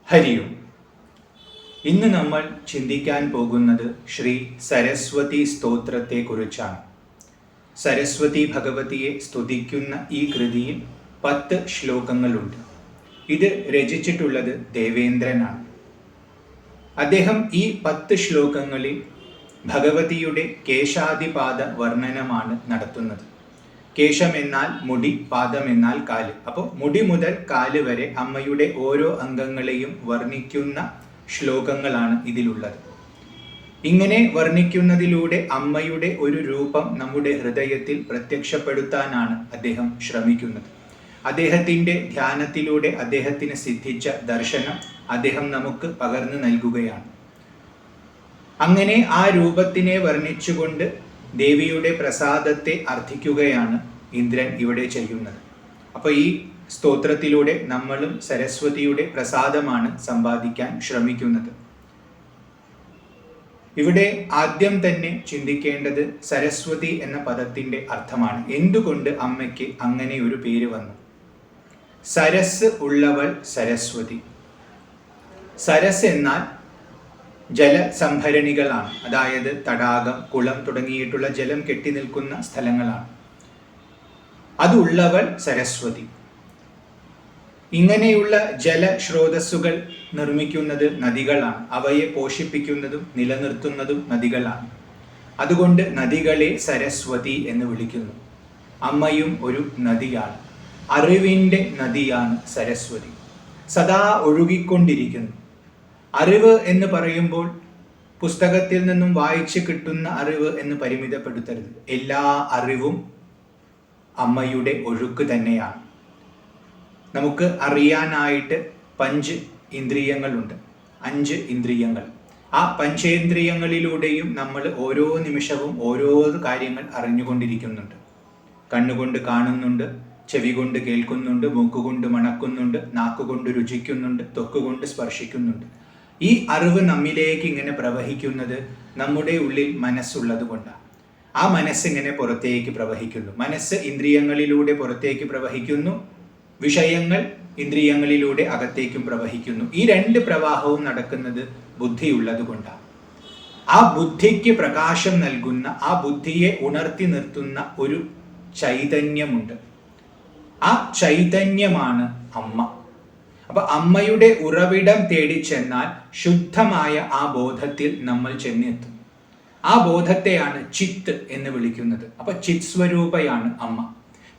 ഹരിയും. ഇന്ന് നമ്മൾ ചിന്തിക്കാൻ പോകുന്നത് ശ്രീ സരസ്വതി സ്തോത്രത്തെ കുറിച്ചാണ്. സരസ്വതി ഭഗവതിയെ സ്തുതിക്കുന്ന ഈ കൃതിയിൽ 10 ശ്ലോകങ്ങളുണ്ട്. ഇത് രചിച്ചിട്ടുള്ളത് ദേവേന്ദ്രനാണ്. അദ്ദേഹം ഈ 10 ശ്ലോകങ്ങളിൽ ഭഗവതിയുടെ കേശാദിപാദ വർണ്ണനമാണ് നടത്തുന്നത്. കേശം എന്നാൽ മുടി, പാദം എന്നാൽ കാല്. അപ്പോൾ മുടി മുതൽ കാല് വരെ അമ്മയുടെ ഓരോ അംഗങ്ങളെയും വർണ്ണിക്കുന്ന ശ്ലോകങ്ങളാണ് ഇതിലുള്ളത്. ഇങ്ങനെ വർണ്ണിക്കുന്നതിലൂടെ അമ്മയുടെ ഒരു രൂപം നമ്മുടെ ഹൃദയത്തിൽ പ്രത്യക്ഷപ്പെടുത്താനാണ് അദ്ദേഹം ശ്രമിക്കുന്നത്. അദ്ദേഹത്തിൻ്റെ ധ്യാനത്തിലൂടെ അദ്ദേഹത്തിന് സിദ്ധിച്ച ദർശനം അദ്ദേഹം നമുക്ക് പകർന്നു നൽകുകയാണ്. അങ്ങനെ ആ രൂപത്തിനെ വർണ്ണിച്ചുകൊണ്ട് ദേവിയുടെ പ്രസാദത്തെ അർത്ഥിക്കുകയാണ് ഇന്ദ്രൻ ഇവിടെ ചെയ്യുന്നത്. അപ്പോൾ ഈ സ്തോത്രത്തിലൂടെ നമ്മളും സരസ്വതിയുടെ പ്രസാദമാണ് സമ്പാദിക്കാൻ ശ്രമിക്കുന്നത്. ഇവിടെ ആദ്യം തന്നെ ചിന്തിക്കേണ്ടത് സരസ്വതി എന്ന പദത്തിൻ്റെ അർത്ഥമാണ്. എന്തുകൊണ്ട് അമ്മയ്ക്ക് അങ്ങനെ ഒരു പേര് വന്നു? സരസ് ഉള്ളവൾ സരസ്വതി. സരസ് എന്നാൽ ജലസംഭരണികളാണ്, അതായത് തടാകം, കുളം തുടങ്ങിയിട്ടുള്ള ജലം കെട്ടി നിൽക്കുന്ന സ്ഥലങ്ങളാണ്. അതുള്ളവൾ സരസ്വതി. ഇങ്ങനെയുള്ള ജലസ്രോതസ്സുകൾ നിർമ്മിക്കുന്നത് നദികളാണ്. അവയെ പോഷിപ്പിക്കുന്നതും നിലനിർത്തുന്നതും നദികളാണ്. അതുകൊണ്ട് നദികളെ സരസ്വതി എന്ന് വിളിക്കുന്നു. അമ്മയും ഒരു നദിയാണ്. അറിവിൻ്റെ നദിയാണ് സരസ്വതി. സദാ ഒഴുകിക്കൊണ്ടിരിക്കുന്നു. അറിവ് എന്ന് പറയുമ്പോൾ പുസ്തകത്തിൽ നിന്നും വായിച്ച് കിട്ടുന്ന അറിവ് എന്ന് പരിമിതപ്പെടുത്തരുത്. എല്ലാ അറിവും അമ്മയുടെ ഒഴുക്ക് തന്നെയാണ്. നമുക്ക് അറിയാനായിട്ട് 5 ഇന്ദ്രിയങ്ങളുണ്ട്, 5 ഇന്ദ്രിയങ്ങൾ. ആ പഞ്ചേന്ദ്രിയങ്ങളിലൂടെയും നമ്മൾ ഓരോ നിമിഷവും ഓരോ കാര്യങ്ങൾ അറിഞ്ഞുകൊണ്ടിരിക്കുന്നുണ്ട്. കണ്ണുകൊണ്ട് കാണുന്നുണ്ട്, ചെവി കൊണ്ട് കേൾക്കുന്നുണ്ട്, മൂക്കുകൊണ്ട് മണക്കുന്നുണ്ട്, നാക്കുകൊണ്ട് രുചിക്കുന്നുണ്ട്, ത്വക്കുകൊണ്ട് സ്പർശിക്കുന്നുണ്ട്. ഈ അറിവ് നമ്മിലേക്ക് ഇങ്ങനെ പ്രവഹിക്കുന്നത് നമ്മുടെ ഉള്ളിൽ മനസ്സുള്ളത് കൊണ്ടാണ്. ആ മനസ്സിങ്ങനെ പുറത്തേക്ക് പ്രവഹിക്കുന്നു. മനസ്സ് ഇന്ദ്രിയങ്ങളിലൂടെ പുറത്തേക്ക് പ്രവഹിക്കുന്നു, വിഷയങ്ങൾ ഇന്ദ്രിയങ്ങളിലൂടെ അകത്തേക്കും പ്രവഹിക്കുന്നു. ഈ 2 പ്രവാഹവും നടക്കുന്നത് ബുദ്ധിയുള്ളത് കൊണ്ടാണ്. ആ ബുദ്ധിക്ക് പ്രകാശം നൽകുന്ന, ആ ബുദ്ധിയെ ഉണർത്തി നിർത്തുന്ന ഒരു ചൈതന്യമുണ്ട്. ആ ചൈതന്യമാണ് അമ്മ. അപ്പൊ അമ്മയുടെ ഉറവിടം തേടി ചെന്നാൽ ശുദ്ധമായ ആ ബോധത്തിൽ നമ്മൾ ചെന്നെത്തും. ആ ബോധത്തെയാണ് ചിത്ത് എന്ന് വിളിക്കുന്നത്. അപ്പൊ ചിത് സ്വരൂപയാണ് അമ്മ.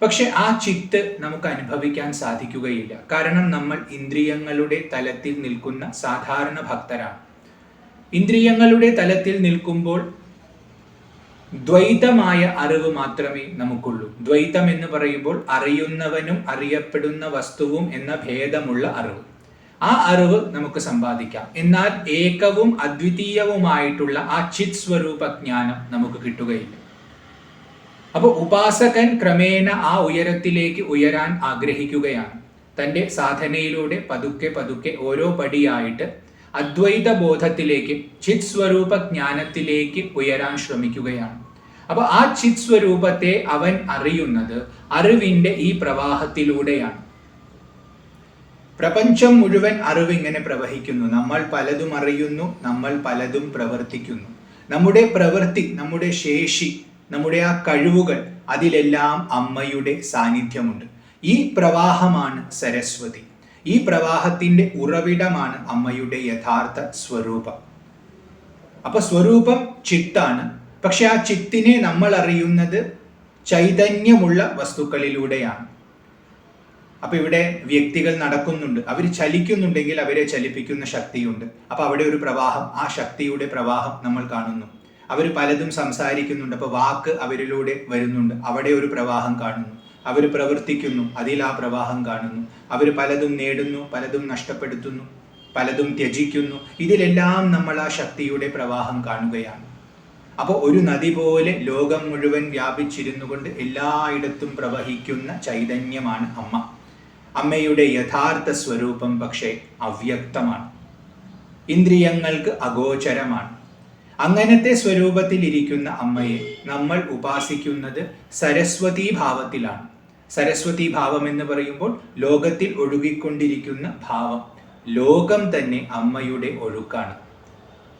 പക്ഷെ ആ ചിത്ത് നമുക്ക് അനുഭവിക്കാൻ സാധിക്കുകയില്ല. കാരണം നമ്മൾ ഇന്ദ്രിയങ്ങളുടെ തലത്തിൽ നിൽക്കുന്ന സാധാരണ ഭക്തരാണ്. ഇന്ദ്രിയങ്ങളുടെ തലത്തിൽ നിൽക്കുമ്പോൾ ദ്വൈതമായ അറിവ് മാത്രമേ നമുക്കുള്ളൂ. ദ്വൈതം എന്ന് പറയുമ്പോൾ അറിയുന്നവനും അറിയപ്പെടുന്ന വസ്തുവും എന്ന ഭേദമുള്ള അറിവ്. ആ അറിവ് നമുക്ക് സമ്പാദിക്കാം. എന്നാൽ ഏകവും അദ്വിതീയവുമായിട്ടുള്ള ആ ചിത് സ്വരൂപ ജ്ഞാനം നമുക്ക് കിട്ടുകയില്ല. അപ്പോൾ ഉപാസകൻ ക്രമേണ ആ ഉയരത്തിലേക്ക് ഉയരാൻ ആഗ്രഹിക്കുകയാണ്. തൻ്റെ സാധനയിലൂടെ പതുക്കെ പതുക്കെ ഓരോ പടിയായിട്ട് അദ്വൈത ബോധത്തിലേക്ക്, ചിത് സ്വരൂപ ജ്ഞാനത്തിലേക്ക് ഉയരാൻ ശ്രമിക്കുകയാണ്. അപ്പൊ ആ ചിത് സ്വരൂപത്തെ അവൻ അറിയുന്നത് അറിവിന്റെ ഈ പ്രവാഹത്തിലൂടെയാണ്. പ്രപഞ്ചം മുഴുവൻ അറിവ് ഇങ്ങനെ പ്രവഹിക്കുന്നു. നമ്മൾ പലതും അറിയുന്നു, നമ്മൾ പലതും പ്രവർത്തിക്കുന്നു. നമ്മുടെ പ്രവൃത്തി, നമ്മുടെ ശേഷി, നമ്മുടെ ആ കഴിവുകൾ, അതിലെല്ലാം അമ്മയുടെ സാന്നിധ്യമുണ്ട്. ഈ പ്രവാഹമാണ് സരസ്വതി. ഈ പ്രവാഹത്തിന്റെ ഉറവിടമാണ് അമ്മയുടെ യഥാർത്ഥ സ്വരൂപം. അപ്പൊ സ്വരൂപം ചിത്താണ്. പക്ഷെ ആ ചിത്തിനെ നമ്മൾ അറിയുന്നത് ചൈതന്യമുള്ള വസ്തുക്കളിലൂടെയാണ്. അപ്പൊ ഇവിടെ വ്യക്തികൾ നടക്കുന്നുണ്ട്, അവർ ചലിക്കുന്നുണ്ടെങ്കിൽ അവരെ ചലിപ്പിക്കുന്ന ശക്തിയുണ്ട്. അപ്പൊ അവിടെ ഒരു പ്രവാഹം, ആ ശക്തിയുടെ പ്രവാഹം നമ്മൾ കാണുന്നു. അവർ പലതും സംസാരിക്കുന്നുണ്ട്, അപ്പൊ വാക്ക് അവരിലൂടെ വരുന്നുണ്ട്, അവിടെ ഒരു പ്രവാഹം കാണുന്നു. അവർ പ്രവർത്തിക്കുന്നു, അതിൽ ആ പ്രവാഹം കാണുന്നു. അവർ പലതും നേടുന്നു, പലതും നഷ്ടപ്പെടുത്തുന്നു, പലതും ത്യജിക്കുന്നു. ഇതിലെല്ലാം നമ്മൾ ആ ശക്തിയുടെ പ്രവാഹം കാണുകയാണ്. അപ്പോൾ ഒരു നദി പോലെ ലോകം മുഴുവൻ വ്യാപിച്ചിരുന്നു കൊണ്ട് എല്ലായിടത്തും പ്രവഹിക്കുന്ന ചൈതന്യമാണ് അമ്മ. അമ്മയുടെ യഥാർത്ഥ സ്വരൂപം പക്ഷേ അവ്യക്തമാണ്, ഇന്ദ്രിയങ്ങൾക്ക് അഗോചരമാണ്. അങ്ങനത്തെ സ്വരൂപത്തിൽ ഇരിക്കുന്ന അമ്മയെ നമ്മൾ ഉപാസിക്കുന്നത് സരസ്വതി ഭാവത്തിലാണ്. സരസ്വതി ഭാവം എന്ന് പറയുമ്പോൾ ലോകത്തിൽ ഒഴുകിക്കൊണ്ടിരിക്കുന്ന ഭാവം, ലോകം തന്നെ അമ്മയുടെ ഒഴുക്കാണ്.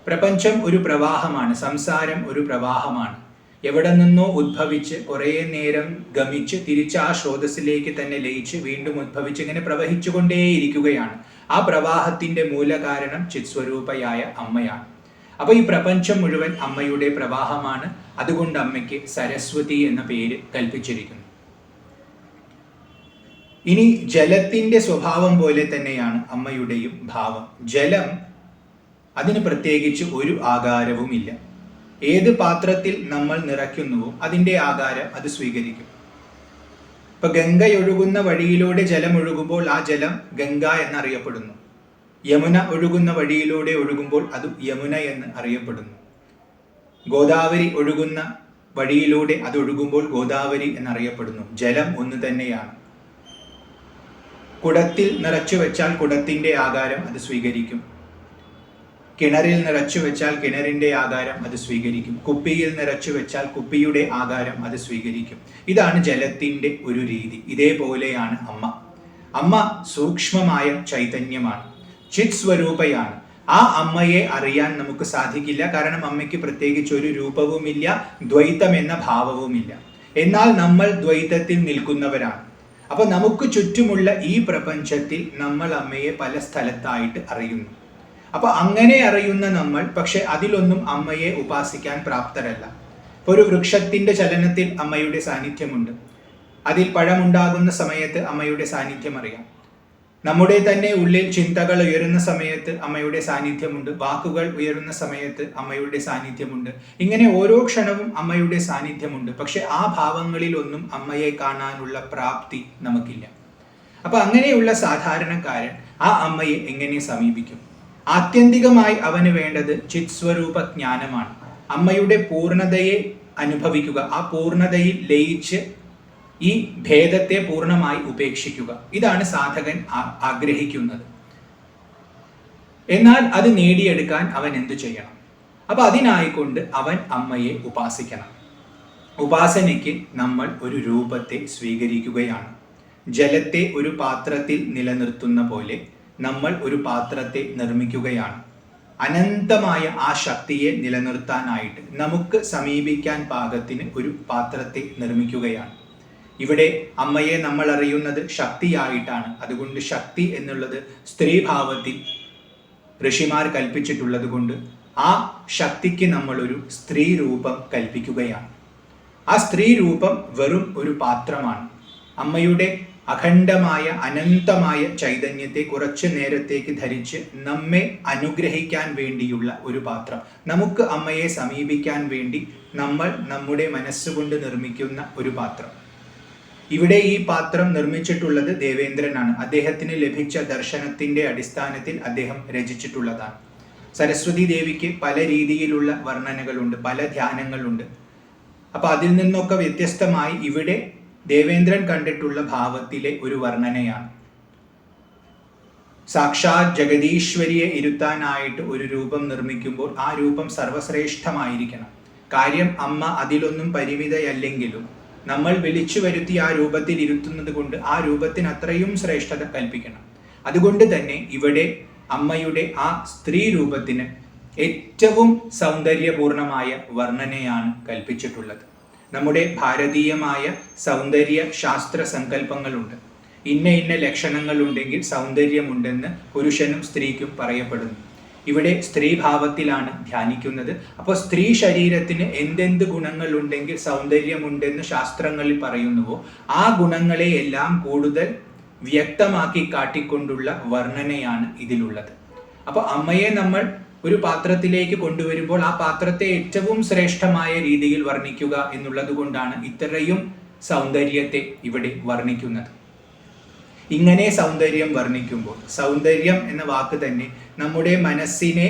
പ്രപഞ്ചം ഒരു പ്രവാഹമാണ്, സംസാരം ഒരു പ്രവാഹമാണ്. എവിടെ നിന്നോ ഉദ്ഭവിച്ച് കുറേ നേരം ഗമിച്ച് തിരിച്ച് ആ സ്രോതസ്സിലേക്ക് തന്നെ ലയിച്ച് വീണ്ടും ഉദ്ഭവിച്ച് ഇങ്ങനെ പ്രവഹിച്ചുകൊണ്ടേയിരിക്കുകയാണ്. ആ പ്രവാഹത്തിന്റെ മൂലകാരണം ചിത്സ്വരൂപയായ അമ്മയാണ്. അപ്പൊ ഈ പ്രപഞ്ചം മുഴുവൻ അമ്മയുടെ പ്രവാഹമാണ്. അതുകൊണ്ട് അമ്മയ്ക്ക് സരസ്വതി എന്ന പേര് കൽപ്പിച്ചിരിക്കുന്നു. ഇനി ജലത്തിന്റെ സ്വഭാവം പോലെ തന്നെയാണ് അമ്മയുടെയും ഭാവം. ജലം അതിന് പ്രത്യേകിച്ച് ഒരു ആകാരവുമില്ല. ഏത് പാത്രത്തിൽ നമ്മൾ നിറയ്ക്കുന്നുവോ അതിൻ്റെ ആകാരം അത് സ്വീകരിക്കും. ഇപ്പൊ ഗംഗയൊഴുകുന്ന വഴിയിലൂടെ ജലം ഒഴുകുമ്പോൾ ആ ജലം ഗംഗ എന്നറിയപ്പെടുന്നു. യമുന ഒഴുകുന്ന വഴിയിലൂടെ ഒഴുകുമ്പോൾ അത് യമുന എന്ന് അറിയപ്പെടുന്നു. ഗോദാവരി ഒഴുകുന്ന വഴിയിലൂടെ അത് ഒഴുകുമ്പോൾ ഗോദാവരി എന്നറിയപ്പെടുന്നു. ജലം ഒന്ന് തന്നെയാണ്. കുടത്തിൽ നിറച്ചു വെച്ചാൽ കുടത്തിന്റെ ആകാരം അത് സ്വീകരിക്കും. കിണറിൽ നിറച്ചു വെച്ചാൽ കിണറിന്റെ ആകാരം അത് സ്വീകരിക്കും. കുപ്പിയിൽ നിറച്ചു വെച്ചാൽ കുപ്പിയുടെ ആകാരം അത് സ്വീകരിക്കും. ഇതാണ് ജലത്തിന്റെ ഒരു രീതി. ഇതേപോലെയാണ് അമ്മ. അമ്മ സൂക്ഷ്മമായ ചൈതന്യമാണ്, ചിത് സ്വരൂപയാണ്. ആ അമ്മയെ അറിയാൻ നമുക്ക് സാധിക്കില്ല. കാരണം അമ്മയ്ക്ക് പ്രത്യേകിച്ച് ഒരു രൂപവുമില്ല, ദ്വൈതം എന്ന ഭാവവുമില്ല. എന്നാൽ നമ്മൾ ദ്വൈതത്തിൽ നിൽക്കുന്നവരാണ്. അപ്പൊ നമുക്ക് ചുറ്റുമുള്ള ഈ പ്രപഞ്ചത്തിൽ നമ്മൾ അമ്മയെ പല സ്ഥലത്തായിട്ട് അറിയുന്നു. അപ്പൊ അങ്ങനെ അറിയുന്ന നമ്മൾ പക്ഷെ അതിലൊന്നും അമ്മയെ ഉപാസിക്കാൻ പ്രാപ്തരല്ല. ഇപ്പൊ ഒരു വൃക്ഷത്തിന്റെ ചലനത്തിൽ അമ്മയുടെ സാന്നിധ്യമുണ്ട്. അതിൽ പഴമുണ്ടാകുന്ന സമയത്ത് അമ്മയുടെ സാന്നിധ്യം അറിയാം. നമ്മുടെ തന്നെ ഉള്ളിൽ ചിന്തകൾ ഉയരുന്ന സമയത്ത് അമ്മയുടെ സാന്നിധ്യമുണ്ട്. വാക്കുകൾ ഉയരുന്ന സമയത്ത് അമ്മയുടെ സാന്നിധ്യമുണ്ട്. ഇങ്ങനെ ഓരോ ക്ഷണവും അമ്മയുടെ സാന്നിധ്യമുണ്ട്. പക്ഷെ ആ ഭാവങ്ങളിലൊന്നും അമ്മയെ കാണാനുള്ള പ്രാപ്തി നമുക്കില്ല. അപ്പൊ അങ്ങനെയുള്ള സാധാരണക്കാരൻ ആ അമ്മയെ എങ്ങനെ സമീപിക്കും? ആത്യന്തികമായി അവന് വേണ്ടത് ചിത്സ്വരൂപ ജ്ഞാനമാണ്. അമ്മയുടെ പൂർണ്ണതയെ അനുഭവിക്കുക, ആ പൂർണ്ണതയിൽ ലയിച്ച് ഈ ഭേദത്തെ പൂർണ്ണമായി ഉപേക്ഷിക്കുക. ഇതാണ് സാധകൻ ആഗ്രഹിക്കുന്നത്. എന്നാൽ അത് നേടിയെടുക്കാൻ അവൻ എന്തു ചെയ്യണം? അപ്പൊ അതിനായിക്കൊണ്ട് അവൻ അമ്മയെ ഉപാസിക്കണം. ഉപാസനയ്ക്ക് നമ്മൾ ഒരു രൂപത്തെ സ്വീകരിക്കുകയാണ്. ജലത്തെ ഒരു പാത്രത്തിൽ നിലനിർത്തുന്ന പോലെ നമ്മൾ ഒരു പാത്രത്തെ നിർമ്മിക്കുകയാണ്. അനന്തമായ ആ ശക്തിയെ നിലനിർത്താനായിട്ട് നമുക്ക് സമീപിക്കാൻ പാകത്തിന് ഒരു പാത്രത്തെ നിർമ്മിക്കുകയാണ്. ഇവിടെ അമ്മയെ നമ്മൾ അറിയുന്നത് ശക്തിയായിട്ടാണ്. അതുകൊണ്ട് ശക്തി എന്നുള്ളത് സ്ത്രീഭാവത്തിൽ ഋഷിമാർ കൽപ്പിച്ചിട്ടുള്ളത് കൊണ്ട് ആ ശക്തിക്ക് നമ്മളൊരു സ്ത്രീ രൂപം കൽപ്പിക്കുകയാണ്. ആ സ്ത്രീ രൂപം വെറും ഒരു പാത്രമാണ്. അമ്മയുടെ അഖണ്ഡമായ അനന്തമായ ചൈതന്യത്തെ കുറച്ചു നേരത്തേക്ക് ധരിച്ച് നമ്മെ അനുഗ്രഹിക്കാൻ വേണ്ടിയുള്ള ഒരു പാത്രം. നമുക്ക് അമ്മയെ സമീപിക്കാൻ വേണ്ടി നമ്മൾ നമ്മുടെ മനസ്സുകൊണ്ട് നിർമ്മിക്കുന്ന ഒരു പാത്രം. ഇവിടെ ഈ പാത്രം നിർമ്മിച്ചിട്ടുള്ളത് ദേവേന്ദ്രനാണ്. അദ്ദേഹത്തിന് ലഭിച്ച ദർശനത്തിന്റെ അടിസ്ഥാനത്തിൽ അദ്ദേഹം രചിച്ചിട്ടുള്ളതാണ്. സരസ്വതി ദേവിക്ക് പല രീതിയിലുള്ള വർണ്ണനകളുണ്ട്, പല ധ്യാനങ്ങളുണ്ട്. അപ്പൊ അതിൽ നിന്നൊക്കെ വ്യത്യസ്തമായി ഇവിടെ ദേവേന്ദ്രൻ കണ്ടിട്ടുള്ള ഭാവത്തിലെ ഒരു വർണ്ണനയാണ്. സാക്ഷാത് ജഗദീശ്വരിയെ ഇരുത്താനായിട്ട് ഒരു രൂപം നിർമ്മിക്കുമ്പോൾ ആ രൂപം സർവശ്രേഷ്ഠമായിരിക്കണം. കാര്യം അമ്മ അതിലൊന്നും പരിമിതയല്ലെങ്കിലും നമ്മൾ വിളിച്ചു വരുത്തി ആ രൂപത്തിൽ ഇരുത്തുന്നത് കൊണ്ട് ആ രൂപത്തിന് അത്രയും ശ്രേഷ്ഠത കൽപ്പിക്കണം. അതുകൊണ്ട് തന്നെ ഇവിടെ അമ്മയുടെ ആ സ്ത്രീ രൂപത്തിന് ഏറ്റവും സൗന്ദര്യപൂർണമായ വർണ്ണനയാണ് കൽപ്പിച്ചിട്ടുള്ളത്. നമ്മുടെ ഭാരതീയമായ സൗന്ദര്യ ശാസ്ത്ര സങ്കല്പങ്ങളുണ്ട്. ഇന്ന ഇന്ന ലക്ഷണങ്ങളുണ്ടെങ്കിൽ സൗന്ദര്യമുണ്ടെന്ന് പുരുഷനും സ്ത്രീക്കും പറയപ്പെടുന്നു. ഇവിടെ സ്ത്രീഭാവത്തിലാണ് ധ്യാനിക്കുന്നത്. അപ്പോൾ സ്ത്രീ ശരീരത്തിന് എന്തെന്ത് ഗുണങ്ങളുണ്ടെങ്കിൽ സൗന്ദര്യമുണ്ടെന്ന് ശാസ്ത്രങ്ങളിൽ പറയുന്നുവോ ആ ഗുണങ്ങളെ എല്ലാം കൂടുതൽ വ്യക്തമാക്കി കാട്ടിക്കൊണ്ടുള്ള വർണ്ണനയാണ് ഇതിലുള്ളത്. അപ്പോൾ അമ്മയെ നമ്മൾ ഒരു പാത്രത്തിലേക്ക് കൊണ്ടുവരുമ്പോൾ ആ പാത്രത്തെ ഏറ്റവും ശ്രേഷ്ഠമായ രീതിയിൽ വർണ്ണിക്കുക എന്നുള്ളത് കൊണ്ടാണ് ഇത്രയും സൗന്ദര്യത്തെ ഇവിടെ വർണ്ണിക്കുന്നത്. ഇങ്ങനെ സൗന്ദര്യം വർണ്ണിക്കുമ്പോൾ, സൗന്ദര്യം എന്ന വാക്ക് തന്നെ നമ്മുടെ മനസ്സിനെ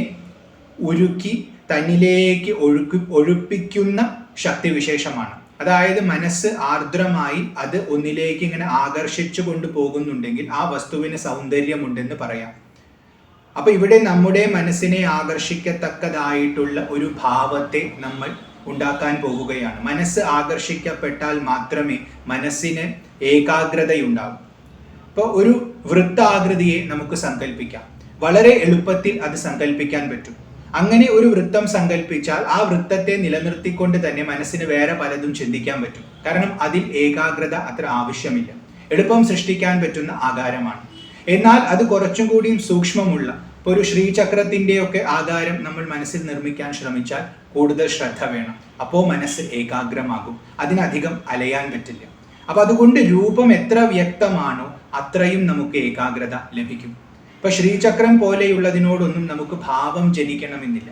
ഉരുക്കി തന്നിലേക്ക് ഒഴുപ്പിക്കുന്ന ശക്തിവിശേഷമാണ്. അതായത് മനസ്സ് ആർദ്രമായി അത് ഒന്നിലേക്ക് ഇങ്ങനെ ആകർഷിച്ചു കൊണ്ട് പോകുന്നുണ്ടെങ്കിൽ ആ വസ്തുവിന് സൗന്ദര്യമുണ്ടെന്ന് പറയാം. അപ്പൊ ഇവിടെ നമ്മുടെ മനസ്സിനെ ആകർഷിക്കത്തക്കതായിട്ടുള്ള ഒരു ഭാവത്തെ നമ്മൾ ഉണ്ടാക്കാൻ പോവുകയാണ്. മനസ്സ് ആകർഷിക്കപ്പെട്ടാൽ മാത്രമേ മനസ്സിന് ഏകാഗ്രതയുണ്ടാകൂ. ഇപ്പോൾ ഒരു വൃത്താകൃതിയെ നമുക്ക് സങ്കല്പിക്കാം. വളരെ എളുപ്പത്തിൽ അത് സങ്കല്പിക്കാൻ പറ്റും. അങ്ങനെ ഒരു വൃത്തം സങ്കല്പിച്ചാൽ ആ വൃത്തത്തെ നിലനിർത്തിക്കൊണ്ട് തന്നെ മനസ്സിന് വേറെ പലതും ചിന്തിക്കാൻ പറ്റും. കാരണം അതിൽ ഏകാഗ്രത അത്ര ആവശ്യമില്ല, എളുപ്പം സൃഷ്ടിക്കാൻ പറ്റുന്ന ആകാരമാണ്. എന്നാൽ അത് കുറച്ചും കൂടിയും സൂക്ഷ്മമുള്ള ഒരു ശ്രീചക്രത്തിൻ്റെയൊക്കെ ആകാരം നമ്മൾ മനസ്സിൽ നിർമ്മിക്കാൻ ശ്രമിച്ചാൽ കൂടുതൽ ശ്രദ്ധ വേണം. അപ്പോൾ മനസ്സ് ഏകാഗ്രമാകും, അതിനധികം അലയാൻ പറ്റില്ല. അപ്പൊ അതുകൊണ്ട് രൂപം എത്ര വ്യക്തമാണോ അത്രയും നമുക്ക് ഏകാഗ്രത ലഭിക്കും. ഇപ്പൊ ശ്രീചക്രം പോലെയുള്ളതിനോടൊന്നും നമുക്ക് ഭാവം ജനിക്കണമെന്നില്ല.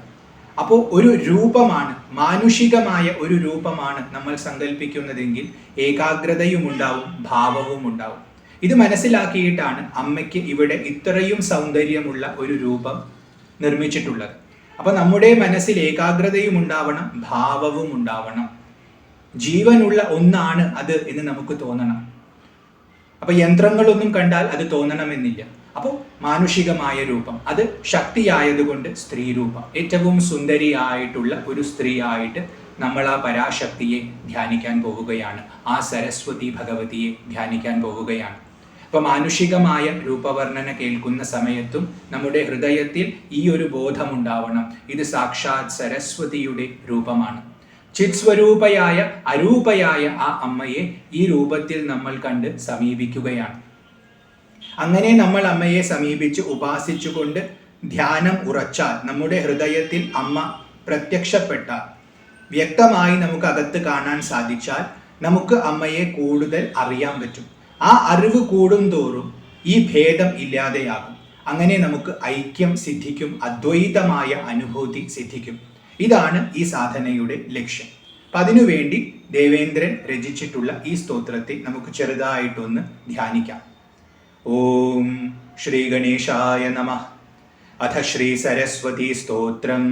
അപ്പോൾ ഒരു രൂപമാണ്, മാനുഷികമായ ഒരു രൂപമാണ് നമ്മൾ സങ്കല്പിക്കുന്നതെങ്കിൽ ഏകാഗ്രതയും ഉണ്ടാവും, ഭാവവും ഉണ്ടാവും. ഇത് മനസ്സിലാക്കിയിട്ടാണ് അമ്മയ്ക്ക് ഇവിടെ ഇത്രയും സൗന്ദര്യമുള്ള ഒരു രൂപം നിർമ്മിച്ചിട്ടുള്ളത്. അപ്പൊ നമ്മുടെ മനസ്സിൽ ഏകാഗ്രതയും ഉണ്ടാവണം, ഭാവവും ഉണ്ടാവണം. ജീവനുള്ള ഒന്നാണ് അത് എന്ന് നമുക്ക് തോന്നണം. അപ്പൊ യന്ത്രങ്ങളൊന്നും കണ്ടാൽ അത് തോന്നണമെന്നില്ല. അപ്പോൾ മാനുഷികമായ രൂപം, അത് ശക്തിയായതുകൊണ്ട് സ്ത്രീ രൂപം, ഏറ്റവും സുന്ദരിയായിട്ടുള്ള ഒരു സ്ത്രീ ആയിട്ട് നമ്മൾ ആ പരാശക്തിയെ ധ്യാനിക്കാൻ പോവുകയാണ്, ആ സരസ്വതി ഭഗവതിയെ ധ്യാനിക്കാൻ പോവുകയാണ്. അപ്പൊ മാനുഷികമായ രൂപവർണ്ണന കേൾക്കുന്ന സമയത്തും നമ്മുടെ ഹൃദയത്തിൽ ഈ ഒരു ബോധമുണ്ടാവണം, ഇത് സാക്ഷാത് സരസ്വതിയുടെ രൂപമാണ്. ചിത്സ്വരൂപയായ അരൂപയായ ആ അമ്മയെ ഈ രൂപത്തിൽ നമ്മൾ കണ്ട് സമീപിക്കുകയാണ്. അങ്ങനെ നമ്മൾ അമ്മയെ സമീപിച്ച് ഉപാസിച്ചുകൊണ്ട് ധ്യാനം ഉറച്ചാൽ, നമ്മുടെ ഹൃദയത്തിൽ അമ്മ പ്രത്യക്ഷപ്പെട്ടാൽ, വ്യക്തമായി നമുക്ക് അകത്ത് കാണാൻ സാധിച്ചാൽ നമുക്ക് അമ്മയെ കൂടുതൽ അറിയാൻ പറ്റും. ആ അറിവ് കൂടും തോറും ഈ ഭേദം ഇല്ലാതെയാകും. അങ്ങനെ നമുക്ക് ഐക്യം സിദ്ധിക്കും, അദ്വൈതമായ അനുഭൂതി സിദ്ധിക്കും. ഇതാണ് ഈ സാധനയുടെ ലക്ഷ്യം. അപ്പം അതിനുവേണ്ടി ദേവേന്ദ്രൻ രചിച്ചിട്ടുള്ള ഈ സ്തോത്രത്തെ നമുക്ക് ചെറുതായിട്ടൊന്ന് ധ്യാനിക്കാം. ഓം ശ്രീ ഗണേശായ നമഃ. അഥ ശ്രീ സരസ്വതി സ്തോത്രം.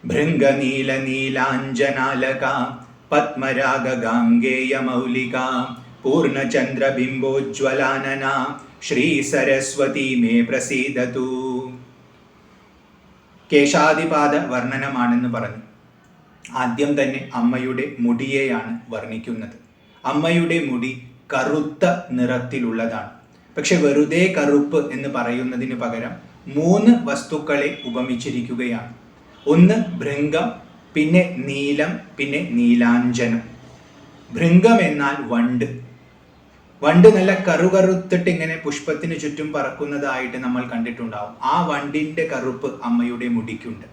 ഭൃംഗനീലനീലാഞ്ജനാലക പത്മരാഗാംഗേയ മൗലിക പൂർണ്ണചന്ദ്രബിംബോജ്വലാനന ശ്രീ സരസ്വതി മേ പ്രസീദതു. കേശാദിപാദ വർണ്ണനമാണെന്ന് പറഞ്ഞു. ആദ്യം തന്നെ അമ്മയുടെ മുടിയെയാണ് വർണ്ണിക്കുന്നത്. അമ്മയുടെ മുടി കറുത്ത നിറത്തിലുള്ളതാണ്. പക്ഷെ വെറുതെ കറുപ്പ് എന്ന് പറയുന്നതിന് പകരം 3 വസ്തുക്കളെ ഉപമിച്ചിരിക്കുകയാണ്. ഒന്ന് ഭൃംഗം, പിന്നെ നീലം, പിന്നെ നീലാഞ്ജനം. ഭൃംഗം എന്നാൽ വണ്ട്. വണ്ട് നല്ല കറുകറുത്തിട്ട് ഇങ്ങനെ പുഷ്പത്തിന് ചുറ്റും പറക്കുന്നതായിട്ട് നമ്മൾ കണ്ടിട്ടുണ്ടാവും. ആ വണ്ടിന്റെ കറുപ്പ് അമ്മയുടെ മുടിക്കുണ്ട്.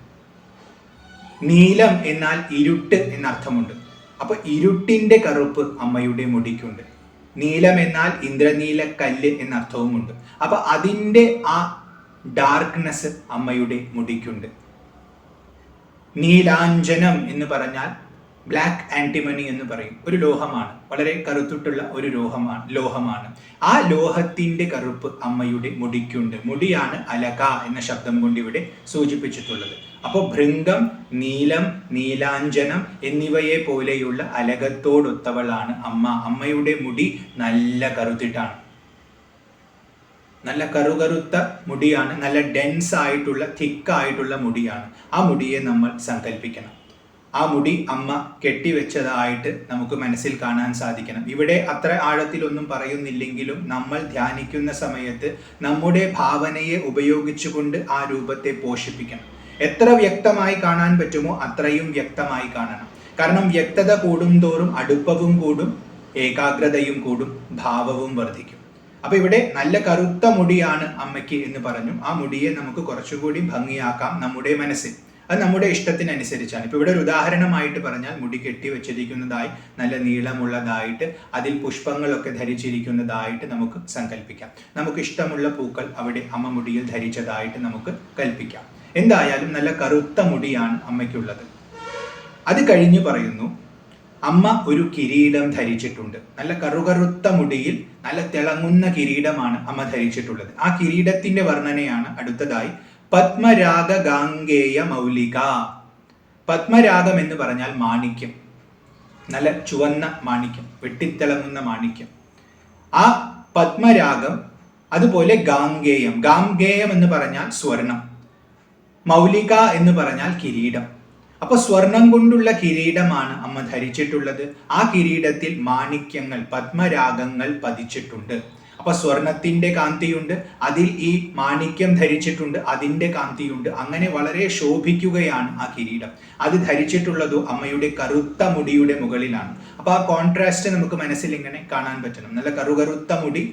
നീലം എന്നാൽ ഇരുട്ട് എന്നർത്ഥമുണ്ട്. അപ്പൊ ഇരുട്ടിന്റെ കറുപ്പ് അമ്മയുടെ മുടിക്കുണ്ട്. നീലം എന്നാൽ ഇന്ദ്രനീല കല്ല് എന്നർത്ഥവുമുണ്ട്. അപ്പൊ അതിൻ്റെ ആ ഡാർക്ക്നെസ് അമ്മയുടെ മുടിക്കുണ്ട്. നീലാഞ്ജനം എന്ന് പറഞ്ഞാൽ ബ്ലാക്ക് ആന്റിമണി എന്ന് പറയും. ഒരു ലോഹമാണ്, വളരെ കറുത്തിട്ടുള്ള ഒരു ലോഹമാണ്. ആ ലോഹത്തിന്റെ കറുപ്പ് അമ്മയുടെ മുടിക്കുണ്ട്. മുടിയാണ് അലക എന്ന ശബ്ദം കൊണ്ട് ഇവിടെ സൂചിപ്പിച്ചിട്ടുള്ളത്. അപ്പോൾ ഭൃംഗം, നീലം, നീലാഞ്ജനം എന്നിവയെ പോലെയുള്ള അലകത്തോടൊത്തവളാണ് അമ്മ. അമ്മയുടെ മുടി നല്ല കറുത്തിട്ടാണ്, നല്ല കറുകറുത്ത മുടിയാണ്, നല്ല ഡെൻസ് ആയിട്ടുള്ള തിക്കായിട്ടുള്ള മുടിയാണ്. ആ മുടിയെ നമ്മൾ സങ്കല്പിക്കണം. ആ മുടി അമ്മ കെട്ടിവെച്ചതായിട്ട് നമുക്ക് മനസ്സിൽ കാണാൻ സാധിക്കണം. ഇവിടെ അത്ര ആഴത്തിലൊന്നും പറയുന്നില്ലെങ്കിലും നമ്മൾ ധ്യാനിക്കുന്ന സമയത്ത് നമ്മുടെ ഭാവനയെ ഉപയോഗിച്ചുകൊണ്ട് ആ രൂപത്തെ പോഷിപ്പിക്കണം. എത്ര വ്യക്തമായി കാണാൻ പറ്റുമോ അത്രയും വ്യക്തമായി കാണണം. കാരണം വ്യക്തത കൂടും തോറും അടുപ്പവും കൂടും, ഏകാഗ്രതയും കൂടും, ഭാവവും വർദ്ധിക്കും. അപ്പൊ ഇവിടെ നല്ല കറുത്ത മുടിയാണ് അമ്മയ്ക്ക് എന്ന് പറഞ്ഞു. ആ മുടിയെ നമുക്ക് കുറച്ചുകൂടി ഭംഗിയാക്കാം നമ്മുടെ മനസ്സിൽ. അത് നമ്മുടെ ഇഷ്ടത്തിനനുസരിച്ചാണ്. ഇപ്പൊ ഇവിടെ ഒരു ഉദാഹരണമായിട്ട് പറഞ്ഞാൽ മുടി കെട്ടി വെച്ചിരിക്കുന്നതായി, നല്ല നീളമുള്ളതായിട്ട്, അതിൽ പുഷ്പങ്ങളൊക്കെ ധരിച്ചിരിക്കുന്നതായിട്ട് നമുക്ക് സങ്കല്പിക്കാം. നമുക്ക് ഇഷ്ടമുള്ള പൂക്കൾ അവിടെ അമ്മ മുടിയിൽ ധരിച്ചതായിട്ട് നമുക്ക് കൽപ്പിക്കാം. എന്തായാലും നല്ല കറുത്ത മുടിയാണ് അമ്മയ്ക്കുള്ളത്. അത് കഴിഞ്ഞു പറയുന്നു, അമ്മ ഒരു കിരീടം ധരിച്ചിട്ടുണ്ട്. നല്ല കറുകറുത്ത മുടിയിൽ നല്ല തിളങ്ങുന്ന കിരീടമാണ് അമ്മ ധരിച്ചിട്ടുള്ളത്. ആ കിരീടത്തിന്റെ വർണ്ണനയാണ് അടുത്തതായി. പത്മരാഗ ഗാംഗേയ മൗലിക. പത്മരാഗം എന്ന് പറഞ്ഞാൽ മാണിക്യം, നല്ല ചുവന്ന മാണിക്യം, വെട്ടിത്തിളങ്ങുന്ന മാണിക്യം. ആ പത്മരാഗം, അതുപോലെ ഗാംഗേയം. ഗാംഗേയം എന്ന് പറഞ്ഞാൽ സ്വർണം, മൗലിക എന്ന് പറഞ്ഞാൽ കിരീടം. അപ്പൊ സ്വർണം കൊണ്ടുള്ള കിരീടമാണ് അമ്മ ധരിച്ചിട്ടുള്ളത്. ആ കിരീടത്തിൽ മാണിക്യങ്ങൾ, പത്മരാഗങ്ങൾ പതിച്ചിട്ടുണ്ട്. അപ്പൊ സ്വർണത്തിന്റെ കാന്തിയുണ്ട്, അതിൽ ഈ മാണിക്യം ധരിച്ചിട്ടുണ്ട്, അതിന്റെ കാന്തിയുണ്ട്. അങ്ങനെ വളരെ ശോഭിക്കുകയാണ് ആ കിരീടം. അത് ധരിച്ചിട്ടുള്ളതോ അമ്മയുടെ കറുത്ത മുടിയുടെ മുകളിലാണ്. അപ്പൊ ആ കോൺട്രാസ്റ്റ് നമുക്ക് മനസ്സിൽ ഇങ്ങനെ കാണാൻ പറ്റണം. നല്ല കറുകറുത്ത മുടി,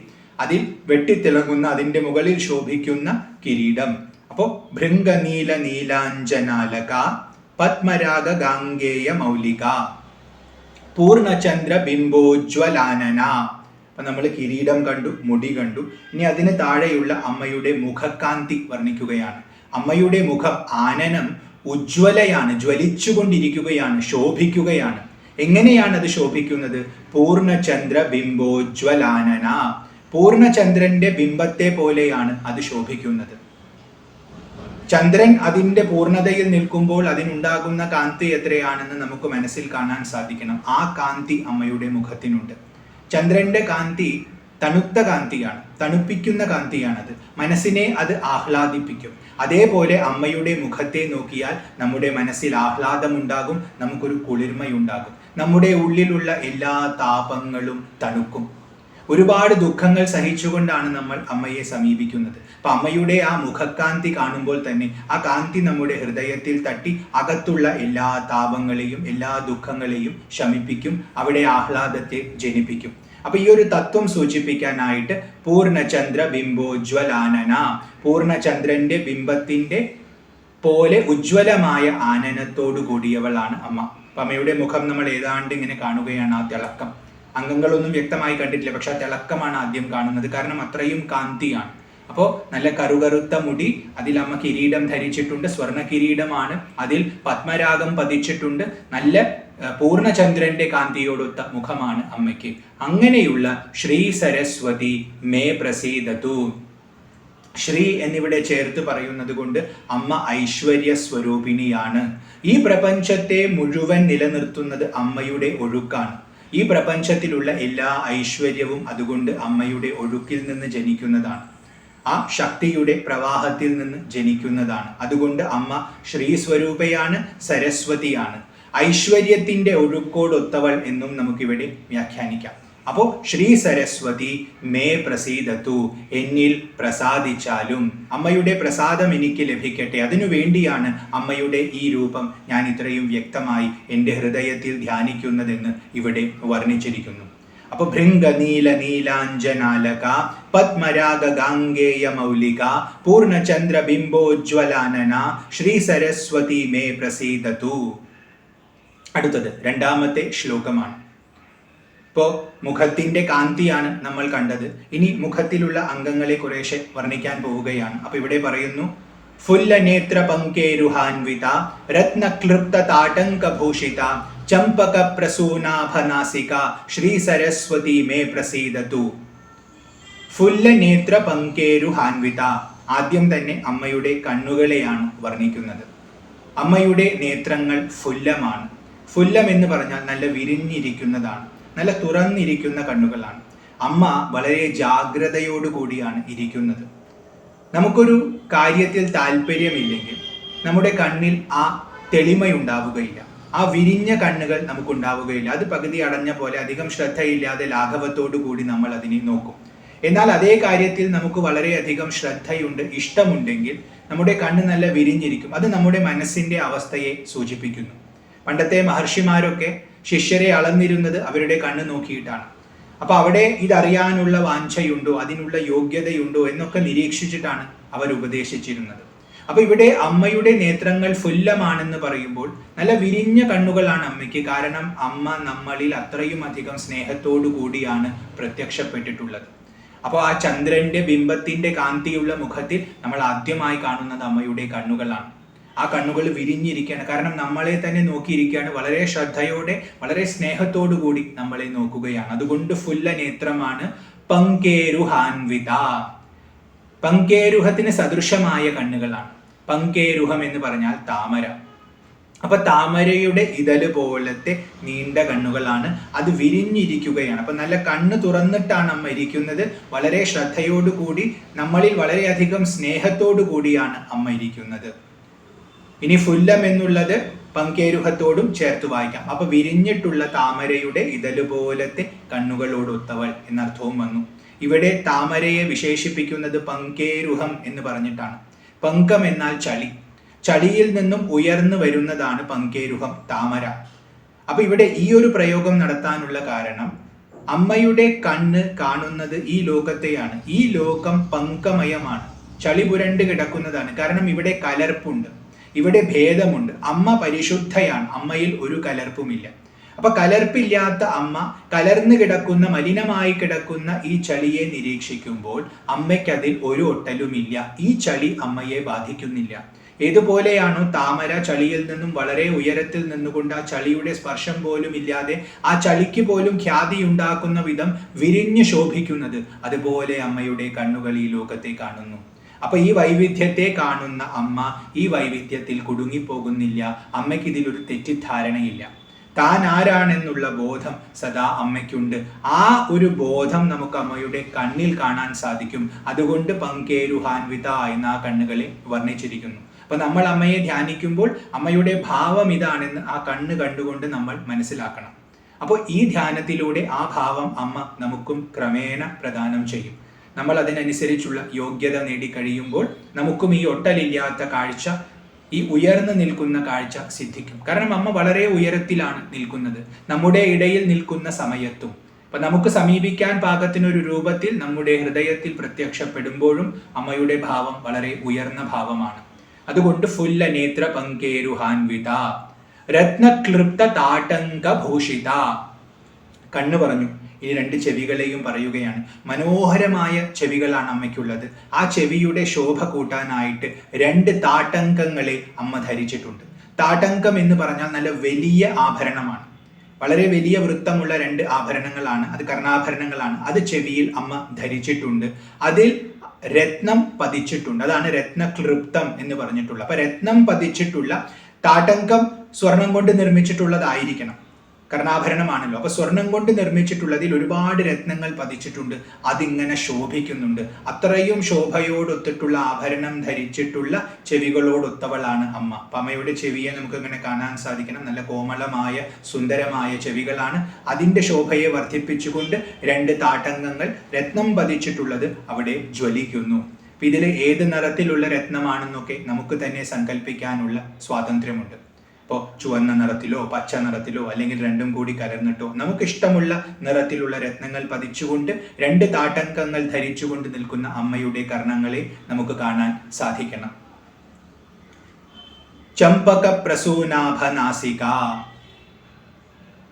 അതിൽ വെട്ടിത്തിളങ്ങുന്ന, അതിന്റെ മുകളിൽ ശോഭിക്കുന്ന കിരീടം. അപ്പോ ഭൃംഗനീല നീലാഞ്ജനാലക പത്മരാഗ ഗാംഗേയ മൗലിക പൂർണ്ണചന്ദ്ര ബിംബോജ്വലാനന. അപ്പൊ നമ്മൾ കിരീടം കണ്ടു, മുടി കണ്ടു. ഇനി അതിന് താഴെയുള്ള അമ്മയുടെ മുഖകാന്തി വർണ്ണിക്കുകയാണ്. അമ്മയുടെ മുഖം ആനനം ഉജ്വലയാണ്, ജ്വലിച്ചുകൊണ്ടിരിക്കുകയാണ്, ശോഭിക്കുകയാണ്. എങ്ങനെയാണ് അത് ശോഭിക്കുന്നത്? പൂർണ്ണചന്ദ്ര ബിംബോജ്വലാനന. പൂർണ്ണചന്ദ്രന്റെ ബിംബത്തെ പോലെയാണ് അത് ശോഭിക്കുന്നത്. ചന്ദ്രൻ അതിന്റെ പൂർണ്ണതയിൽ നിൽക്കുമ്പോൾ അതിനുണ്ടാകുന്ന കാന്തി എത്രയാണെന്ന് നമുക്ക് മനസ്സിൽ കാണാൻ സാധിക്കണം. ആ കാന്തി അമ്മയുടെ മുഖത്തിനുണ്ട്. ചന്ദ്രന്റെ കാന്തി തണുത്ത കാന്തിയാണ്, തണുപ്പിക്കുന്ന കാന്തിയാണത്. മനസ്സിനെ അത് ആഹ്ലാദിപ്പിക്കും. അതേപോലെ അമ്മയുടെ മുഖത്തെ നോക്കിയാൽ നമ്മുടെ മനസ്സിൽ ആഹ്ലാദമുണ്ടാകും, നമുക്കൊരു കുളിർമയുണ്ടാകും. നമ്മുടെ ഉള്ളിലുള്ള എല്ലാ താപങ്ങളും തണുക്കും. ഒരുപാട് ദുഃഖങ്ങൾ സഹിച്ചുകൊണ്ടാണ് നമ്മൾ അമ്മയെ സമീപിക്കുന്നത്. അപ്പൊ അമ്മയുടെ ആ മുഖക്കാന്തി കാണുമ്പോൾ തന്നെ ആ കാന്തി നമ്മുടെ ഹൃദയത്തിൽ തട്ടി അകത്തുള്ള എല്ലാ താപങ്ങളെയും എല്ലാ ദുഃഖങ്ങളെയും ശമിപ്പിക്കും, അവിടെ ആഹ്ലാദത്തെ ജനിപ്പിക്കും. അപ്പൊ ഈ ഒരു തത്വം സൂചിപ്പിക്കാനായിട്ട് പൂർണ്ണചന്ദ്ര ബിംബോജ്വലാനന, പൂർണ്ണചന്ദ്രന്റെ ബിംബത്തിന്റെ പോലെ ഉജ്ജ്വലമായ ആനനത്തോടു കൂടിയവളാണ് അമ്മ. അപ്പൊ അമ്മയുടെ മുഖം നമ്മൾ ഏതാണ്ട് ഇങ്ങനെ കാണുകയാണ്. ആ തിളക്കം, അംഗങ്ങളൊന്നും വ്യക്തമായി കണ്ടിട്ടില്ല, പക്ഷെ ആ തിളക്കമാണ് ആദ്യം കാണുന്നത്. കാരണം അത്രയും കാന്തിയാണ്. അപ്പോൾ നല്ല കറുകറുത്ത മുടി, അതിൽ അമ്മ കിരീടം ധരിച്ചിട്ടുണ്ട്, സ്വർണ്ണ കിരീടമാണ്, അതിൽ പത്മരാഗം പതിച്ചിട്ടുണ്ട്. നല്ല പൂർണ്ണചന്ദ്രന്റെ കാന്തിയോടൊത്ത മുഖമാണ് അമ്മയ്ക്ക്. അങ്ങനെയുള്ള ശ്രീ സരസ്വതി മേ പ്രസീദതു. ശ്രീ എന്നിവിടെ ചേർത്ത് പറയുന്നത് കൊണ്ട് അമ്മ ഐശ്വര്യ സ്വരൂപിണിയാണ്. ഈ പ്രപഞ്ചത്തെ മുഴുവൻ നിലനിർത്തുന്നത് അമ്മയുടെ ഒഴുക്കാണ്. ഈ പ്രപഞ്ചത്തിലുള്ള എല്ലാ ഐശ്വര്യവും അതുകൊണ്ട് അമ്മയുടെ ഒഴുക്കിൽ നിന്ന് ജനിക്കുന്നതാണ്, ആ ശക്തിയുടെ പ്രവാഹത്തിൽ നിന്ന് ജനിക്കുന്നതാണ്. അതുകൊണ്ട് അമ്മ ശ്രീ സ്വരൂപയാണ്, സരസ്വതിയാണ്, ഐശ്വര്യത്തിന്റെ ഒഴുക്കോടൊത്തവൾ എന്നും നമുക്കിവിടെ വ്യാഖ്യാനിക്കാം. അപ്പോ ശ്രീ സരസ്വതി മേ പ്രസീദത്തു, എന്നിൽ പ്രസാദിച്ചാലും. അമ്മയുടെ പ്രസാദം എനിക്ക് ലഭിക്കട്ടെ, അതിനു വേണ്ടിയാണ് അമ്മയുടെ ഈ രൂപം ഞാൻ ഇത്രയും വ്യക്തമായി എൻ്റെ ഹൃദയത്തിൽ ധ്യാനിക്കുന്നതെന്ന് ഇവിടെ വർണ്ണിച്ചിരിക്കുന്നു. അപ്പൊ ഭൃംഗനീല നീലാഞ്ജനാലക പത്മരാഗ ഗാംഗേയ മൗലിക പൂർണ്ണചന്ദ്ര ബിംബോജ്വലാനന ശ്രീ സരസ്വതി മേ പ്രസീദത്തു. അടുത്തത് രണ്ടാമത്തെ ശ്ലോകമാണ്. ഇപ്പോ മുഖത്തിന്റെ കാന്തിയാണ് നമ്മൾ കണ്ടത്. ഇനി മുഖത്തിലുള്ള അംഗങ്ങളെ കുറേശ്ശെ വർണ്ണിക്കാൻ പോവുകയാണ്. അപ്പൊ ഇവിടെ പറയുന്നു, ഫുല്ല നേത്ര പങ്കേരുഹാൻവിത രത്നക്ലുപ്ത താടങ്കഭൂഷിത ചമ്പക പ്രസൂനാഭനാസിക ശ്രീ സരസ്വതി മേ പ്രസീദതു. ഫുല്ല നേത്ര പങ്കേരുഹാൻവിത. ആദ്യം തന്നെ അമ്മയുടെ കണ്ണുകളെയാണ് വർണ്ണിക്കുന്നത്. അമ്മയുടെ നേത്രങ്ങൾ ഫുല്ലമാണ്. ഫുല്ലം എന്ന് പറഞ്ഞാൽ നല്ല വിരിഞ്ഞിരിക്കുന്നതാണ്, നല്ല തുറന്നിരിക്കുന്ന കണ്ണുകളാണ്. അമ്മ വളരെ ജാഗ്രതയോടുകൂടിയാണ് ഇരിക്കുന്നത്. നമുക്കൊരു കാര്യത്തിൽ താല്പര്യമില്ലെങ്കിൽ നമ്മുടെ കണ്ണിൽ ആ തെളിമയുണ്ടാവുകയില്ല, ആ വിരിഞ്ഞ കണ്ണുകൾ നമുക്കുണ്ടാവുകയില്ല. അത് പകുതി അടഞ്ഞ പോലെ അധികം ശ്രദ്ധയില്ലാതെ ലാഘവത്തോടു കൂടി നമ്മൾ അതിനെ നോക്കും. എന്നാൽ അതേ കാര്യത്തിൽ നമുക്ക് വളരെയധികം ശ്രദ്ധയുണ്ട്, ഇഷ്ടമുണ്ടെങ്കിൽ നമ്മുടെ കണ്ണ് നല്ല വിരിഞ്ഞിരിക്കും. അത് നമ്മുടെ മനസ്സിന്റെ അവസ്ഥയെ സൂചിപ്പിക്കുന്നു. പണ്ടത്തെ മഹർഷിമാരൊക്കെ ശിഷ്യരെ അളന്നിരുന്നത് അവരുടെ കണ്ണ് നോക്കിയിട്ടാണ്. അപ്പൊ അവിടെ ഇതറിയാനുള്ള വാഞ്ചയുണ്ടോ, അതിനുള്ള യോഗ്യതയുണ്ടോ എന്നൊക്കെ നിരീക്ഷിച്ചിട്ടാണ് അവർ ഉപദേശിച്ചിരുന്നത്. അപ്പൊ ഇവിടെ അമ്മയുടെ നേത്രങ്ങൾ ഫുല്ലമാണെന്ന് പറയുമ്പോൾ നല്ല വിരിഞ്ഞ കണ്ണുകളാണ് അമ്മയ്ക്ക്. കാരണം അമ്മ നമ്മളിൽ അത്രയും അധികം സ്നേഹത്തോടു കൂടിയാണ് പ്രത്യക്ഷപ്പെട്ടിട്ടുള്ളത്. അപ്പോൾ ആ ചന്ദ്രന്റെ ബിംബത്തിന്റെ കാന്തിയുള്ള മുഖത്തിൽ നമ്മൾ ആദ്യമായി കാണുന്നത് അമ്മയുടെ കണ്ണുകളാണ്. ആ കണ്ണുകൾ വിരിഞ്ഞിരിക്കുകയാണ്, കാരണം നമ്മളെ തന്നെ നോക്കിയിരിക്കുകയാണ്. വളരെ ശ്രദ്ധയോടെ വളരെ സ്നേഹത്തോടു കൂടി നമ്മളെ നോക്കുകയാണ്. അതുകൊണ്ട് ഫുല്ല നേത്രമാണ്. പങ്കേരുഹാൻവിത, പങ്കേരുഹത്തിന് സദൃശമായ കണ്ണുകളാണ്. പങ്കേരുഹം എന്ന് പറഞ്ഞാൽ താമര. അപ്പൊ താമരയുടെ ഇതല് പോലത്തെ നീണ്ട കണ്ണുകളാണ്, അത് വിരിഞ്ഞിരിക്കുകയാണ്. അപ്പൊ നല്ല കണ്ണ് തുറന്നിട്ടാണ് അമ്മ ഇരിക്കുന്നത്. വളരെ ശ്രദ്ധയോടുകൂടി നമ്മളിൽ വളരെയധികം സ്നേഹത്തോടു കൂടിയാണ് അമ്മ ഇരിക്കുന്നത്. ഇനി ഫുല്ലം എന്നുള്ളത് പങ്കേരുഹത്തോടും ചേർത്ത് വായിക്കാം. അപ്പൊ വിരിഞ്ഞിട്ടുള്ള താമരയുടെ ഇതല് പോലത്തെ കണ്ണുകളോടൊത്തവൾ എന്നർത്ഥവും വന്നു. ഇവിടെ താമരയെ വിശേഷിപ്പിക്കുന്നത് പങ്കേരുഹം എന്ന് പറഞ്ഞിട്ടാണ്. പങ്കം എന്നാൽ ചളി, ചളിയിൽ നിന്നും ഉയർന്നു വരുന്നതാണ് പങ്കേരുഹം, താമര. അപ്പൊ ഇവിടെ ഈ ഒരു പ്രയോഗം നടത്താനുള്ള കാരണം അമ്മയുടെ കണ്ണ് കാണുന്നത് ഈ ലോകത്തെയാണ്. ഈ ലോകം പങ്കമയമാണ്, ചളി പുരണ്ട് കിടക്കുന്നതാണ്. കാരണം ഇവിടെ കലർപ്പുണ്ട്, ഇവിടെ ഭേദമുണ്ട്. അമ്മ പരിശുദ്ധയാണ്, അമ്മയിൽ ഒരു കലർപ്പുമില്ല. അപ്പൊ കലർപ്പില്ലാത്ത അമ്മ കലർന്നു കിടക്കുന്ന, മലിനമായി കിടക്കുന്ന ഈ ചളിയെ നിരീക്ഷിക്കുമ്പോൾ അമ്മയ്ക്കതിൽ ഒരു ഒട്ടലുമില്ല. ഈ ചളി അമ്മയെ ബാധിക്കുന്നില്ല. ഏതുപോലെയാണോ താമര ചളിയിൽ നിന്നും വളരെ ഉയരത്തിൽ നിന്നുകൊണ്ട് ആ ചളിയുടെ സ്പർശം പോലും ഇല്ലാതെ ആ ചളിക്ക് പോലും ഖ്യാതി ഉണ്ടാക്കുന്ന വിധം വിരിഞ്ഞു ശോഭിക്കുന്നത്, അതുപോലെ അമ്മയുടെ കണ്ണുകൾ ഈ ലോകത്തെ കാണുന്നു. അപ്പൊ ഈ വൈവിധ്യത്തെ കാണുന്ന അമ്മ ഈ വൈവിധ്യത്തിൽ കുടുങ്ങിപ്പോകുന്നില്ല. അമ്മയ്ക്ക് ഇതിലൊരു തെറ്റിദ്ധാരണയില്ല. താൻ ആരാണെന്നുള്ള ബോധം സദാ അമ്മയ്ക്കുണ്ട്. ആ ഒരു ബോധം നമുക്ക് അമ്മയുടെ കണ്ണിൽ കാണാൻ സാധിക്കും. അതുകൊണ്ട് പങ്കേരുഹാൻവിത എന്ന ആ കണ്ണുകളെ വർണ്ണിച്ചിരിക്കുന്നു. അപ്പൊ നമ്മൾ അമ്മയെ ധ്യാനിക്കുമ്പോൾ അമ്മയുടെ ഭാവം ഇതാണെന്ന് ആ കണ്ണ് കണ്ടുകൊണ്ട് നമ്മൾ മനസ്സിലാക്കണം. അപ്പോൾ ഈ ധ്യാനത്തിലൂടെ ആ ഭാവം അമ്മ നമുക്കും ക്രമേണ പ്രദാനം ചെയ്യും. നമ്മൾ അതിനനുസരിച്ചുള്ള യോഗ്യത നേടിക്കഴിയുമ്പോൾ നമുക്കും ഈ ഒട്ടലില്ലാത്ത കാഴ്ച, ഈ ഉയർന്നു നിൽക്കുന്ന കാഴ്ച സിദ്ധിക്കും. കാരണം അമ്മ വളരെ ഉയരത്തിലാണ് നിൽക്കുന്നത്, നമ്മുടെ ഇടയിൽ നിൽക്കുന്ന സമയത്തും. അപ്പൊ നമുക്ക് സമീപിക്കാൻ പാകത്തിനൊരു രൂപത്തിൽ നമ്മുടെ ഹൃദയത്തിൽ പ്രത്യക്ഷപ്പെടുമ്പോഴും അമ്മയുടെ ഭാവം വളരെ ഉയർന്ന ഭാവമാണ്. അതുകൊണ്ട് ഫുല്ല നേത്ര പങ്കേരുഹാൻവിത രത്നക്ലിപ്ത താടങ്ക ഭൂഷിത. കണ്ണ് പറഞ്ഞു, ഈ രണ്ട് ചെവികളെയും പറയുകയാണ്. മനോഹരമായ ചെവികളാണ് അമ്മയ്ക്കുള്ളത്. ആ ചെവിയുടെ ശോഭ കൂട്ടാനായിട്ട് രണ്ട് താട്ടങ്കങ്ങളെ അമ്മ ധരിച്ചിട്ടുണ്ട്. താട്ടങ്കം എന്ന് പറഞ്ഞാൽ നല്ല വലിയ ആഭരണമാണ്, വളരെ വലിയ വൃത്തമുള്ള രണ്ട് ആഭരണങ്ങളാണ്, അത് കർണാഭരണങ്ങളാണ്. അത് ചെവിയിൽ അമ്മ ധരിച്ചിട്ടുണ്ട്. അതിൽ രത്നം പതിച്ചിട്ടുണ്ട്, അതാണ് രത്നക്ലിപ്തം എന്ന് പറഞ്ഞിട്ടുള്ളത്. അപ്പൊ രത്നം പതിച്ചിട്ടുള്ള താട്ടങ്കം സ്വർണം കൊണ്ട് നിർമ്മിച്ചിട്ടുള്ളതായിരിക്കണം, കർണാഭരണമാണല്ലോ. അപ്പൊ സ്വർണം കൊണ്ട് നിർമ്മിച്ചിട്ടുള്ളതിൽ ഒരുപാട് രത്നങ്ങൾ പതിച്ചിട്ടുണ്ട്, അതിങ്ങനെ ശോഭിക്കുന്നുണ്ട്. അത്രയും ശോഭയോടൊത്തിട്ടുള്ള ആഭരണം ധരിച്ചിട്ടുള്ള ചെവികളോടൊത്തവളാണ് അമ്മ. അപ്പൊ അമ്മയുടെ ചെവിയെ നമുക്ക് ഇങ്ങനെ കാണാൻ സാധിക്കണം. നല്ല കോമളമായ സുന്ദരമായ ചെവികളാണ്. അതിന്റെ ശോഭയെ വർദ്ധിപ്പിച്ചുകൊണ്ട് രണ്ട് താട്ടങ്കങ്ങൾ രത്നം പതിച്ചിട്ടുള്ളത് അവിടെ ജ്വലിക്കുന്നു. ഇതിൽ ഏത് നിറത്തിലുള്ള രത്നമാണെന്നൊക്കെ നമുക്ക് തന്നെ സങ്കല്പിക്കാനുള്ള സ്വാതന്ത്ര്യമുണ്ട്. ഇപ്പോൾ ചുവന്ന നിറത്തിലോ പച്ച നിറത്തിലോ അല്ലെങ്കിൽ രണ്ടും കൂടി കലർന്നിട്ടോ നമുക്കിഷ്ടമുള്ള നിറത്തിലുള്ള രത്നങ്ങൾ പതിച്ചുകൊണ്ട് രണ്ട് താട്ടങ്കങ്ങൾ ധരിച്ചുകൊണ്ട് നിൽക്കുന്ന അമ്മയുടെ കർണങ്ങളെ നമുക്ക് കാണാൻ സാധിക്കണം. ചമ്പക പ്രസൂനാഭനാസിക,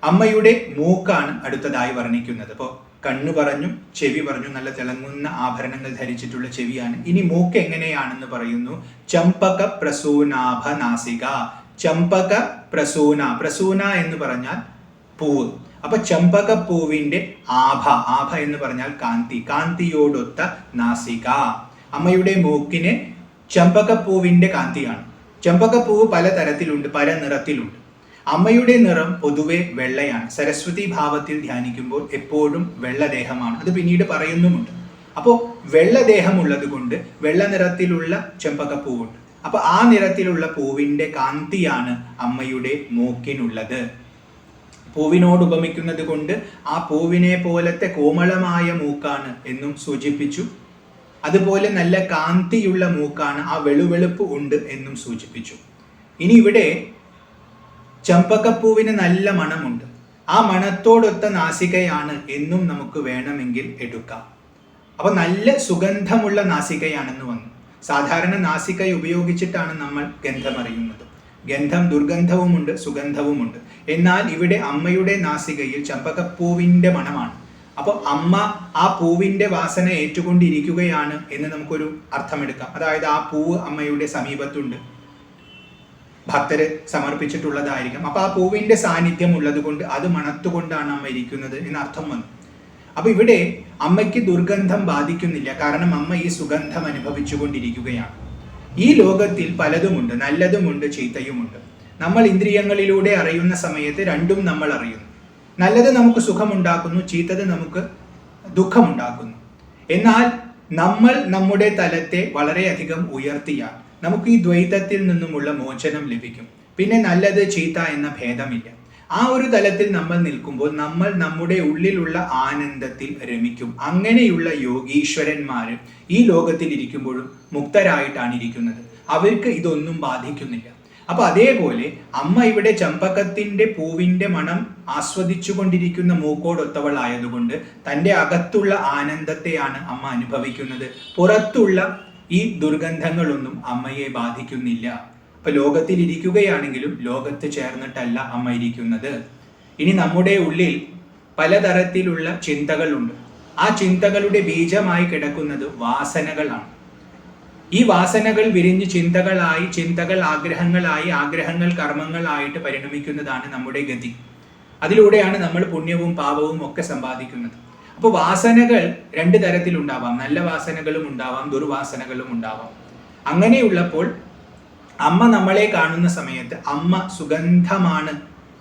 അമ്മയുടെ മൂക്കാണ് അടുത്തതായി വർണ്ണിക്കുന്നത്. അപ്പോൾ കണ്ണു പറഞ്ഞു, ചെവി പറഞ്ഞു, നല്ല തിളങ്ങുന്ന ആഭരണങ്ങൾ ധരിച്ചിട്ടുള്ള ചെവിയാണ്. ഇനി മൂക്ക് എങ്ങനെയാണെന്ന് പറയുന്നു. ചമ്പക പ്രസൂനാഭനാസിക. ചമ്പക പ്രസൂന, പ്രസൂന എന്ന് പറഞ്ഞാൽ പൂവ്. അപ്പൊ ചമ്പക പൂവിന്റെ ആഭ, ആഭ എന്ന് പറഞ്ഞാൽ കാന്തി, കാന്തിയോടൊത്ത നാസിക. അമ്മയുടെ മൂക്കിന് ചമ്പകപ്പൂവിന്റെ കാന്തിയാണ്. ചമ്പകപ്പൂവ് പല തരത്തിലുണ്ട്, പല നിറത്തിലുണ്ട്. അമ്മയുടെ നിറം പൊതുവെ വെള്ളയാണ്. സരസ്വതി ഭാവത്തിൽ ധ്യാനിക്കുമ്പോൾ എപ്പോഴും വെള്ളദേഹമാണ്, അത് പിന്നീട് പറയുന്നുമുണ്ട്. അപ്പോൾ വെള്ളദേഹമുള്ളത് കൊണ്ട് വെള്ള നിറത്തിലുള്ള ചെമ്പകപ്പൂവുണ്ട്. അപ്പൊ ആ നിറത്തിലുള്ള പൂവിന്റെ കാന്തിയാണ് അമ്മയുടെ മൂക്കിനുള്ളത്. പൂവിനോട് ഉപമിക്കുന്നത് കൊണ്ട് ആ പൂവിനെ പോലത്തെ കോമളമായ മൂക്കാണ് എന്നും സൂചിപ്പിച്ചു. അതുപോലെ നല്ല കാന്തിയുള്ള മൂക്കാണ്, ആ വെളുവെളുപ്പ് ഉണ്ട് എന്നും സൂചിപ്പിച്ചു. ഇനി ഇവിടെ ചമ്പകപ്പൂവിന് നല്ല മണമുണ്ട്, ആ മണത്തോടൊത്ത നാസികയാണ് എന്നും നമുക്ക് വേണമെങ്കിൽ എടുക്കാം. അപ്പൊ നല്ല സുഗന്ധമുള്ള നാസികയാണെന്ന് വന്നു. സാധാരണ നാസിക ഉപയോഗിച്ചിട്ടാണ് നമ്മൾ ഗന്ധമറിയുന്നത്. ഗന്ധം ദുർഗന്ധവുമുണ്ട്, സുഗന്ധവുമുണ്ട്. എന്നാൽ ഇവിടെ അമ്മയുടെ നാസികയിൽ ചമ്പകപ്പൂവിന്റെ മണമാണ്. അപ്പോൾ അമ്മ ആ പൂവിന്റെ വാസന ഏറ്റുകൊണ്ടിരിക്കുകയാണ് എന്ന് നമുക്കൊരു അർത്ഥമെടുക്കാം. അതായത് ആ പൂവ് അമ്മയുടെ സമീപത്തുണ്ട്, ഭക്തര് സമർപ്പിച്ചിട്ടുള്ളതായിരിക്കും. അപ്പൊ ആ പൂവിന്റെ സാന്നിധ്യം ഉള്ളത് കൊണ്ട് അത് മണത്തുകൊണ്ടാണ് അമ്മ ഇരിക്കുന്നത് എന്ന് അർത്ഥം വന്നു. അപ്പൊ ഇവിടെ അമ്മയ്ക്ക് ദുർഗന്ധം ബാധിക്കുന്നില്ല, കാരണം അമ്മ ഈ സുഗന്ധം അനുഭവിച്ചു കൊണ്ടിരിക്കുകയാണ്. ഈ ലോകത്തിൽ പലതുമുണ്ട്, നല്ലതുമുണ്ട്, ചീത്തയുമുണ്ട്. നമ്മൾ ഇന്ദ്രിയങ്ങളിലൂടെ അറിയുന്ന സമയത്ത് രണ്ടും നമ്മൾ അറിയുന്നു. നല്ലത് നമുക്ക് സുഖമുണ്ടാക്കുന്നു, ചീത്തത് നമുക്ക് ദുഃഖമുണ്ടാക്കുന്നു. എന്നാൽ നമ്മൾ നമ്മുടെ തലത്തെ വളരെയധികം ഉയർത്തിയാൽ നമുക്ക് ഈ ദ്വൈതത്തിൽ നിന്നുമുള്ള മോചനം ലഭിക്കും. പിന്നെ നല്ലത് ചീത്ത എന്ന ഭേദമില്ല. ആ ഒരു തലത്തിൽ നമ്മൾ നിൽക്കുമ്പോൾ നമ്മൾ നമ്മുടെ ഉള്ളിലുള്ള ആനന്ദത്തിൽ രമിക്കും. അങ്ങനെയുള്ള യോഗീശ്വരന്മാര് ഈ ലോകത്തിൽ ഇരിക്കുമ്പോഴും മുക്തരായിട്ടാണ് ഇരിക്കുന്നത്. അവർക്ക് ഇതൊന്നും ബാധിക്കുന്നില്ല. അപ്പൊ അതേപോലെ അമ്മ ഇവിടെ ചമ്പകത്തിന്റെ പൂവിന്റെ മണം ആസ്വദിച്ചു കൊണ്ടിരിക്കുന്ന മൂക്കോടൊത്തവളായതുകൊണ്ട് തൻ്റെ അകത്തുള്ള ആനന്ദത്തെയാണ് അമ്മ അനുഭവിക്കുന്നത്. പുറത്തുള്ള ഈ ദുർഗന്ധങ്ങളൊന്നും അമ്മയെ ബാധിക്കുന്നില്ല. അപ്പൊ ലോകത്തിൽ ഇരിക്കുകയാണെങ്കിലും ലോകത്ത് ചേർന്നിട്ടല്ല അമ്മ ഇരിക്കുന്നത്. ഇനി നമ്മുടെ ഉള്ളിൽ പലതരത്തിലുള്ള ചിന്തകളുണ്ട്. ആ ചിന്തകളുടെ ബീജമായി കിടക്കുന്നത് വാസനകളാണ്. ഈ വാസനകൾ വിരിഞ്ഞ് ചിന്തകളായി, ചിന്തകൾ ആഗ്രഹങ്ങളായി, ആഗ്രഹങ്ങൾ കർമ്മങ്ങളായിട്ട് പരിണമിക്കുന്നതാണ് നമ്മുടെ ഗതി. അതിലൂടെയാണ് നമ്മൾ പുണ്യവും പാപവും ഒക്കെ സമ്പാദിക്കുന്നത്. അപ്പോൾ വാസനകൾ രണ്ട് തരത്തിലുണ്ടാവാം. നല്ല വാസനകളും ഉണ്ടാവാം, ദുർവാസനകളും ഉണ്ടാവാം. അങ്ങനെയുള്ളപ്പോൾ അമ്മ നമ്മളെ കാണുന്ന സമയത്ത് അമ്മ സുഗന്ധമാണ്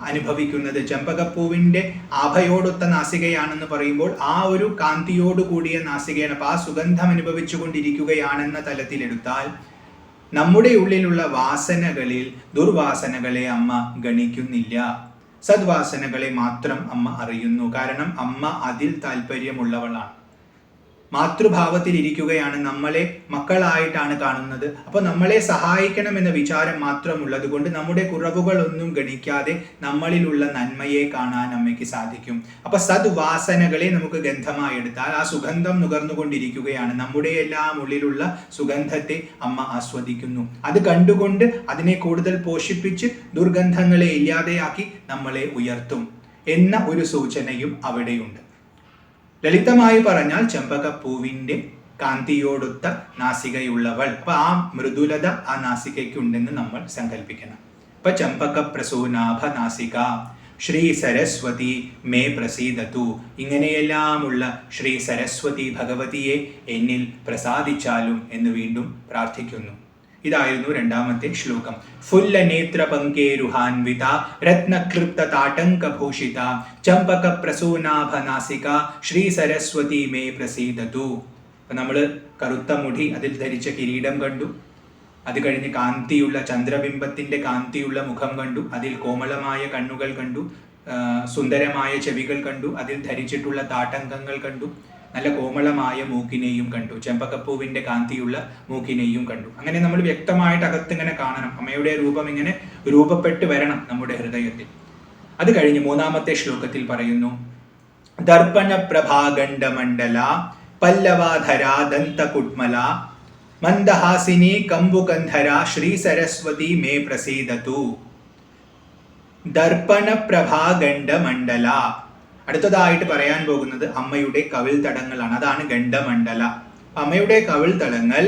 അനുഭവിക്കുന്നത്. ചെമ്പകപ്പൂവിന്റെ ആഭയോടൊത്ത നാസികയാണെന്ന് പറയുമ്പോൾ ആ ഒരു കാന്തിയോട് കൂടിയ നാസികയാണ്. അപ്പൊ ആ സുഗന്ധം അനുഭവിച്ചു കൊണ്ടിരിക്കുകയാണെന്ന തലത്തിലെടുത്താൽ നമ്മുടെ ഉള്ളിലുള്ള വാസനകളിൽ ദുർവാസനകളെ അമ്മ ഗണിക്കുന്നില്ല. സദ്വാസനകളെ മാത്രം അമ്മ അറിയുന്നു. കാരണം അമ്മ അതിൽ താല്പര്യമുള്ളവളാണ്. മാതൃഭാവത്തിൽ ഇരിക്കുകയാണ്, നമ്മളെ മക്കളായിട്ടാണ് കാണുന്നത്. അപ്പൊ നമ്മളെ സഹായിക്കണമെന്ന വിചാരം മാത്രമുള്ളത് കൊണ്ട് നമ്മുടെ കുറവുകളൊന്നും ഗണിക്കാതെ നമ്മളിലുള്ള നന്മയെ കാണാൻ അമ്മയ്ക്ക് സാധിക്കും. അപ്പൊ സദ്വാസനകളെ നമുക്ക് ഗന്ധമായി എടുത്താൽ ആ സുഗന്ധം നുകർന്നുകൊണ്ടിരിക്കുകയാണ്. നമ്മുടെ എല്ലാം ഉള്ളിലുള്ള സുഗന്ധത്തെ അമ്മ ആസ്വദിക്കുന്നു. അത് കണ്ടുകൊണ്ട് അതിനെ കൂടുതൽ പോഷിപ്പിച്ച് ദുർഗന്ധങ്ങളെ ഇല്ലാതെയാക്കി നമ്മളെ ഉയർത്തും എന്ന ഒരു സൂചനയും അവിടെയുണ്ട്. ലളിതമായി പറഞ്ഞാൽ ചെമ്പകപ്പൂവിന്റെ കാന്തിയോടൊത്ത നാസികയുള്ളവൾ. അപ്പൊ ആ മൃദുലത ആ നാസികയ്ക്കുണ്ടെന്ന് നമ്മൾ സങ്കല്പിക്കണം. അപ്പൊ ചമ്പക പ്രസൂനാഭ നാസിക ശ്രീ സരസ്വതി മേ പ്രസീദതു. ഇങ്ങനെയെല്ലാമുള്ള ശ്രീ സരസ്വതി ഭഗവതിയെ എന്നിൽ പ്രസാദിച്ചാലും എന്ന് വീണ്ടും പ്രാർത്ഥിക്കുന്നു. ഇതായിരുന്നു രണ്ടാമത്തെ ശ്ലോകം. ഫുല്ല നേത്ര പങ്കേരുഹാൻവിത രത്നകൃപ്ത താടങ്കഭൂഷിത ചമ്പക പ്രസൂനാഭ നാസിക ശ്രീ സരസ്വതി മേ പ്രസീദതു. അപ്പൊ നമ്മള് കറുത്ത മുടി, അതിൽ ധരിച്ച കിരീടം കണ്ടു. അത് കഴിഞ്ഞ് കാന്തിയുള്ള ചന്ദ്രബിംബത്തിന്റെ കാന്തിയുള്ള മുഖം കണ്ടു. അതിൽ കോമളമായ കണ്ണുകൾ കണ്ടു. സുന്ദരമായ ചെവികൾ കണ്ടു. അതിൽ ധരിച്ചിട്ടുള്ള താടങ്കങ്ങൾ കണ്ടു. നല്ല കോമളമായ മൂക്കിനെയും കണ്ടു. ചെമ്പകപ്പൂവിന്റെ കാന്തിയുള്ള മൂക്കിനെയും കണ്ടു. അങ്ങനെ നമ്മൾ വ്യക്തമായിട്ട് അകത്തിങ്ങനെ കാണണം. അമ്മയുടെ രൂപം ഇങ്ങനെ രൂപപ്പെട്ട് വരണം നമ്മുടെ ഹൃദയത്തിൽ. അത് കഴിഞ്ഞ് മൂന്നാമത്തെ ശ്ലോകത്തിൽ പറയുന്നു, ദർപ്പണ പ്രഭാഗണ്ഡമണ്ഡല പല്ലവാധര ദന്തകുട്മല മന്ദഹാസിനി കമ്പുകന്ധര ശ്രീ സരസ്വതി മേ പ്രസീദതു. ദർപ്പണ പ്രഭാഗണ്ഡമണ്ഡല. അടുത്തതായിട്ട് പറയാൻ പോകുന്നത് അമ്മയുടെ കവിൾ തടങ്ങളാണ്. അതാണ് ഗണ്ഡമണ്ഡല. അമ്മയുടെ കവിൾ തടങ്ങൾ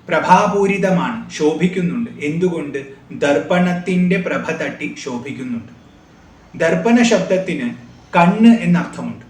പ്രഭാപൂരിതമാണ്, ശോഭിക്കുന്നുണ്ട്. എന്തുകൊണ്ട്? ദർപ്പണത്തിന്റെ പ്രഭ തട്ടി ശോഭിക്കുന്നുണ്ട്. ദർപ്പണ ശബ്ദത്തിന് കണ്ണ് എന്നർത്ഥമുണ്ട്.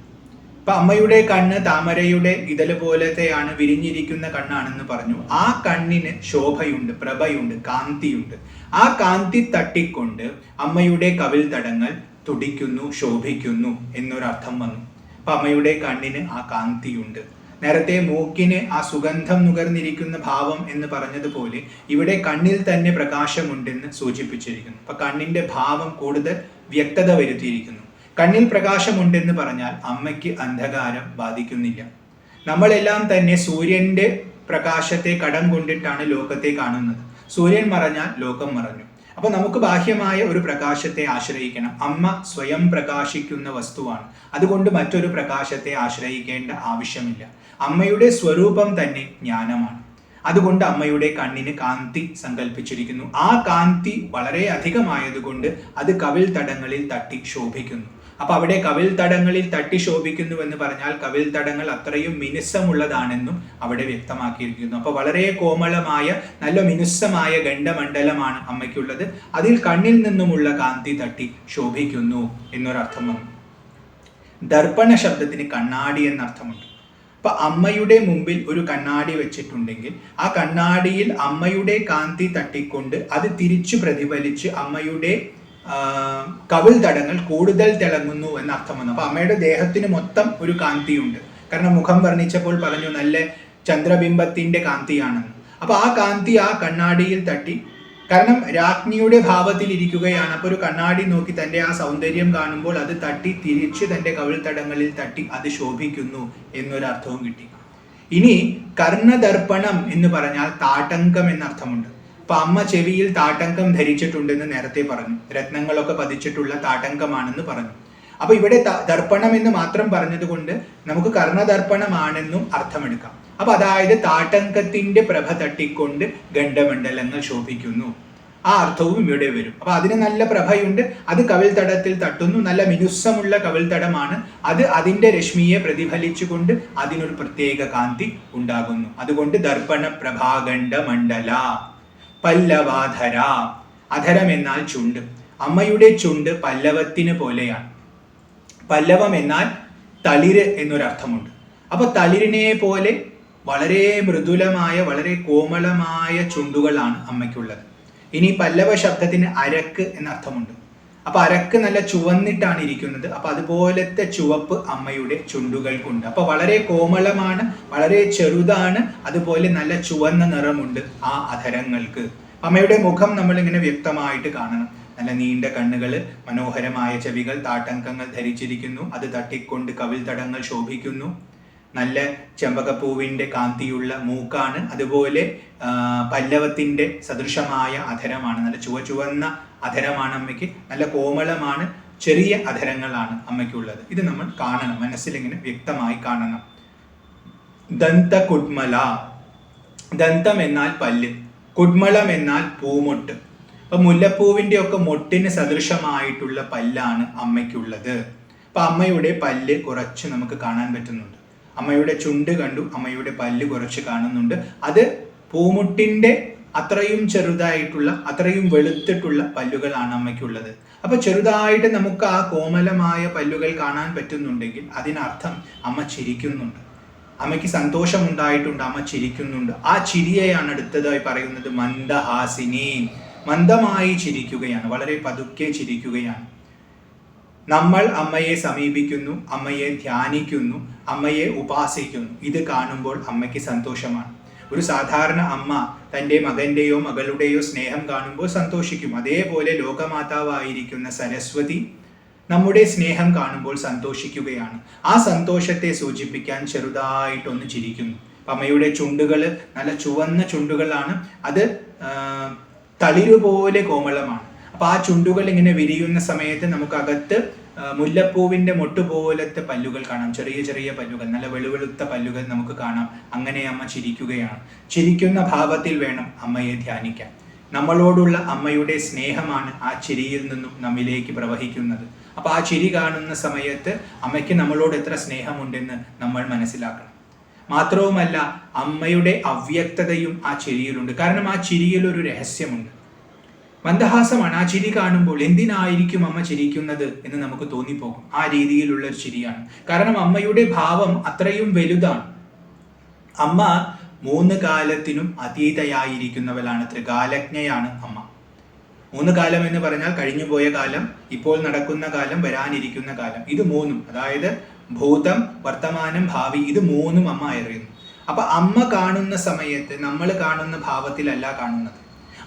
അപ്പൊ അമ്മയുടെ കണ്ണ് താമരയുടെ ഇതള് പോലത്തെയാണ്, വിരിഞ്ഞിരിക്കുന്ന കണ്ണാണെന്ന് പറഞ്ഞു. ആ കണ്ണിന് ശോഭയുണ്ട്, പ്രഭയുണ്ട്, കാന്തിയുണ്ട്. ആ കാന്തി തട്ടിക്കൊണ്ട് അമ്മയുടെ കവിൾ തടങ്ങൾ തുടിക്കുന്നു, ശോഭിക്കുന്നു എന്നൊരർത്ഥം വന്നു. അപ്പൊ അമ്മയുടെ കണ്ണിന് ആ കാന്തിയുണ്ട്. നേരത്തെ മൂക്കിന് ആ സുഗന്ധം നുകർന്നിരിക്കുന്ന ഭാവം എന്ന് പറഞ്ഞതുപോലെ ഇവിടെ കണ്ണിൽ തന്നെ പ്രകാശമുണ്ടെന്ന് സൂചിപ്പിച്ചിരിക്കുന്നു. അപ്പൊ കണ്ണിന്റെ ഭാവം കൂടുതൽ വ്യക്തത വരുത്തിയിരിക്കുന്നു. കണ്ണിൽ പ്രകാശമുണ്ടെന്ന് പറഞ്ഞാൽ അമ്മയ്ക്ക് അന്ധകാരം ബാധിക്കുന്നില്ല. നമ്മളെല്ലാം തന്നെ സൂര്യന്റെ പ്രകാശത്തെ കടം കൊണ്ടിട്ടാണ് ലോകത്തെ കാണുന്നത്. സൂര്യൻ മറഞ്ഞാൽ ലോകം മറഞ്ഞു. അപ്പൊ നമുക്ക് ബാഹ്യമായ ഒരു പ്രകാശത്തെ ആശ്രയിക്കണം. അമ്മ സ്വയം പ്രകാശിക്കുന്ന വസ്തുവാണ്. അതുകൊണ്ട് മറ്റൊരു പ്രകാശത്തെ ആശ്രയിക്കേണ്ട ആവശ്യമില്ല. അമ്മയുടെ സ്വരൂപം തന്നെ ജ്ഞാനമാണ്. അതുകൊണ്ട് അമ്മയുടെ കണ്ണിന് കാന്തി സങ്കല്പിച്ചിരിക്കുന്നു. ആ കാന്തി വളരെ അധികമായതുകൊണ്ട് അത് കവിൾ തടങ്ങളിൽ തട്ടി ശോഭിക്കുന്നു. അപ്പൊ അവിടെ കവിൾ തടങ്ങളിൽ തട്ടി ശോഭിക്കുന്നു എന്ന് പറഞ്ഞാൽ കവിൾ തടങ്ങൾ അത്രയും മിനുസമുള്ളതാണെന്നും അവിടെ വ്യക്തമാക്കിയിരിക്കുന്നു. അപ്പൊ വളരെ കോമളമായ നല്ല മിനുസമായ ഗണ്ഡമണ്ഡലമാണ് അമ്മയ്ക്കുള്ളത്. അതിൽ കണ്ണിൽ നിന്നുമുള്ള കാന്തി തട്ടി ശോഭിക്കുന്നു എന്നൊരർത്ഥം വന്നു. ദർപ്പണ ശബ്ദത്തിന് കണ്ണാടി എന്നർത്ഥമുണ്ട്. അപ്പൊ അമ്മയുടെ മുമ്പിൽ ഒരു കണ്ണാടി വെച്ചിട്ടുണ്ടെങ്കിൽ ആ കണ്ണാടിയിൽ അമ്മയുടെ കാന്തി തട്ടിക്കൊണ്ട് അത് തിരിച്ചു പ്രതിഫലിച്ച് അമ്മയുടെ കവിൾ തടങ്ങൾ കൂടുതൽ തിളങ്ങുന്നു എന്നർത്ഥം വന്നു. അപ്പൊ അമ്മയുടെ ദേഹത്തിന് മൊത്തം ഒരു കാന്തിയുണ്ട്. കാരണം മുഖം വർണ്ണിച്ചപ്പോൾ പറഞ്ഞു നല്ല ചന്ദ്രബിംബത്തിന്റെ കാന്തിയാണെന്ന്. അപ്പൊ ആ കാന്തി ആ കണ്ണാടിയിൽ തട്ടി കാരണം രാജ്ഞിയുടെ ഭാവത്തിൽ ഇരിക്കുകയാണ്. അപ്പോൾ ഒരു കണ്ണാടി നോക്കി തൻ്റെ ആ സൗന്ദര്യം കാണുമ്പോൾ അത് തട്ടി തിരിച്ച് തൻ്റെ കവിൾത്തടങ്ങളിൽ തട്ടി അത് ശോഭിക്കുന്നു എന്നൊരർത്ഥവും കിട്ടി. ഇനി കർണദർപ്പണം എന്ന് പറഞ്ഞാൽ താട്ടങ്കം എന്നർത്ഥമുണ്ട്. അപ്പൊ അമ്മ ചെവിയിൽ താട്ടങ്കം ധരിച്ചിട്ടുണ്ടെന്ന് നേരത്തെ പറഞ്ഞു, രത്നങ്ങളൊക്കെ പതിച്ചിട്ടുള്ള താട്ടങ്കമാണെന്ന് പറഞ്ഞു. അപ്പൊ ഇവിടെ ദർപ്പണം എന്ന് മാത്രം പറഞ്ഞതുകൊണ്ട് നമുക്ക് കർണദർപ്പണമാണെന്നും അർത്ഥമെടുക്കാം. അപ്പൊ അതായത് താട്ടങ്കത്തിന്റെ പ്രഭ തട്ടിക്കൊണ്ട് ഗണ്ഡമണ്ഡലങ്ങൾ ശോഭിക്കുന്നു, ആ അർത്ഥവും ഇവിടെ വരും. അപ്പൊ അതിന് നല്ല പ്രഭയുണ്ട്, അത് കവിൾത്തടത്തിൽ തട്ടുന്നു, നല്ല മിനുസമുള്ള കവിൾത്തടമാണ്, അത് അതിന്റെ രശ്മിയെ പ്രതിഫലിച്ചുകൊണ്ട് അതിനൊരു പ്രത്യേക കാന്തി ഉണ്ടാകുന്നു. അതുകൊണ്ട് ദർപ്പണ പ്രഭാഗണ്ഡ മണ്ഡല. പല്ലവാധര, അധരം എന്നാൽ ചുണ്ട്. അമ്മയുടെ ചുണ്ട് പല്ലവത്തിന് പോലെയാണ്. പല്ലവം എന്നാൽ തളിര് എന്നൊരർത്ഥമുണ്ട്. അപ്പൊ തളിരിനെ പോലെ വളരെ മൃദുലമായ വളരെ കോമളമായ ചുണ്ടുകളാണ് അമ്മയ്ക്കുള്ളത്. ഇനി പല്ലവ ശബ്ദത്തിന് അരക്ക് എന്നർത്ഥമുണ്ട്. അപ്പൊ അരക്ക് നല്ല ചുവന്നിട്ടാണ് ഇരിക്കുന്നത്. അപ്പൊ അതുപോലത്തെ ചുവപ്പ് അമ്മയുടെ ചുണ്ടുകൾക്കുണ്ട്. അപ്പൊ വളരെ കോമളമാണ്, വളരെ ചെറുതാണ്, അതുപോലെ നല്ല ചുവന്ന നിറമുണ്ട് ആ അധരങ്ങൾക്ക്. അമ്മയുടെ മുഖം നമ്മളിങ്ങനെ വ്യക്തമായിട്ട് കാണണം. നല്ല നീണ്ട കണ്ണുകൾ, മനോഹരമായ ചെവികൾ, താട്ടങ്കങ്ങൾ ധരിച്ചിരിക്കുന്നു, അത് തട്ടിക്കൊണ്ട് കവിൾത്തടങ്ങൾ ശോഭിക്കുന്നു. നല്ല ചെമ്പകപ്പൂവിൻ്റെ കാന്തിയുള്ള മൂക്കാണ്, അതുപോലെ പല്ലവത്തിൻ്റെ സദൃശമായ അധരമാണ്, നല്ല ചുവന്ന അധരമാണ് അമ്മയ്ക്ക്, നല്ല കോമളമാണ്, ചെറിയ അധരങ്ങളാണ് അമ്മയ്ക്കുള്ളത്. ഇത് നമ്മൾ കാണണം, മനസ്സിലിങ്ങനെ വ്യക്തമായി കാണണം. ദന്ത കുഡ്മല, ദന്തം എന്നാൽ പല്ല്, കുഡ്മളം എന്നാൽ പൂമൊട്ട്. അപ്പൊ മുല്ലപ്പൂവിൻ്റെ ഒക്കെ മൊട്ടിന് സദൃശമായിട്ടുള്ള പല്ലാണ് അമ്മയ്ക്കുള്ളത്. അപ്പൊ അമ്മയുടെ പല്ല് കുറച്ച് നമുക്ക് കാണാൻ പറ്റുന്നുണ്ട്. അമ്മയുടെ ചുണ്ട് കണ്ടു, അമ്മയുടെ പല്ല് കുറച്ച് കാണുന്നുണ്ട്. അത് പൂമുട്ടിൻ്റെ അത്രയും ചെറുതായിട്ടുള്ള, അത്രയും വെളുത്തിട്ടുള്ള പല്ലുകളാണ് അമ്മയ്ക്കുള്ളത്. അപ്പൊ ചെറുതായിട്ട് നമുക്ക് ആ കോമലമായ പല്ലുകൾ കാണാൻ പറ്റുന്നുണ്ടെങ്കിൽ അതിനർത്ഥം അമ്മ ചിരിക്കുന്നുണ്ട്, അമ്മയ്ക്ക് സന്തോഷമുണ്ടായിട്ടുണ്ട്, അമ്മ ചിരിക്കുന്നുണ്ട്. ആ ചിരിയെയാണ് അടുത്തതായി പറയുന്നത് മന്ദഹാസിനി. മന്ദമായി ചിരിക്കുകയാണ്, വളരെ പതുക്കെ ചിരിക്കുകയാണ്. നമ്മൾ അമ്മയെ സമീപിക്കുന്നു, അമ്മയെ ധ്യാനിക്കുന്നു, അമ്മയെ ഉപാസിക്കുന്നു. ഇത് കാണുമ്പോൾ അമ്മയ്ക്ക് സന്തോഷമാണ്. ഒരു സാധാരണ അമ്മ തൻ്റെ മകൻ്റെയോ മകളുടെയോ സ്നേഹം കാണുമ്പോൾ സന്തോഷിക്കും. അതേപോലെ ലോകമാതാവായിരിക്കുന്ന സരസ്വതി നമ്മുടെ സ്നേഹം കാണുമ്പോൾ സന്തോഷിക്കുകയാണ്. ആ സന്തോഷത്തെ സൂചിപ്പിക്കാൻ ചെറുതായിട്ടൊന്ന് ചിരിക്കുന്നു. അമ്മയുടെ ചുണ്ടുകൾ നല്ല ചുവന്ന ചുണ്ടുകളാണ്, അത് തളിരുപോലെ കോമളമാണ്. അപ്പൊ ആ ചുണ്ടുകൾ ഇങ്ങനെ വിരിയുന്ന സമയത്ത് നമുക്കകത്ത് മുല്ലപ്പൂവിൻ്റെ മൊട്ടുപോലത്തെ പല്ലുകൾ കാണാം, ചെറിയ ചെറിയ പല്ലുകൾ, നല്ല വെളുവെളുത്ത പല്ലുകൾ നമുക്ക് കാണാം. അങ്ങനെ അമ്മ ചിരിക്കുകയാണ്. ചിരിക്കുന്ന ഭാവത്തിൽ വേണം അമ്മയെ ധ്യാനിക്കാൻ. നമ്മളോടുള്ള അമ്മയുടെ സ്നേഹമാണ് ആ ചിരിയിൽ നിന്നും നമ്മിലേക്ക് പ്രവഹിക്കുന്നത്. അപ്പൊ ആ ചിരി കാണുന്ന സമയത്ത് അമ്മയ്ക്ക് നമ്മളോട് എത്ര സ്നേഹമുണ്ടെന്ന് നമ്മൾ മനസ്സിലാക്കണം. മാത്രവുമല്ല, അമ്മയുടെ അവ്യക്തതയും ആ ചിരിയിലുണ്ട്. കാരണം ആ ചിരിയിൽ ഒരു രഹസ്യമുണ്ട്, മന്ദഹാസമാണ്. ആ ചിരി കാണുമ്പോൾ എന്തിനായിരിക്കും അമ്മ ചിരിക്കുന്നത് എന്ന് നമുക്ക് തോന്നിപ്പോകും. ആ രീതിയിലുള്ള ഒരു ചിരിയാണ്. കാരണം അമ്മയുടെ ഭാവം അത്രയും വലുതാണ്. അമ്മ 3 കാലത്തിനും അതീതയായിരിക്കുന്നവളാണ്, ത്രികാലജ്ഞയാണ് അമ്മ. 3 കാലം എന്ന് പറഞ്ഞാൽ കഴിഞ്ഞുപോയ കാലം, ഇപ്പോൾ നടക്കുന്ന കാലം, വരാനിരിക്കുന്ന കാലം. ഇത് 3, അതായത് ഭൂതം, വർത്തമാനം, ഭാവി, ഇത് 3 അമ്മ അറിയുന്നു. അപ്പൊ അമ്മ കാണുന്ന സമയത്ത് നമ്മൾ കാണുന്ന ഭാവത്തിലല്ല കാണുന്നത്.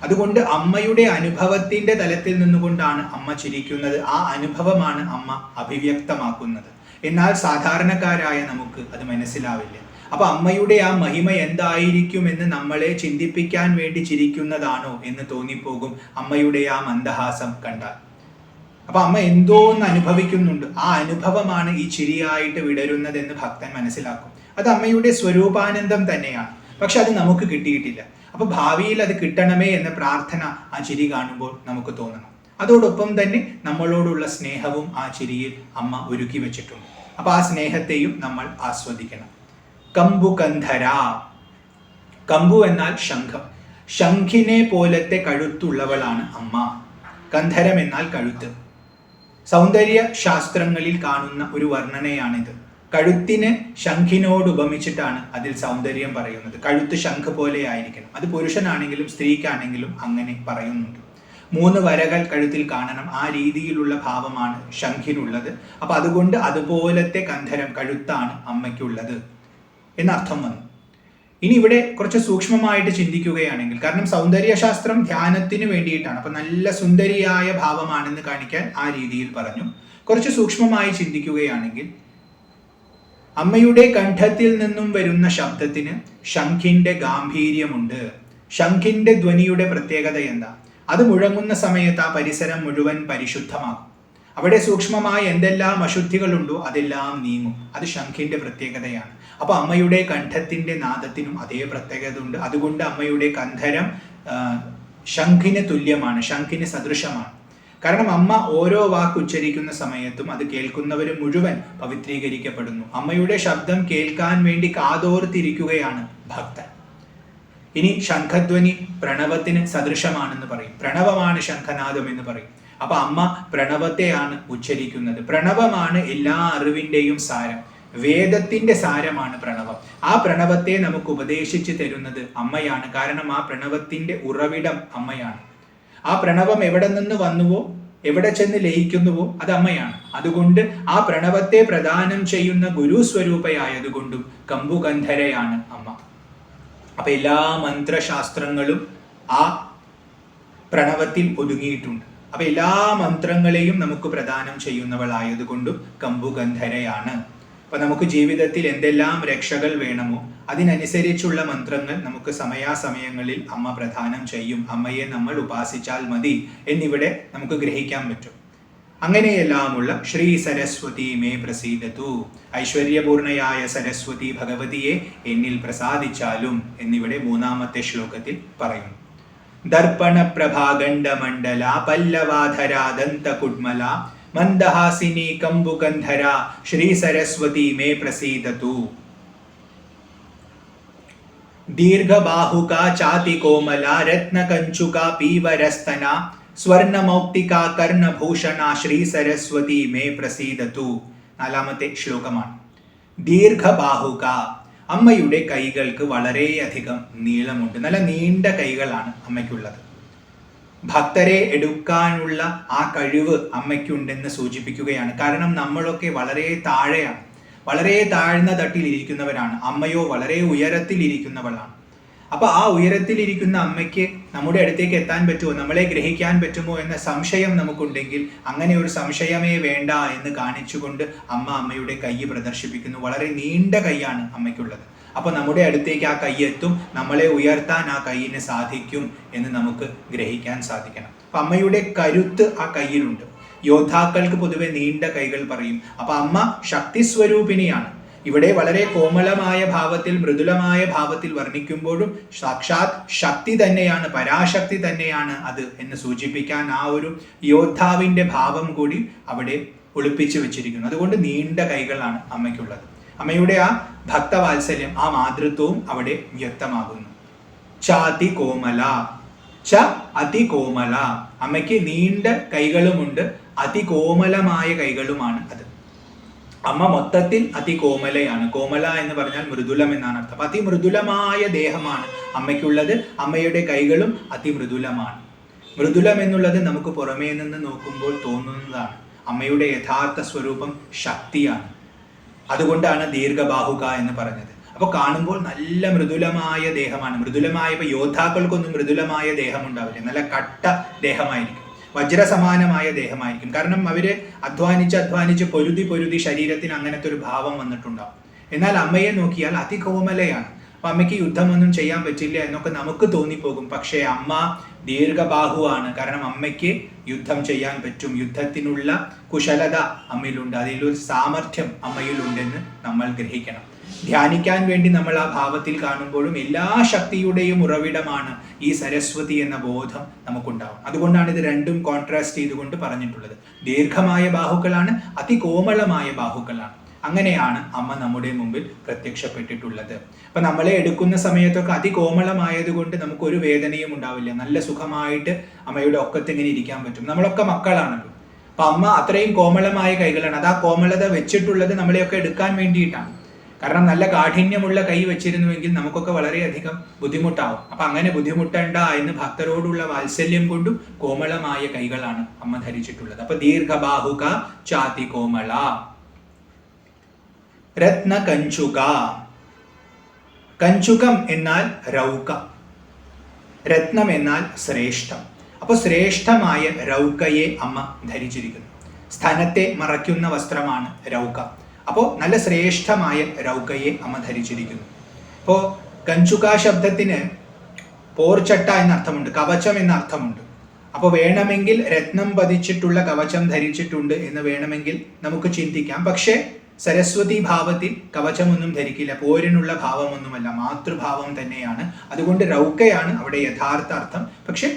അതുകൊണ്ട് അമ്മയുടെ അനുഭവത്തിന്റെ തലത്തിൽ നിന്നുകൊണ്ടാണ് അമ്മ ചിരിക്കുന്നത്. ആ അനുഭവമാണ് അമ്മ അഭിവ്യക്തമാക്കുന്നത്. എന്നാൽ സാധാരണക്കാരായ നമുക്ക് അത് മനസ്സിലാവില്ല. അപ്പൊ അമ്മയുടെ ആ മഹിമ എന്തായിരിക്കുമെന്ന് നമ്മളെ ചിന്തിപ്പിക്കാൻ വേണ്ടി ചിരിക്കുന്നതാണോ എന്ന് തോന്നിപ്പോകും അമ്മയുടെ ആ മന്ദഹാസം കണ്ടാൽ. അപ്പൊ അമ്മ എന്തോന്ന് അനുഭവിക്കുന്നുണ്ട്, ആ അനുഭവമാണ് ഈ ചിരിയായിട്ട് വിടരുന്നതെന്ന് ഭക്തൻ മനസ്സിലാക്കും. അത് അമ്മയുടെ സ്വരൂപാനന്ദം തന്നെയാണ്. പക്ഷെ അത് നമുക്ക് കിട്ടിയിട്ടില്ല. അപ്പൊ ഭാവിയിൽ അത് കിട്ടണമേ എന്ന പ്രാർത്ഥന ആ ചിരി കാണുമ്പോൾ നമുക്ക് തോന്നണം. അതോടൊപ്പം തന്നെ നമ്മളോടുള്ള സ്നേഹവും ആ ചിരിയിൽ അമ്മ ഒരുക്കി വെച്ചിട്ടുണ്ട്. അപ്പൊ ആ സ്നേഹത്തെയും നമ്മൾ ആസ്വദിക്കണം. കമ്പു കന്ധര, കമ്പു എന്നാൽ ശംഖം. ശംഖിനെ പോലത്തെ കഴുത്തുള്ളവളാണ് അമ്മ. കന്ധരം എന്നാൽ കഴുത്ത്. സൗന്ദര്യ ശാസ്ത്രങ്ങളിൽ കാണുന്ന ഒരു വർണ്ണനയാണിത്. കഴുത്തിനെ ശംഖിനോട് ഉപമിച്ചിട്ടാണ് അതിൽ സൗന്ദര്യം പറയുന്നത്. കഴുത്ത് ശംഖ് പോലെ ആയിരിക്കണം. അത് പുരുഷനാണെങ്കിലും സ്ത്രീക്കാണെങ്കിലും അങ്ങനെ പറയുന്നുണ്ട്. 3 വരകൾ കഴുത്തിൽ കാണണം, ആ രീതിയിലുള്ള ഭാവമാണ് ശംഖിനുള്ളത്. അപ്പൊ അതുകൊണ്ട് അതുപോലത്തെ കന്ധരം, കഴുത്താണ് അമ്മയ്ക്കുള്ളത് എന്നർത്ഥം വന്നു. ഇനി ഇവിടെ കുറച്ച് സൂക്ഷ്മമായിട്ട് ചിന്തിക്കുകയാണെങ്കിൽ, കാരണം സൗന്ദര്യശാസ്ത്രം ധ്യാനത്തിന് വേണ്ടിയിട്ടാണ്, അപ്പൊ നല്ല സുന്ദരിയായ ഭാവമാണെന്ന് കാണിക്കാൻ ആ രീതിയിൽ പറഞ്ഞു. കുറച്ച് സൂക്ഷ്മമായി ചിന്തിക്കുകയാണെങ്കിൽ അമ്മയുടെ കണ്ഠത്തിൽ നിന്നും വരുന്ന ശബ്ദത്തിന് ശംഖിന്റെ ഗാംഭീര്യമുണ്ട്. ശംഖിന്റെ ധ്വനിയുടെ പ്രത്യേകത എന്താ? അത് മുഴങ്ങുന്ന സമയത്ത് ആ പരിസരം മുഴുവൻ പരിശുദ്ധമാകും. അവിടെ സൂക്ഷ്മമായ എന്തെല്ലാം അശുദ്ധികളുണ്ടോ അതെല്ലാം നീങ്ങും. അത് ശംഖിന്റെ പ്രത്യേകതയാണ്. അപ്പൊ അമ്മയുടെ കണ്ഠത്തിന്റെ നാദത്തിനും അതേ പ്രത്യേകത ഉണ്ട്. അതുകൊണ്ട് അമ്മയുടെ കന്ധരം ശംഖിന് തുല്യമാണ്, ശംഖിന് സദൃശമാണ്. കാരണം അമ്മ ഓരോ വാക്ക് ഉച്ചരിക്കുന്ന സമയത്തും അത് കേൾക്കുന്നവർ മുഴുവൻ പവിത്രീകരിക്കപ്പെടുന്നു. അമ്മയുടെ ശബ്ദം കേൾക്കാൻ വേണ്ടി കാതോർത്തിരിക്കുകയാണ് ഭക്തൻ. ഇനി ശംഖധ്വനി പ്രണവത്തിന് സദൃശമാണെന്ന് പറയും. പ്രണവമാണ് ശംഖനാദം എന്ന് പറയും. അപ്പൊ അമ്മ പ്രണവത്തെയാണ് ഉച്ചരിക്കുന്നത്. പ്രണവമാണ് എല്ലാ അറിവിന്റെയും സാരം. വേദത്തിന്റെ സാരമാണ് പ്രണവം. ആ പ്രണവത്തെ നമുക്ക് ഉപദേശിച്ചു തരുന്നത് അമ്മയാണ്. കാരണം ആ പ്രണവത്തിന്റെ ഉറവിടം അമ്മയാണ്. ആ പ്രണവം എവിടെ നിന്ന് വന്നുവോ, എവിടെ ചെന്ന് ലയിക്കുന്നുവോ അത് അമ്മയാണ്. അതുകൊണ്ട് ആ പ്രണവത്തെ പ്രദാനം ചെയ്യുന്ന ഗുരുസ്വരൂപയായതുകൊണ്ടും കമ്പുകന്ധരയാണ് അമ്മ. അപ്പൊ എല്ലാ മന്ത്രശാസ്ത്രങ്ങളും ആ പ്രണവത്തിൽ ഒതുങ്ങിയിട്ടുണ്ട്. അപ്പൊ എല്ലാ മന്ത്രങ്ങളെയും നമുക്ക് പ്രദാനം ചെയ്യുന്നവളായതുകൊണ്ടും കമ്പുകന്ധരയാണ്. അപ്പൊ നമുക്ക് ജീവിതത്തിൽ എന്തെല്ലാം രക്ഷകൾ വേണമോ അതിനനുസരിച്ചുള്ള മന്ത്രങ്ങൾ നമുക്ക് സമയാസമയങ്ങളിൽ അമ്മ പ്രദാനം ചെയ്യും. അമ്മയെ നമ്മൾ ഉപാസിച്ചാൽ മതി എന്നിവിടെ നമുക്ക് ഗ്രഹിക്കാൻ പറ്റും. അങ്ങനെയെല്ലാമുള്ള ശ്രീ സരസ്വതി മേ പ്രസീദതു, ഐശ്വര്യപൂർണയായ സരസ്വതി ഭഗവതിയെ എന്നിൽ പ്രസാദിച്ചാലും എന്നിവിടെ 3-ാമത്തെ ശ്ലോകത്തിൽ പറയുന്നു. ദർപ്പണ പ്രഭാഗണ്ഡമണ്ഡല പല്ലവാധരാ ദന്തകുഡ്മല മന്ദഹാസിനി കമ്പുകന്ധര ശ്രീ സരസ്വതി മേ പ്രസീദതു. ദീർഘബാഹുക ചാതി കോമല രത്നകഞ്ചുക പീവരസ്തന സ്വർണമൗക്തിക കർണഭൂഷണ ശ്രീ സരസ്വതി മേ പ്രസീദതു. 4-ാമത്തെ ശ്ലോകമാണ്. ദീർഘബാഹുക, അമ്മയുടെ കൈകൾക്ക് വളരെയധികം നീളമുണ്ട്. നല്ല നീണ്ട കൈകളാണ് അമ്മയ്ക്കുള്ളത്. ഭക്തരെ എടുക്കാനുള്ള ആ കഴിവ് അമ്മയ്ക്കുണ്ടെന്ന് സൂചിപ്പിക്കുകയാണ്. കാരണം നമ്മളൊക്കെ വളരെ താഴെയാണ്, വളരെ താഴ്ന്ന തട്ടിൽ ഇരിക്കുന്നവരാണ്. അമ്മയോ വളരെ ഉയരത്തിൽ ഇരിക്കുന്നവളാണ്. അപ്പൊ ആ ഉയരത്തിലിരിക്കുന്ന അമ്മയ്ക്ക് നമ്മുടെ അടുത്തേക്ക് എത്താൻ പറ്റുമോ, നമ്മളെ ഗ്രഹിക്കാൻ പറ്റുമോ എന്ന സംശയം നമുക്കുണ്ടെങ്കിൽ അങ്ങനെ ഒരു സംശയമേ വേണ്ട എന്ന് കാണിച്ചുകൊണ്ട് അമ്മയുടെ കൈ പ്രദർശിപ്പിക്കുന്നു. വളരെ നീണ്ട കൈയാണ് അമ്മയ്ക്കുള്ളത്. അപ്പൊ നമ്മുടെ അടുത്തേക്ക് ആ കൈ എത്തും, നമ്മളെ ഉയർത്താൻ ആ കൈയിന് സാധിക്കും എന്ന് നമുക്ക് ഗ്രഹിക്കാൻ സാധിക്കണം. അപ്പൊ അമ്മയുടെ കരുത്ത് ആ കയ്യിലുണ്ട്. യോദ്ധാക്കൾക്ക് പൊതുവെ നീണ്ട കൈകൾ പറയും. അപ്പൊ അമ്മ ശക്തി സ്വരൂപിണിയാണ്. ഇവിടെ വളരെ കോമളമായ ഭാവത്തിൽ, മൃദുലമായ ഭാവത്തിൽ വർണ്ണിക്കുമ്പോഴും സാക്ഷാത് ശക്തി തന്നെയാണ്, പരാശക്തി തന്നെയാണ് അത് എന്ന് സൂചിപ്പിക്കാൻ ആ ഒരു യോദ്ധാവിന്റെ ഭാവം കൂടി അവിടെ ഒളിപ്പിച്ചു വെച്ചിരിക്കുന്നു. അതുകൊണ്ട് നീണ്ട കൈകളാണ് അമ്മയ്ക്കുള്ളത്. അമ്മയുടെ ആ ഭക്തവാത്സല്യം, ആ മാതൃത്വവും അവിടെ വ്യക്തമാകുന്നു. ചാതി കോമല, ച അതികോമല, അമ്മയ്ക്ക് നീണ്ട കൈകളുമുണ്ട്, അതികോമലമായ കൈകളുമാണ് അത്. അമ്മ മൊത്തത്തിൽ അതികോമലയാണ്. കോമല എന്ന് പറഞ്ഞാൽ മൃദുലം എന്നാണ് അർത്ഥം. അപ്പൊ അതിമൃദുലമായ ദേഹമാണ് അമ്മയ്ക്കുള്ളത്. അമ്മയുടെ കൈകളും അതിമൃദുലമാണ്. മൃദുലം എന്നുള്ളത് നമുക്ക് പുറമേ നിന്ന് നോക്കുമ്പോൾ തോന്നുന്നതാണ്. അമ്മയുടെ യഥാർത്ഥ സ്വരൂപം ശക്തിയാണ്. അതുകൊണ്ടാണ് ദീർഘബാഹുക എന്ന് പറഞ്ഞത്. അപ്പൊ കാണുമ്പോൾ നല്ല മൃദുലമായ ദേഹമാണ്. ഇപ്പൊ യോദ്ധാക്കൾക്കൊന്നും മൃദുലമായ ദേഹം ഉണ്ടാവില്ല. നല്ല കട്ട ദേഹമായിരിക്കും, വജ്രസമാനമായ ദേഹമായിരിക്കും. കാരണം അവര് അധ്വാനിച്ച് പൊരുതി ശരീരത്തിന് അങ്ങനത്തെ ഒരു ഭാവം വന്നിട്ടുണ്ടാവും. എന്നാൽ അമ്മയെ നോക്കിയാൽ അതികോമലയാണ്. അപ്പൊ അമ്മയ്ക്ക് യുദ്ധമൊന്നും ചെയ്യാൻ പറ്റില്ല എന്നൊക്കെ നമുക്ക് തോന്നിപ്പോകും. പക്ഷേ അമ്മ ദീർഘബാഹുവാണ്. കാരണം അമ്മയ്ക്ക് യുദ്ധം ചെയ്യാൻ പറ്റും. യുദ്ധത്തിനുള്ള കുശലത അമ്മയിലുണ്ട്. അതിലൊരു സാമർഥ്യം അമ്മയിലുണ്ടെന്ന് നമ്മൾ ഗ്രഹിക്കണം. ധ്യാനിക്കാൻ വേണ്ടി നമ്മൾ ആ ഭാവത്തിൽ കാണുമ്പോഴും എല്ലാ ശക്തിയുടെയും ഉറവിടമാണ് ഈ സരസ്വതി എന്ന ബോധം നമുക്കുണ്ടാവും. അതുകൊണ്ടാണ് ഇത് രണ്ടും കോൺട്രാസ്റ്റ് ചെയ്തുകൊണ്ട് പറഞ്ഞിട്ടുള്ളത്. ദീർഘമായ ബാഹുക്കളാണ്, അതികോമളമായ ബാഹുക്കളാണ്. അങ്ങനെയാണ് അമ്മ നമ്മുടെ മുമ്പിൽ പ്രത്യക്ഷപ്പെട്ടിട്ടുള്ളത്. അപ്പൊ നമ്മളെ എടുക്കുന്ന സമയത്തൊക്കെ അതികോമളമായതുകൊണ്ട് നമുക്ക് ഒരു വേദനയും ഉണ്ടാവില്ല. നല്ല സുഖമായിട്ട് അമ്മയുടെ ഒക്കത്തിങ്ങനെ ഇരിക്കാൻ പറ്റും. നമ്മളൊക്കെ മക്കളാണല്ലോ. അപ്പൊ അമ്മ അത്രയും കോമളമായ കൈകളാണ്. അത് ആ കോമളത വെച്ചിട്ടുള്ളത് നമ്മളെയൊക്കെ എടുക്കാൻ വേണ്ടിയിട്ടാണ്. കാരണം നല്ല കാഠിന്യമുള്ള കൈ വെച്ചിരുന്നുവെങ്കിൽ നമുക്കൊക്കെ വളരെയധികം ബുദ്ധിമുട്ടാവും. അപ്പൊ അങ്ങനെ ബുദ്ധിമുട്ടണ്ട എന്ന് ഭക്തരോടുള്ള വാത്സല്യം കൊണ്ടും കോമളമായ കൈകളാണ് അമ്മ ധരിച്ചിട്ടുള്ളത്. അപ്പൊ ദീർഘബാഹുക ചാതി കോമള, രത്നകഞ്ചുക, കഞ്ചുകം എന്നാൽ രൗക, രത്നം എന്നാൽ ശ്രേഷ്ഠം. അപ്പോൾ ശ്രേഷ്ഠമായ രൗകയെ അമ്മ ധരിച്ചിരിക്കുന്നു. സ്ഥനത്തെ മറയ്ക്കുന്ന വസ്ത്രമാണ് രൗക. അപ്പോൾ നല്ല ശ്രേഷ്ഠമായ രൗകയെ അമ്മ ധരിച്ചിരിക്കുന്നു. അപ്പോൾ കഞ്ചുക ശബ്ദത്തിന് പോർച്ചട്ട എന്നർത്ഥമുണ്ട്, കവചം എന്ന അർത്ഥമുണ്ട്. അപ്പോൾ വേണമെങ്കിൽ രത്നം പതിച്ചിട്ടുള്ള കവചം ധരിച്ചിട്ടുണ്ട് എന്ന് വേണമെങ്കിൽ നമുക്ക് ചിന്തിക്കാം. പക്ഷേ സരസ്വതി ഭാവത്തിൽ കവചമൊന്നും ധരിക്കില്ല, പോരിനുള്ള ഭാവമൊന്നുമല്ല, മാതൃഭാവം തന്നെയാണ്. അതുകൊണ്ട് രൗകയാണ് അവിടെ യഥാർത്ഥ അർത്ഥം. പക്ഷെ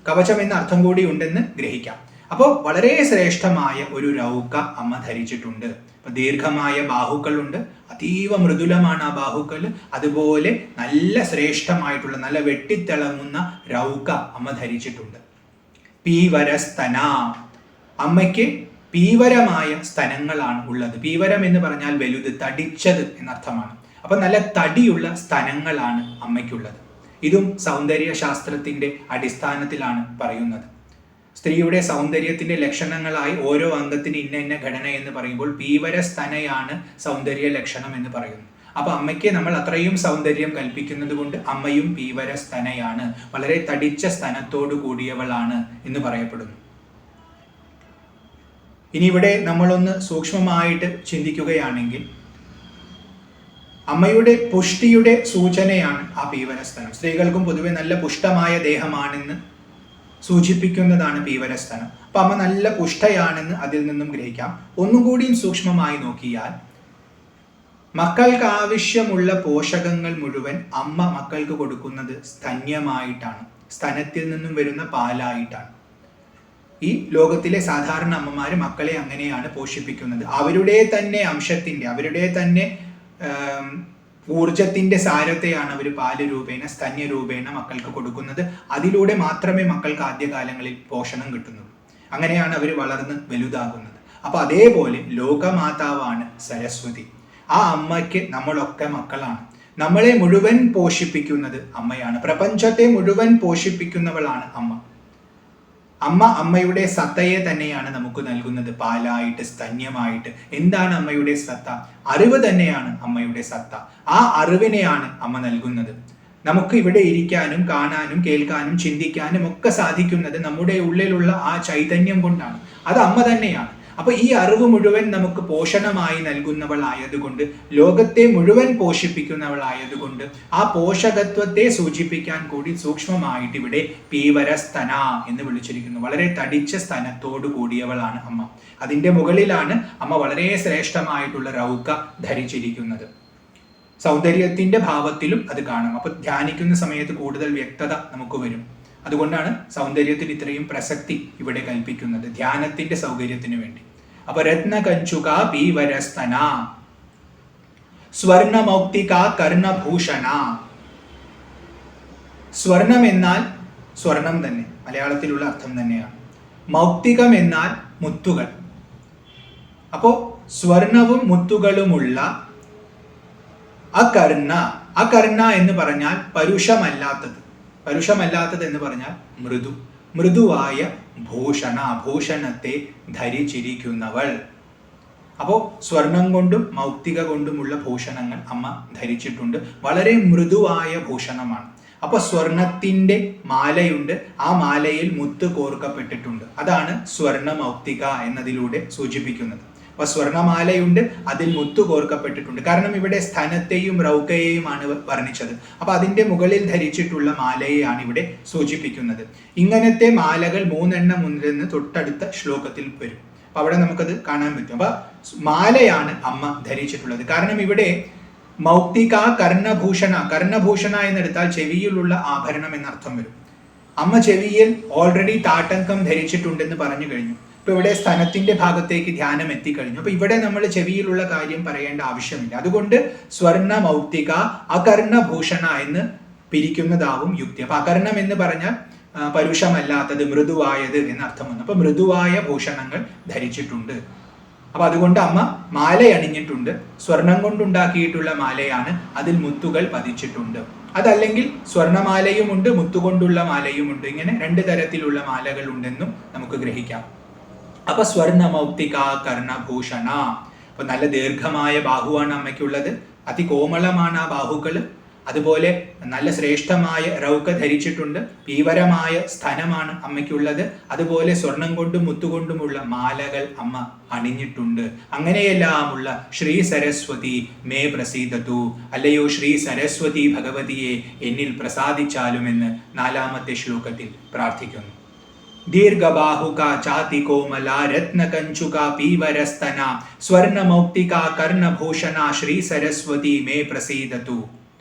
കവചം എന്ന അർത്ഥം കൂടി ഉണ്ടെന്ന് ഗ്രഹിക്കാം. അപ്പോൾ വളരെ ശ്രേഷ്ഠമായ ഒരു രൗക അമ്മ ധരിച്ചിട്ടുണ്ട്. അപ്പൊ ദീർഘമായ ബാഹുക്കളുണ്ട്, അതീവ മൃദുലമാണ് ആ ബാഹുക്കൾ. അതുപോലെ നല്ല ശ്രേഷ്ഠമായിട്ടുള്ള നല്ല വെട്ടിത്തിളങ്ങുന്ന രൗക അമ്മ ധരിച്ചിട്ടുണ്ട്. പീവരസ്തന, അമ്മയ്ക്ക് പീവരമായ സ്തനങ്ങളാണ് ഉള്ളത്. പീവരം എന്ന് പറഞ്ഞാൽ വലുത്, തടിച്ചത് എന്നർത്ഥമാണ്. അപ്പൊ നല്ല തടിയുള്ള സ്തനങ്ങളാണ് അമ്മയ്ക്കുള്ളത്. ഇതും സൗന്ദര്യ ശാസ്ത്രത്തിന്റെ അടിസ്ഥാനത്തിലാണ് പറയുന്നത്. സ്ത്രീയുടെ സൗന്ദര്യത്തിന്റെ ലക്ഷണങ്ങളായി ഓരോ അംഗത്തിന് ഇന്ന ഇന്ന ഘടന എന്ന് പറയുമ്പോൾ പീവരസ്തനയാണ് സൗന്ദര്യ ലക്ഷണം എന്ന് പറയുന്നു. അപ്പൊ അമ്മയ്ക്ക് നമ്മൾ അത്രയും സൗന്ദര്യം കൽപ്പിക്കുന്നത് കൊണ്ട് അമ്മയും പീവരസ്തനയാണ്, വളരെ തടിച്ച സ്തനത്തോടു കൂടിയവളാണ് എന്ന് പറയപ്പെടുന്നു. ഇനി ഇവിടെ നമ്മളൊന്ന് സൂക്ഷ്മമായിട്ട് ചിന്തിക്കുകയാണെങ്കിൽ അമ്മയുടെ പുഷ്ടിയുടെ സൂചനയാണ് ആ പീവരസ്തനം. സ്ത്രീകൾക്കും പൊതുവെ നല്ല പുഷ്ടമായ ദേഹമാണെന്ന് സൂചിപ്പിക്കുന്നതാണ് പീവരസ്തനം. അപ്പൊ അമ്മ നല്ല പുഷ്ടയാണെന്ന് അതിൽ നിന്നും ഗ്രഹിക്കാം. ഒന്നും കൂടിയും സൂക്ഷ്മമായി നോക്കിയാൽ മക്കൾക്ക് ആവശ്യമുള്ള പോഷകങ്ങൾ മുഴുവൻ അമ്മ മക്കൾക്ക് കൊടുക്കുന്നത് സ്തന്യമായിട്ടാണ്, സ്തനത്തിൽ നിന്നും വരുന്ന പാലായിട്ടാണ്. ഈ ലോകത്തിലെ സാധാരണ അമ്മമാര് മക്കളെ അങ്ങനെയാണ് പോഷിപ്പിക്കുന്നത്. അവരുടെ തന്നെ അംശത്തിന്റെ, അവരുടെ തന്നെ ഊർജത്തിന്റെ സാരത്തെയാണ് അവർ പാല് രൂപേണ, സ്തന്യ രൂപേണ മക്കൾക്ക് കൊടുക്കുന്നത്. അതിലൂടെ മാത്രമേ മക്കൾക്ക് ആദ്യകാലങ്ങളിൽ പോഷണം കിട്ടുന്നുള്ളൂ. അങ്ങനെയാണ് അവർ വളർന്ന് വലുതാകുന്നത്. അപ്പൊ അതേപോലെ ലോകമാതാവാണ് സരസ്വതി. ആ അമ്മയ്ക്ക് നമ്മളൊക്കെ മക്കളാണ്. നമ്മളെ മുഴുവൻ പോഷിപ്പിക്കുന്നത് അമ്മയാണ്. പ്രപഞ്ചത്തെ മുഴുവൻ പോഷിപ്പിക്കുന്നവളാണ് അമ്മ. അമ്മ അമ്മയുടെ സത്തയെ തന്നെയാണ് നമുക്ക് നൽകുന്നത്, പാലായിട്ട്, സ്തന്യമായിട്ട്. എന്താണ് അമ്മയുടെ സത്ത? അറിവ് തന്നെയാണ് അമ്മയുടെ സത്ത. ആ അറിവിനെയാണ് അമ്മ നൽകുന്നത്. നമുക്ക് ഇവിടെ ഇരിക്കാനും കാണാനും കേൾക്കാനും ചിന്തിക്കാനും ഒക്കെ സാധിക്കുന്നത് നമ്മുടെ ഉള്ളിലുള്ള ആ ചൈതന്യം കൊണ്ടാണ്. അത് അമ്മ തന്നെയാണ്. അപ്പൊ ഈ അറിവ് മുഴുവൻ നമുക്ക് പോഷണമായി നൽകുന്നവളായതുകൊണ്ട്, ലോകത്തെ മുഴുവൻ പോഷിപ്പിക്കുന്നവളായതുകൊണ്ട് ആ പോഷകത്വത്തെ സൂചിപ്പിക്കാൻ കൂടി സൂക്ഷ്മമായിട്ട് ഇവിടെ പീവരസ്തന എന്ന് വിളിച്ചിരിക്കുന്നു. വളരെ തടിച്ച സ്തനത്തോടു കൂടിയവളാണ് അമ്മ. അതിന്റെ മുകളിലാണ് അമ്മ വളരെ ശ്രേഷ്ഠമായിട്ടുള്ള രൗക ധരിച്ചിരിക്കുന്നത്. സൗന്ദര്യത്തിന്റെ ഭാവത്തിലും അത് കാണും. അപ്പൊ ധ്യാനിക്കുന്ന സമയത്ത് കൂടുതൽ വ്യക്തത നമുക്ക് വരും. അതുകൊണ്ടാണ് സൗന്ദര്യത്തിന് ഇത്രയും പ്രസക്തി ഇവിടെ കൽപ്പിക്കുന്നത്, ധ്യാനത്തിന്റെ സൗകര്യത്തിന് വേണ്ടി. അപ്പൊ രത്നകഞ്ചുക പീവരസ്തന, സ്വർണമൗക്തിക കർണഭൂഷണ. സ്വർണം എന്നാൽ സ്വർണം തന്നെ, മലയാളത്തിലുള്ള അർത്ഥം തന്നെയാണ്. മൗക്തികം എന്നാൽ മുത്തുകൾ. അപ്പോ സ്വർണവും മുത്തുകളുമുള്ള അകർണ. അകർണ എന്ന് പറഞ്ഞാൽ പരുഷമല്ലാത്തത്. പരുഷമല്ലാത്തത് എന്ന് പറഞ്ഞാൽ മൃദുവായ ഭൂഷണ, ഭൂഷണത്തെ ധരിച്ചിരിക്കുന്നവൾ. അപ്പോൾ സ്വർണം കൊണ്ടും മൗക്തിക കൊണ്ടുമുള്ള ഭൂഷണങ്ങൾ അമ്മ ധരിച്ചിട്ടുണ്ട്. വളരെ മൃദുവായ ഭൂഷണമാണ്. അപ്പൊ സ്വർണത്തിന്റെ മാലയുണ്ട്, ആ മാലയിൽ മുത്ത് കോർക്കപ്പെട്ടിട്ടുണ്ട്. അതാണ് സ്വർണ മൗക്തിക എന്നതിലൂടെ സൂചിപ്പിക്കുന്നത്. അപ്പൊ സ്വർണമാലയുണ്ട്, അതിൽ മുത്തു കോർക്കപ്പെട്ടിട്ടുണ്ട്. കാരണം ഇവിടെ സ്ഥനത്തെയും രൗകയെയുമാണ് വർണ്ണിച്ചത്. അപ്പൊ അതിന്റെ മുകളിൽ ധരിച്ചിട്ടുള്ള മാലയെയാണ് ഇവിടെ സൂചിപ്പിക്കുന്നത്. ഇങ്ങനത്തെ മാലകൾ 3 എണ്ണം ഉണ്ടെന്ന് തൊട്ടടുത്ത ശ്ലോകത്തിൽ വരും. അപ്പൊ അവിടെ നമുക്കത് കാണാൻ പറ്റും. അപ്പൊ മാലയാണ് അമ്മ ധരിച്ചിട്ടുള്ളത്. കാരണം ഇവിടെ മൗക്തിക കർണഭൂഷണ, കർണഭൂഷണ എന്നെടുത്താൽ ചെവിയിലുള്ള ആഭരണം എന്നർത്ഥം വരും. അമ്മ ചെവിയിൽ ഓൾറെഡി താട്ടങ്കം ധരിച്ചിട്ടുണ്ടെന്ന് പറഞ്ഞു കഴിഞ്ഞു. ഇപ്പൊ ഇവിടെ സ്ഥനത്തിന്റെ ഭാഗത്തേക്ക് ധ്യാനം എത്തിക്കഴിഞ്ഞു. അപ്പൊ ഇവിടെ നമ്മൾ ചെവിയിലുള്ള കാര്യം പറയേണ്ട ആവശ്യമില്ല. അതുകൊണ്ട് സ്വർണ മൗക്തിക അകർണഭൂഷണ എന്ന് പിരിക്കുന്നതാവും യുക്തി. അപ്പൊ അകർണം എന്ന് പറഞ്ഞാൽ പരുഷമല്ലാത്തത്, മൃദുവായത് എന്നർത്ഥം വന്നു. അപ്പൊ മൃദുവായ ഭൂഷണങ്ങൾ ധരിച്ചിട്ടുണ്ട്. അപ്പൊ അതുകൊണ്ട് അമ്മ മാല അണിഞ്ഞിട്ടുണ്ട്. സ്വർണം കൊണ്ടുണ്ടാക്കിയിട്ടുള്ള മാലയാണ്, അതിൽ മുത്തുകൾ പതിച്ചിട്ടുണ്ട്. അതല്ലെങ്കിൽ സ്വർണമാലയുമുണ്ട്, മുത്തുകൊണ്ടുള്ള മാലയുമുണ്ട്. ഇങ്ങനെ 2 തരത്തിലുള്ള മാലകൾ ഉണ്ടെന്നും നമുക്ക് ഗ്രഹിക്കാം. അപ്പൊ സ്വർണ മൗക്തിക കർണഭൂഷണ. അപ്പൊ നല്ല ദീർഘമായ ബാഹുവാണ് അമ്മയ്ക്കുള്ളത്. അതികോമളമാണ് ആ ബാഹുക്കള്. അതുപോലെ നല്ല ശ്രേഷ്ഠമായ റൗക്ക ധരിച്ചിട്ടുണ്ട്. പീവരമായ സ്ഥനമാണ് അമ്മയ്ക്കുള്ളത്. അതുപോലെ സ്വർണം കൊണ്ടും മുത്തുകൊണ്ടുമുള്ള മാലകൾ അമ്മ അണിഞ്ഞിട്ടുണ്ട്. അങ്ങനെയെല്ലാമുള്ള ശ്രീ സരസ്വതി മേ പ്രസീദതു, അല്ലയോ ശ്രീ സരസ്വതി ഭഗവതിയെ എന്നിൽ പ്രസാദിച്ചാലുമെന്ന് 4-ാമത്തെ ശ്ലോകത്തിൽ പ്രാർത്ഥിക്കുന്നു. ദീർഘബാഹുക ചാതി കോമല രത്നകഞ്ചുക പീവരസ്തന സ്വർണമൗക്തിക കർണഭൂഷണ ശ്രീ സരസ്വതി മേ പ്രസീദതു.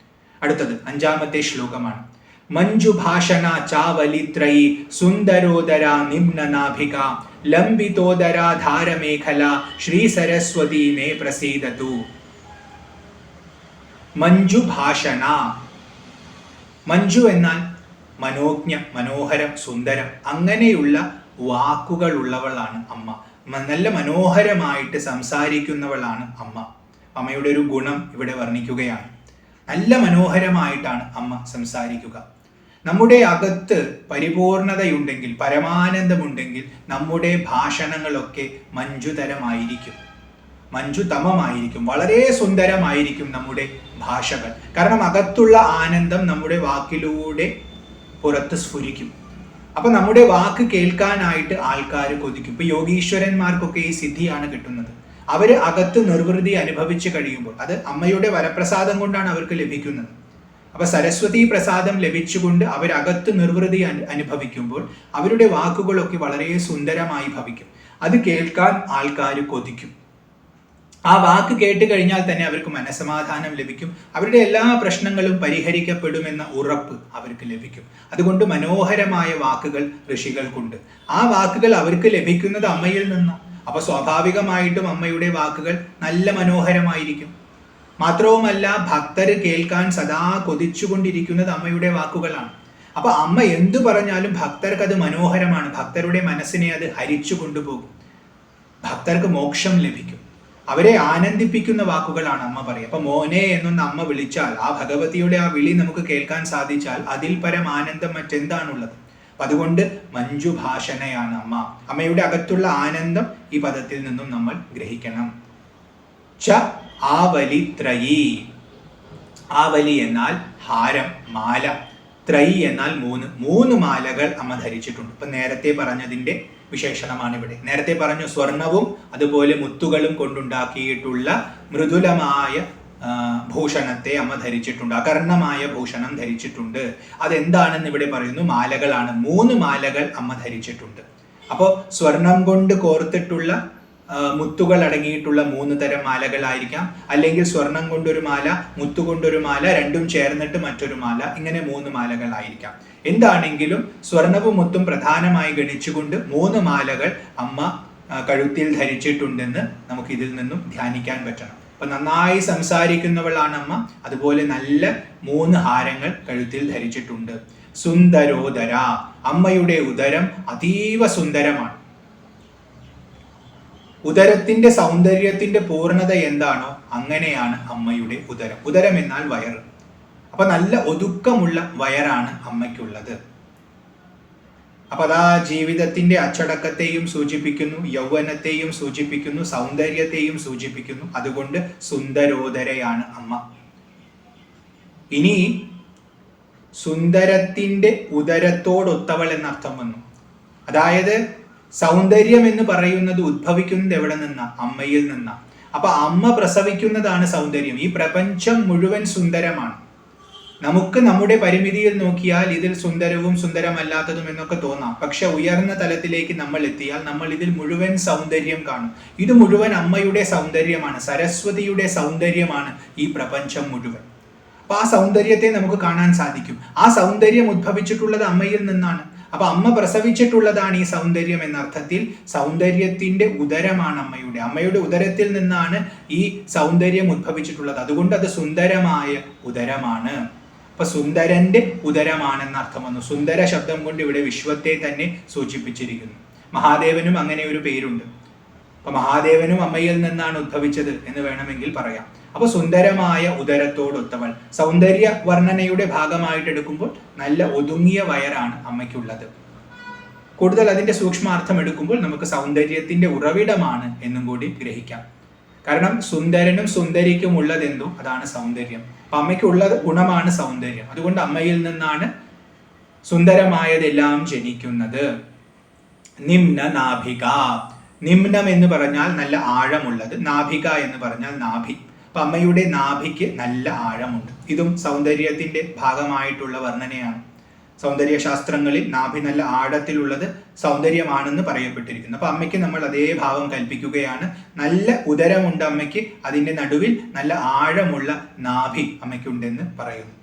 അടുത്തത് 5-ാമത്തെ ശ്ലോകമാണ്. മഞ്ജുഭാഷണ ചാവലിത്രയി സുന്ദരോദര നിമ്നനാഭിക ലംബിതോദര ധാരമേഖല ശ്രീ സരസ്വതി മേ പ്രസീദതു. മഞ്ജുഭാഷണ, മഞ്ജു എന്നാൽ മനോജ്ഞ, മനോഹരം, സുന്ദരം, അങ്ങനെയുള്ള വാക്കുകൾ ഉള്ളവളാണ് അമ്മ. നല്ല മനോഹരമായിട്ട് സംസാരിക്കുന്നവളാണ് അമ്മ. അമ്മയുടെ ഒരു ഗുണം ഇവിടെ വർണ്ണിക്കുകയാണ്. നല്ല മനോഹരമായിട്ടാണ് അമ്മ സംസാരിക്കുക. നമ്മുടെ അകത്ത് പരിപൂർണതയുണ്ടെങ്കിൽ, പരമാനന്ദമുണ്ടെങ്കിൽ നമ്മുടെ ഭാഷണങ്ങളൊക്കെ മഞ്ജുതരമായിരിക്കും, മഞ്ജുതമമായിരിക്കും, വളരെ സുന്ദരമായിരിക്കും നമ്മുടെ ഭാഷകൾ. കാരണം അകത്തുള്ള ആനന്ദം നമ്മുടെ വാക്കിലൂടെ പുറത്ത് സ്ഫുരിക്കും. അപ്പൊ നമ്മുടെ വാക്ക് കേൾക്കാനായിട്ട് ആൾക്കാർ കൊതിക്കും. ഇപ്പൊ യോഗീശ്വരന്മാർക്കൊക്കെ ഈ സിദ്ധിയാണ് കിട്ടുന്നത്. അവര് അകത്ത് നിർവൃതി അനുഭവിച്ച് കഴിയുമ്പോൾ, അത് അമ്മയുടെ വരപ്രസാദം കൊണ്ടാണ് അവർക്ക് ലഭിക്കുന്നത്. അപ്പൊ സരസ്വതി പ്രസാദം ലഭിച്ചുകൊണ്ട് അവരകത്ത് നിർവൃതി അനുഭവിക്കുമ്പോൾ അവരുടെ വാക്കുകളൊക്കെ വളരെ സുന്ദരമായി ഭവിക്കും. അത് കേൾക്കാൻ ആൾക്കാർ കൊതിക്കും. ആ വാക്ക് കേട്ട് കഴിഞ്ഞാൽ തന്നെ അവർക്ക് മനസ്സമാധാനം ലഭിക്കും. അവരുടെ എല്ലാ പ്രശ്നങ്ങളും പരിഹരിക്കപ്പെടുമെന്ന ഉറപ്പ് അവർക്ക് ലഭിക്കും. അതുകൊണ്ട് മനോഹരമായ വാക്കുകൾ ഋഷികൾക്കുണ്ട്. ആ വാക്കുകൾ അവർക്ക് ലഭിക്കുന്നത് അമ്മയിൽ നിന്നാണ്. അപ്പൊ സ്വാഭാവികമായിട്ടും അമ്മയുടെ വാക്കുകൾ നല്ല മനോഹരമായിരിക്കും. മാത്രവുമല്ല, ഭക്തർ കേൾക്കാൻ സദാ കൊതിച്ചുകൊണ്ടിരിക്കുന്നത് അമ്മയുടെ വാക്കുകളാണ്. അപ്പൊ അമ്മ എന്തു പറഞ്ഞാലും ഭക്തർക്ക് അത് മനോഹരമാണ്. ഭക്തരുടെ മനസ്സിനെ അത് ഹരിച്ചു കൊണ്ടുപോകും. ഭക്തർക്ക് മോക്ഷം ലഭിക്കും. അവരെ ആനന്ദിപ്പിക്കുന്ന വാക്കുകളാണ് അമ്മ പറയുക. അപ്പൊ മോനെ എന്നൊന്ന് അമ്മ വിളിച്ചാൽ, ആ ഭഗവതിയുടെ ആ വിളി നമുക്ക് കേൾക്കാൻ സാധിച്ചാൽ അതിൽ പരം ആനന്ദം മറ്റെന്താണുള്ളത്? അതുകൊണ്ട് മഞ്ജുഭാഷണയാണ് അമ്മ. അമ്മയുടെ അകത്തുള്ള ആനന്ദം ഈ പദത്തിൽ നിന്നും നമ്മൾ ഗ്രഹിക്കണം. ച ആവലി ത്രയി. ആവലി എന്നാൽ ഹാരം, മാല. ത്രയി എന്നാൽ 3 മാലകൾ അമ്മ ധരിച്ചിട്ടുണ്ട്. ഇപ്പൊ നേരത്തെ പറഞ്ഞതിന്റെ വിശേഷണമാണ് ഇവിടെ. നേരത്തെ പറഞ്ഞു സ്വർണവും അതുപോലെ മുത്തുകളും കൊണ്ടുണ്ടാക്കിയിട്ടുള്ള മൃദുലമായ ഭൂഷണത്തെ അമ്മ ധരിച്ചിട്ടുണ്ട്. അകർണമായ ഭൂഷണം ധരിച്ചിട്ടുണ്ട്. അതെന്താണെന്ന് ഇവിടെ പറയുന്നു, മാലകളാണ്. 3 മാലകൾ അമ്മ ധരിച്ചിട്ടുണ്ട്. അപ്പോൾ സ്വർണം കൊണ്ട് കോർത്തിട്ടുള്ള മുത്തുകൾ അടങ്ങിയിട്ടുള്ള 3 തരം മാലകളായിരിക്കാം. അല്ലെങ്കിൽ സ്വർണം കൊണ്ടൊരു മാല, മുത്തുകൊണ്ടൊരു മാല, രണ്ടും ചേർന്നിട്ട് മറ്റൊരു മാല, ഇങ്ങനെ 3 മാലകളായിരിക്കാം. എന്താണെങ്കിലും സ്വർണവും മുത്തും പ്രധാനമായി ഗണിച്ചുകൊണ്ട് 3 മാലകൾ അമ്മ കഴുത്തിൽ ധരിച്ചിട്ടുണ്ടെന്ന് നമുക്ക് ഇതിൽ നിന്നും ധ്യാനിക്കാൻ പറ്റണം. അപ്പൊ നന്നായി സംസാരിക്കുന്നവളാണ് അമ്മ. അതുപോലെ നല്ല 3 ഹാരങ്ങൾ കഴുത്തിൽ ധരിച്ചിട്ടുണ്ട്. സുന്ദരോദര, അമ്മയുടെ ഉദരം അതീവ സുന്ദരമാണ്. ഉദരത്തിന്റെ സൗന്ദര്യത്തിന്റെ പൂർണ്ണത എന്താണോ അങ്ങനെയാണ് അമ്മയുടെ ഉദരം. ഉദരം എന്നാൽ വയറ്. അപ്പൊ നല്ല ഒതുക്കമുള്ള വയറാണ് അമ്മയ്ക്കുള്ളത്. അപ്പൊ അതാ ജീവിതത്തിന്റെ അച്ചടക്കത്തെയും സൂചിപ്പിക്കുന്നു, യൗവനത്തെയും സൂചിപ്പിക്കുന്നു, സൗന്ദര്യത്തെയും സൂചിപ്പിക്കുന്നു. അതുകൊണ്ട് സുന്ദരോദരയാണ് അമ്മ. ഇനി സുന്ദരത്തിന്റെ ഉദരത്തോടൊത്തവൾ എന്നർത്ഥം വന്നു. അതായത് സൗന്ദര്യം എന്ന് പറയുന്നത് ഉദ്ഭവിക്കുന്നത് എവിടെ നിന്നാ? അമ്മയിൽ നിന്നാ. അപ്പൊ അമ്മ പ്രസവിക്കുന്നതാണ് സൗന്ദര്യം. ഈ പ്രപഞ്ചം മുഴുവൻ സുന്ദരമാണ്. നമുക്ക് നമ്മുടെ പരിമിതിയിൽ നോക്കിയാൽ ഇതിൽ സുന്ദരവും സുന്ദരമല്ലാത്തതും എന്നൊക്കെ തോന്നാം. പക്ഷെ ഉയർന്ന തലത്തിലേക്ക് നമ്മൾ എത്തിയാൽ നമ്മൾ ഇതിൽ മുഴുവൻ സൗന്ദര്യം കാണും. ഇത് മുഴുവൻ അമ്മയുടെ സൗന്ദര്യമാണ്, സരസ്വതിയുടെ സൗന്ദര്യമാണ് ഈ പ്രപഞ്ചം മുഴുവൻ. അപ്പൊ ആ സൗന്ദര്യത്തെ നമുക്ക് കാണാൻ സാധിക്കും. ആ സൗന്ദര്യം ഉദ്ഭവിച്ചിട്ടുള്ളത് അമ്മയിൽ നിന്നാണ്. അപ്പൊ അമ്മ പ്രസവിച്ചിട്ടുള്ളതാണ് ഈ സൗന്ദര്യം എന്നർത്ഥത്തിൽ. സൗന്ദര്യത്തിന്റെ ഉദരമാണ് അമ്മയുടെ. അമ്മയുടെ ഉദരത്തിൽ നിന്നാണ് ഈ സൗന്ദര്യം ഉദ്ഭവിച്ചിട്ടുള്ളത്. അതുകൊണ്ട് അത് സുന്ദരമായ ഉദരമാണ്. അപ്പൊ സുന്ദരന്റെ ഉദരമാണെന്ന് അർത്ഥം വന്നു. സുന്ദര ശബ്ദം കൊണ്ട് ഇവിടെ വിശ്വത്തെ തന്നെ സൂചിപ്പിച്ചിരിക്കുന്നു. മഹാദേവനും അങ്ങനെ ഒരു പേരുണ്ട്. അപ്പൊ മഹാദേവനും അമ്മയിൽ നിന്നാണ് ഉദ്ഭവിച്ചത് എന്ന് വേണമെങ്കിൽ പറയാം. അപ്പൊ സുന്ദരമായ ഉദരത്തോടൊത്തവൾ, സൗന്ദര്യ വർണ്ണനയുടെ ഭാഗമായിട്ട് എടുക്കുമ്പോൾ നല്ല ഒതുങ്ങിയ വയറാണ് അമ്മയ്ക്കുള്ളത്. കൂടുതൽ അതിന്റെ സൂക്ഷ്മാർത്ഥം എടുക്കുമ്പോൾ നമുക്ക് സൗന്ദര്യത്തിന്റെ ഉറവിടമാണ് എന്നും കൂടി ഗ്രഹിക്കാം. കാരണം സുന്ദരനും സുന്ദരിക്കും ഉള്ളതെന്തോ അതാണ് സൗന്ദര്യം. അപ്പൊ അമ്മയ്ക്കുള്ള ഗുണമാണ് സൗന്ദര്യം. അതുകൊണ്ട് അമ്മയിൽ നിന്നാണ് സുന്ദരമായതെല്ലാം ജനിക്കുന്നത്. നിമ്ന നാഭിക. നിമ്നം എന്ന് പറഞ്ഞാൽ നല്ല ആഴമുള്ളത്, നാഭിക എന്ന് പറഞ്ഞാൽ നാഭി. അപ്പൊ അമ്മയുടെ നാഭിക്ക് നല്ല ആഴമുണ്ട്. ഇതും സൗന്ദര്യത്തിന്റെ ഭാഗമായിട്ടുള്ള വർണ്ണനയാണ്. സൗന്ദര്യശാസ്ത്രങ്ങളിൽ നാഭി നല്ല ആഴത്തിലുള്ളത് സൗന്ദര്യമാണെന്ന് പറയപ്പെട്ടിരിക്കുന്നു. അപ്പൊ അമ്മയ്ക്ക് നമ്മൾ അതേ ഭാവം കൽപ്പിക്കുകയാണ്. നല്ല ഉദരമുണ്ട് അമ്മയ്ക്ക്, അതിന്റെ നടുവിൽ നല്ല ആഴമുള്ള നാഭി അമ്മയ്ക്കുണ്ടെന്ന് പറയുന്നു.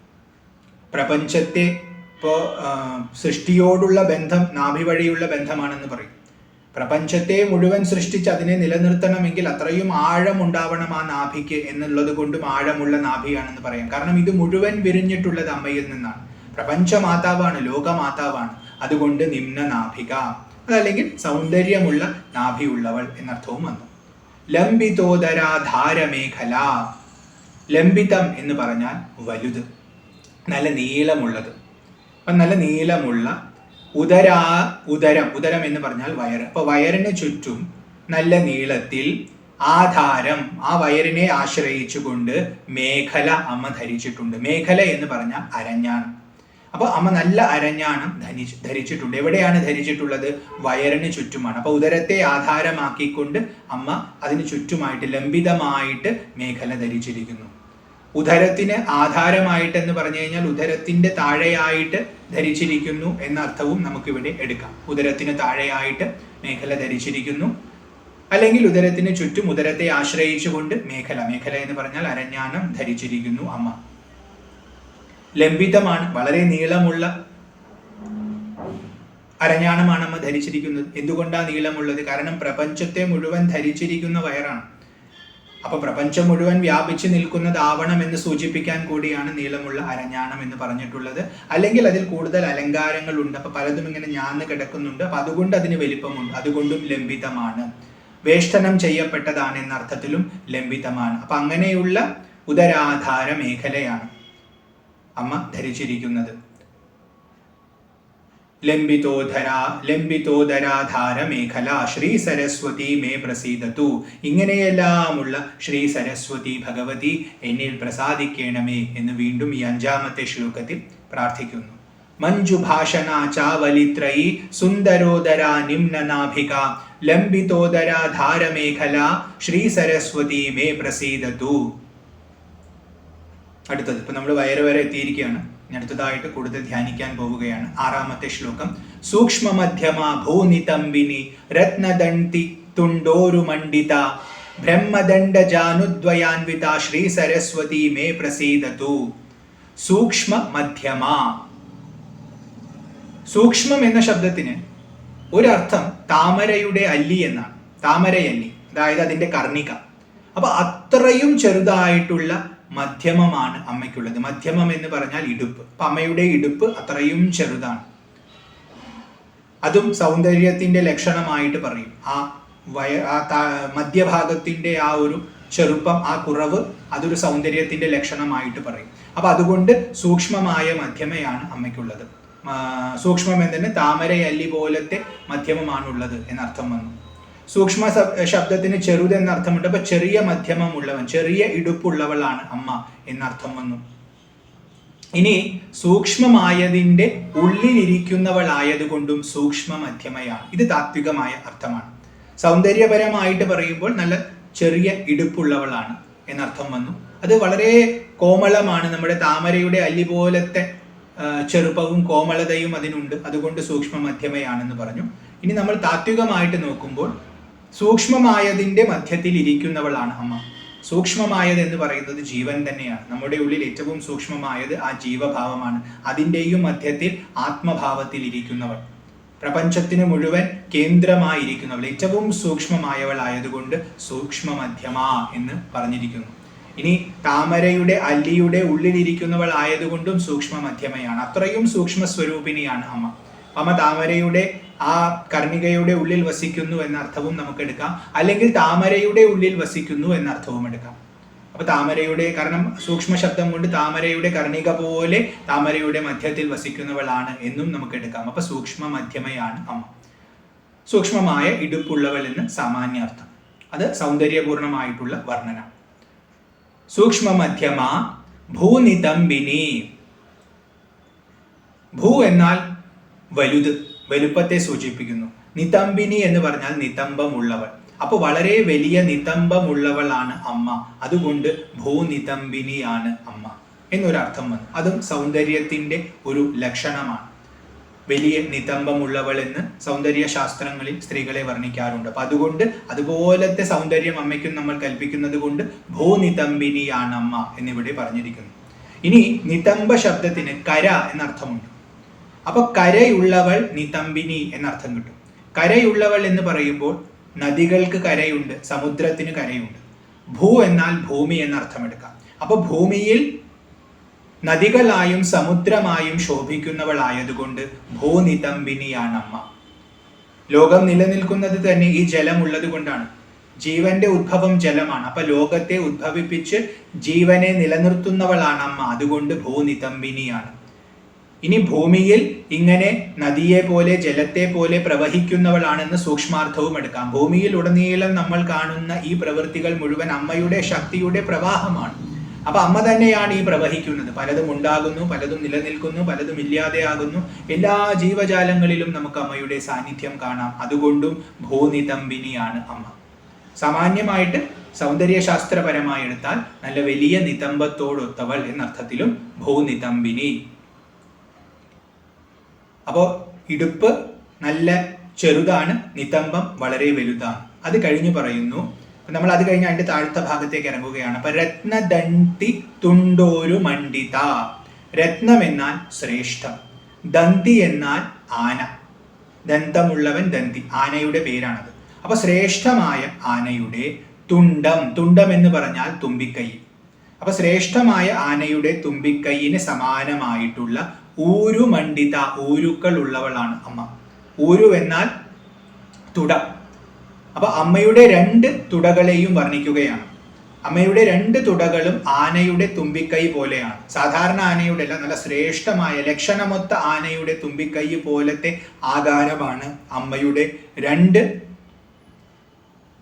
പ്രപഞ്ചത്തെ ഇപ്പോൾ സൃഷ്ടിയോടുള്ള ബന്ധം നാഭി വഴിയുള്ള ബന്ധമാണെന്ന് പറയും. പ്രപഞ്ചത്തെ മുഴുവൻ സൃഷ്ടിച്ച് അതിനെ നിലനിർത്തണമെങ്കിൽ അത്രയും ആഴം ഉണ്ടാവണം ആ നാഭിക്ക് എന്നുള്ളത് കൊണ്ടും ആഴമുള്ള നാഭിയാണെന്ന് പറയാം. കാരണം ഇത് മുഴുവൻ വിരിഞ്ഞിട്ടുള്ളത് അമ്മയിൽ നിന്നാണ്. പ്രപഞ്ചമാതാവാണ്, ലോകമാതാവാണ്. അതുകൊണ്ട് നിമ്ന നാഭിക, അതല്ലെങ്കിൽ സൗന്ദര്യമുള്ള നാഭിയുള്ളവൾ എന്നർത്ഥവും വന്നു. ലംബിതോദരാധാരമേഖല. ലംബിതം എന്ന് പറഞ്ഞാൽ വലുത്, നല്ല നീളമുള്ളത്. അപ്പം നല്ല നീളമുള്ള ഉദരം എന്ന് പറഞ്ഞാൽ വയറ്. അപ്പൊ വയറിന് ചുറ്റും നല്ല നീളത്തിൽ ആധാരം, ആ വയറിനെ ആശ്രയിച്ചുകൊണ്ട് മേഖല അമ്മ ധരിച്ചിട്ടുണ്ട്. മേഖല എന്ന് പറഞ്ഞാൽ അരഞ്ഞാണം. അപ്പൊ അമ്മ നല്ല അരഞ്ഞാണം ധരിച്ചിട്ടുണ്ട്. എവിടെയാണ് ധരിച്ചിട്ടുള്ളത്? വയറിന് ചുറ്റുമാണ്. അപ്പൊ ഉദരത്തെ ആധാരമാക്കിക്കൊണ്ട് അമ്മ അതിന് ചുറ്റുമായിട്ട് ലംബിതമായിട്ട് മേഖല ധരിച്ചിരിക്കുന്നു. ഉദരത്തിന് ആധാരമായിട്ട് എന്ന് പറഞ്ഞു കഴിഞ്ഞാൽ ഉദരത്തിന്റെ താഴെയായിട്ട് ധരിച്ചിരിക്കുന്നു എന്ന അർത്ഥവും നമുക്കിവിടെ എടുക്കാം. ഉദരത്തിന് താഴെയായിട്ട് മേഖല ധരിച്ചിരിക്കുന്നു, അല്ലെങ്കിൽ ഉദരത്തിന് ചുറ്റും ഉദരത്തെ ആശ്രയിച്ചുകൊണ്ട് മേഖല എന്ന് പറഞ്ഞാൽ അരഞ്ഞാണം ധരിച്ചിരിക്കുന്നു അമ്മ. ലംബിതമാണ്, വളരെ നീളമുള്ള അരഞ്ഞാണമാണ് അമ്മ ധരിച്ചിരിക്കുന്നത്. എന്തുകൊണ്ടാണ് നീളമുള്ളത്? കാരണം പ്രപഞ്ചത്തെ മുഴുവൻ ധരിച്ചിരിക്കുന്ന വയറാണ്. അപ്പൊ പ്രപഞ്ചം മുഴുവൻ വ്യാപിച്ചു നിൽക്കുന്നതാവണം എന്ന് സൂചിപ്പിക്കാൻ കൂടിയാണ് നീളമുള്ള അരഞ്ഞാണം എന്ന് പറഞ്ഞിട്ടുള്ളത്. അല്ലെങ്കിൽ അതിൽ കൂടുതൽ അലങ്കാരങ്ങൾ ഉണ്ട്. അപ്പൊ പലതും ഇങ്ങനെ ഞാന്ന് കിടക്കുന്നുണ്ട്. അപ്പൊ അതുകൊണ്ട് അതിന് വലിപ്പമുണ്ട്. അതുകൊണ്ടും ലംബിതമാണ്. വേഷ്ടനം ചെയ്യപ്പെട്ടതാണ് എന്ന അർത്ഥത്തിലും ലംബിതമാണ്. അപ്പൊ അങ്ങനെയുള്ള ഉദരാധാര മേഖലയാണ് അമ്മ ധരിച്ചിരിക്കുന്നത്. ലംബിതോദരാധാര മേഖല ശ്രീ സരസ്വതി മേ പ്രസീദതു. ഇങ്ങനെയെല്ലാമുള്ള ശ്രീ സരസ്വതി ഭഗവതി എന്നിൽ പ്രസാദിക്കണമേ എന്ന് വീണ്ടും ഈ 5-ാമത്തെ ശ്ലോകത്തിൽ പ്രാർത്ഥിക്കുന്നു. മഞ്ജുഭാഷണ ചാവലിത്രയി സുന്ദരോദര നിമ്നനാഭിക ലംബിതോദരാധാര മേഖല ശ്രീ സരസ്വതി മേ പ്രസീദതു. അടുത്തത് ഇപ്പൊ നമ്മൾ വരെ എത്തിയിരിക്കുകയാണ്. അടുത്തതായിട്ട് കൂടുതൽ ധ്യാനിക്കാൻ പോവുകയാണ്. 6-ാമത്തെ ശ്ലോകം. സൂക്ഷ്മ മധ്യമ ഭൂനിതംബിനി രത്നദണ്തി തുണ്ടോരു മണ്ഡിത ബ്രഹ്മദണ്ഡ ജാനുദ്വയാൻവിത ശ്രീ സരസ്വതി മേ പ്രസീദതു. സൂക്ഷ്മ മധ്യമ. സൂക്ഷ്മം എന്ന ശബ്ദത്തിന് ഒരർത്ഥം താമരയുടെ അല്ലി എന്നാണ്. താമരയല്ലി, അതായത് അതിന്റെ കർണിക. അപ്പൊ അത്രയും ചെറുതായിട്ടുള്ള മധ്യമമാണ് അമ്മയ്ക്കുള്ളത്. മധ്യമം എന്ന് പറഞ്ഞാൽ ഇടുപ്പ്. അപ്പൊ അമ്മയുടെ ഇടുപ്പ് അത്രയും ചെറുതാണ്. അതും സൗന്ദര്യത്തിന്റെ ലക്ഷണമായിട്ട് പറയും. ആ മധ്യഭാഗത്തിന്റെ ആ ഒരു ചെറുപ്പം, ആ കുറവ്, അതൊരു സൗന്ദര്യത്തിന്റെ ലക്ഷണമായിട്ട് പറയും. അപ്പൊ അതുകൊണ്ട് സൂക്ഷ്മമായ മധ്യമയാണ് അമ്മയ്ക്കുള്ളത്. സൂക്ഷ്മം എന്നതിന് താമരയല്ലി പോലത്തെ മധ്യമമാണുള്ളത് എന്നർത്ഥം വന്നു. സൂക്ഷ്മ ശബ്ദത്തിന് ചെറുത് എന്നർത്ഥമുണ്ട്. അപ്പൊ ചെറിയ മധ്യമം ഉള്ളവൻ, ചെറിയ ഇടുപ്പുള്ളവളാണ് അമ്മ എന്നർത്ഥം വന്നു. ഇനി സൂക്ഷ്മമായതിന്റെ ഉള്ളിലിരിക്കുന്നവളായതുകൊണ്ടും സൂക്ഷ്മ മധ്യമയാണ്. ഇത് താത്വികമായ അർത്ഥമാണ്. സൗന്ദര്യപരമായിട്ട് പറയുമ്പോൾ നല്ല ചെറിയ ഇടുപ്പുള്ളവളാണ് എന്നർത്ഥം വന്നു. അത് വളരെ കോമളമാണ്. നമ്മുടെ താമരയുടെ അല്ലി പോലത്തെ ചെറുപ്പവും കോമളതയും അതിനുണ്ട്. അതുകൊണ്ട് സൂക്ഷ്മ മധ്യമയാണെന്ന് പറഞ്ഞു. ഇനി നമ്മൾ താത്വികമായിട്ട് നോക്കുമ്പോൾ സൂക്ഷ്മമായതിന്റെ മധ്യത്തിൽ ഇരിക്കുന്നവളാണ് അമ്മ. സൂക്ഷ്മമായത് എന്ന് പറയുന്നത് ജീവൻ തന്നെയാണ്. നമ്മുടെ ഉള്ളിൽ ഏറ്റവും സൂക്ഷ്മമായത് ആ ജീവഭാവമാണ്. അതിൻ്റെയും മധ്യത്തിൽ ആത്മഭാവത്തിൽ ഇരിക്കുന്നവൾ, പ്രപഞ്ചത്തിന് മുഴുവൻ കേന്ദ്രമായിരിക്കുന്നവൾ, ഏറ്റവും സൂക്ഷ്മമായവൾ ആയതുകൊണ്ട് സൂക്ഷ്മ മധ്യമ എന്ന് പറഞ്ഞിരിക്കുന്നു. ഇനി താമരയുടെ അല്ലിയുടെ ഉള്ളിലിരിക്കുന്നവൾ ആയതുകൊണ്ടും സൂക്ഷ്മ മധ്യമയാണ്. അത്രയും സൂക്ഷ്മ സ്വരൂപിണിയാണ് അമ്മ. അമ്മ താമരയുടെ ആ കർണികയുടെ ഉള്ളിൽ വസിക്കുന്നു എന്ന അർത്ഥവും നമുക്ക് എടുക്കാം. അല്ലെങ്കിൽ താമരയുടെ ഉള്ളിൽ വസിക്കുന്നു എന്ന അർത്ഥവും എടുക്കാം. അപ്പൊ താമരയുടെ, കാരണം സൂക്ഷ്മ ശബ്ദം കൊണ്ട് താമരയുടെ കർണിക പോലെ താമരയുടെ മധ്യത്തിൽ വസിക്കുന്നവളാണ് എന്നും നമുക്ക് എടുക്കാം. അപ്പൊ സൂക്ഷ്മ മധ്യമയാണ് അമ്മ. സൂക്ഷ്മമായ ഇടുപ്പുള്ളവൾ എന്ന് സാമാന്യാർത്ഥം. അത് സൗന്ദര്യപൂർണമായിട്ടുള്ള വർണ്ണന. സൂക്ഷ്മ മധ്യമ ഭൂനിതംബിനി. ഭൂ എന്നാൽ വലുത്, വലുപ്പത്തെ സൂചിപ്പിക്കുന്നു. നിതംബിനി എന്ന് പറഞ്ഞാൽ നിതംബമുള്ളവൾ. അപ്പോൾ വളരെ വലിയ നിതംബമുള്ളവളാണ് അമ്മ, അതുകൊണ്ട് ഭൂനിതംബിനിയാണ് അമ്മ എന്നൊരർത്ഥം വന്നു. അതും സൗന്ദര്യത്തിന്റെ ഒരു ലക്ഷണമാണ്. വലിയ നിതംബമുള്ളവൾ എന്ന് സൗന്ദര്യ ശാസ്ത്രങ്ങളിൽ സ്ത്രീകളെ വർണ്ണിക്കാറുണ്ട്. അപ്പൊ അതുകൊണ്ട് അതുപോലത്തെ സൗന്ദര്യം അമ്മയ്ക്കും നമ്മൾ കൽപ്പിക്കുന്നത് കൊണ്ട് ഭൂനിതംബിനിയാണ് അമ്മ എന്നിവിടെ പറഞ്ഞിരിക്കുന്നു. ഇനി നിതംബ ശബ്ദത്തിന് കര എന്നർത്ഥമുണ്ട്. അപ്പൊ കരയുള്ളവൾ നിതംബിനി എന്നർത്ഥം കിട്ടും. കരയുള്ളവൾ എന്ന് പറയുമ്പോൾ നദികൾക്ക് കരയുണ്ട്, സമുദ്രത്തിന് കരയുണ്ട്. ഭൂ എന്നാൽ ഭൂമി എന്നർത്ഥമെടുക്കാം. അപ്പൊ ഭൂമിയിൽ നദികളായും സമുദ്രമായും ശോഭിക്കുന്നവളായതുകൊണ്ട് ഭൂനിതംബിനിയാണ് അമ്മ. ലോകം നിലനിൽക്കുന്നത് തന്നെ ഈ ജലമുള്ളത് കൊണ്ടാണ്. ജീവന്റെ ഉദ്ഭവം ജലമാണ്. അപ്പൊ ലോകത്തെ ഉദ്ഭവിപ്പിച്ച് ജീവനെ നിലനിർത്തുന്നവളാണ് അമ്മ, അതുകൊണ്ട് ഭൂനിതംബിനിയാണ്. ഇനി ഭൂമിയിൽ ഇങ്ങനെ നദിയെ പോലെ ജലത്തെ പോലെ പ്രവഹിക്കുന്നവളാണെന്ന് സൂക്ഷ്മാർത്ഥവും എടുക്കാം. ഭൂമിയിൽ ഉടനീളം നമ്മൾ കാണുന്ന ഈ പ്രവൃത്തികൾ മുഴുവൻ അമ്മയുടെ ശക്തിയുടെ പ്രവാഹമാണ്. അപ്പൊ അമ്മ തന്നെയാണ് ഈ പ്രവഹിക്കുന്നത്. പലതും ഉണ്ടാകുന്നു, പലതും നിലനിൽക്കുന്നു, പലതും ഇല്ലാതെയാകുന്നു. എല്ലാ ജീവജാലങ്ങളിലും നമുക്ക് അമ്മയുടെ സാന്നിധ്യം കാണാം. അതുകൊണ്ടും ഭൂനിതംബിനിയാണ് അമ്മ. സാമാന്യമായിട്ട് സൗന്ദര്യശാസ്ത്രപരമായി എടുത്താൽ നല്ല വലിയ നിതംബത്തോടൊത്തവൾ എന്നർത്ഥത്തിലും ഭൂനിതംബിനി. അപ്പോൾ ഇടുപ്പ് നല്ല ചെറുതാണ്, നിതംബം വളരെ വലുതാണ്. അത് കഴിഞ്ഞ് പറയുന്നു. നമ്മൾ അത് കഴിഞ്ഞ് അതിന്റെ താഴത്തെ ഭാഗത്തേക്ക് ഇറങ്ങുകയാണ്. അപ്പൊ രത്നദന്തി തുണ്ടോരു മണ്ഡിത. രത്നം എന്നാൽ ശ്രേഷ്ഠം, ദന്തി എന്നാൽ ആന. ദന്തമുള്ളവൻ ദന്തി, ആനയുടെ പേരാണത്. അപ്പൊ ശ്രേഷ്ഠമായ ആനയുടെ തുണ്ടം, തുണ്ടം എന്ന് പറഞ്ഞാൽ തുമ്പിക്കൈ. അപ്പൊ ശ്രേഷ്ഠമായ ആനയുടെ തുമ്പിക്കൈയിന് സമാനമായിട്ടുള്ള ഊരു മണ്ഡിത, ഊരുക്കൾ ഉള്ളവളാണ് അമ്മ. ഊരു എന്നാൽ തുട. അപ്പൊ അമ്മയുടെ രണ്ട് തുടകളെയും വർണ്ണിക്കുകയാണ്. അമ്മയുടെ രണ്ട് തുടകളും ആനയുടെ തുമ്പിക്കൈ പോലെയാണ്. സാധാരണ ആനയുടെ അല്ല, നല്ല ശ്രേഷ്ഠമായ ലക്ഷണമൊത്ത ആനയുടെ തുമ്പിക്കൈ പോലത്തെ ആകാരമാണ് അമ്മയുടെ രണ്ട്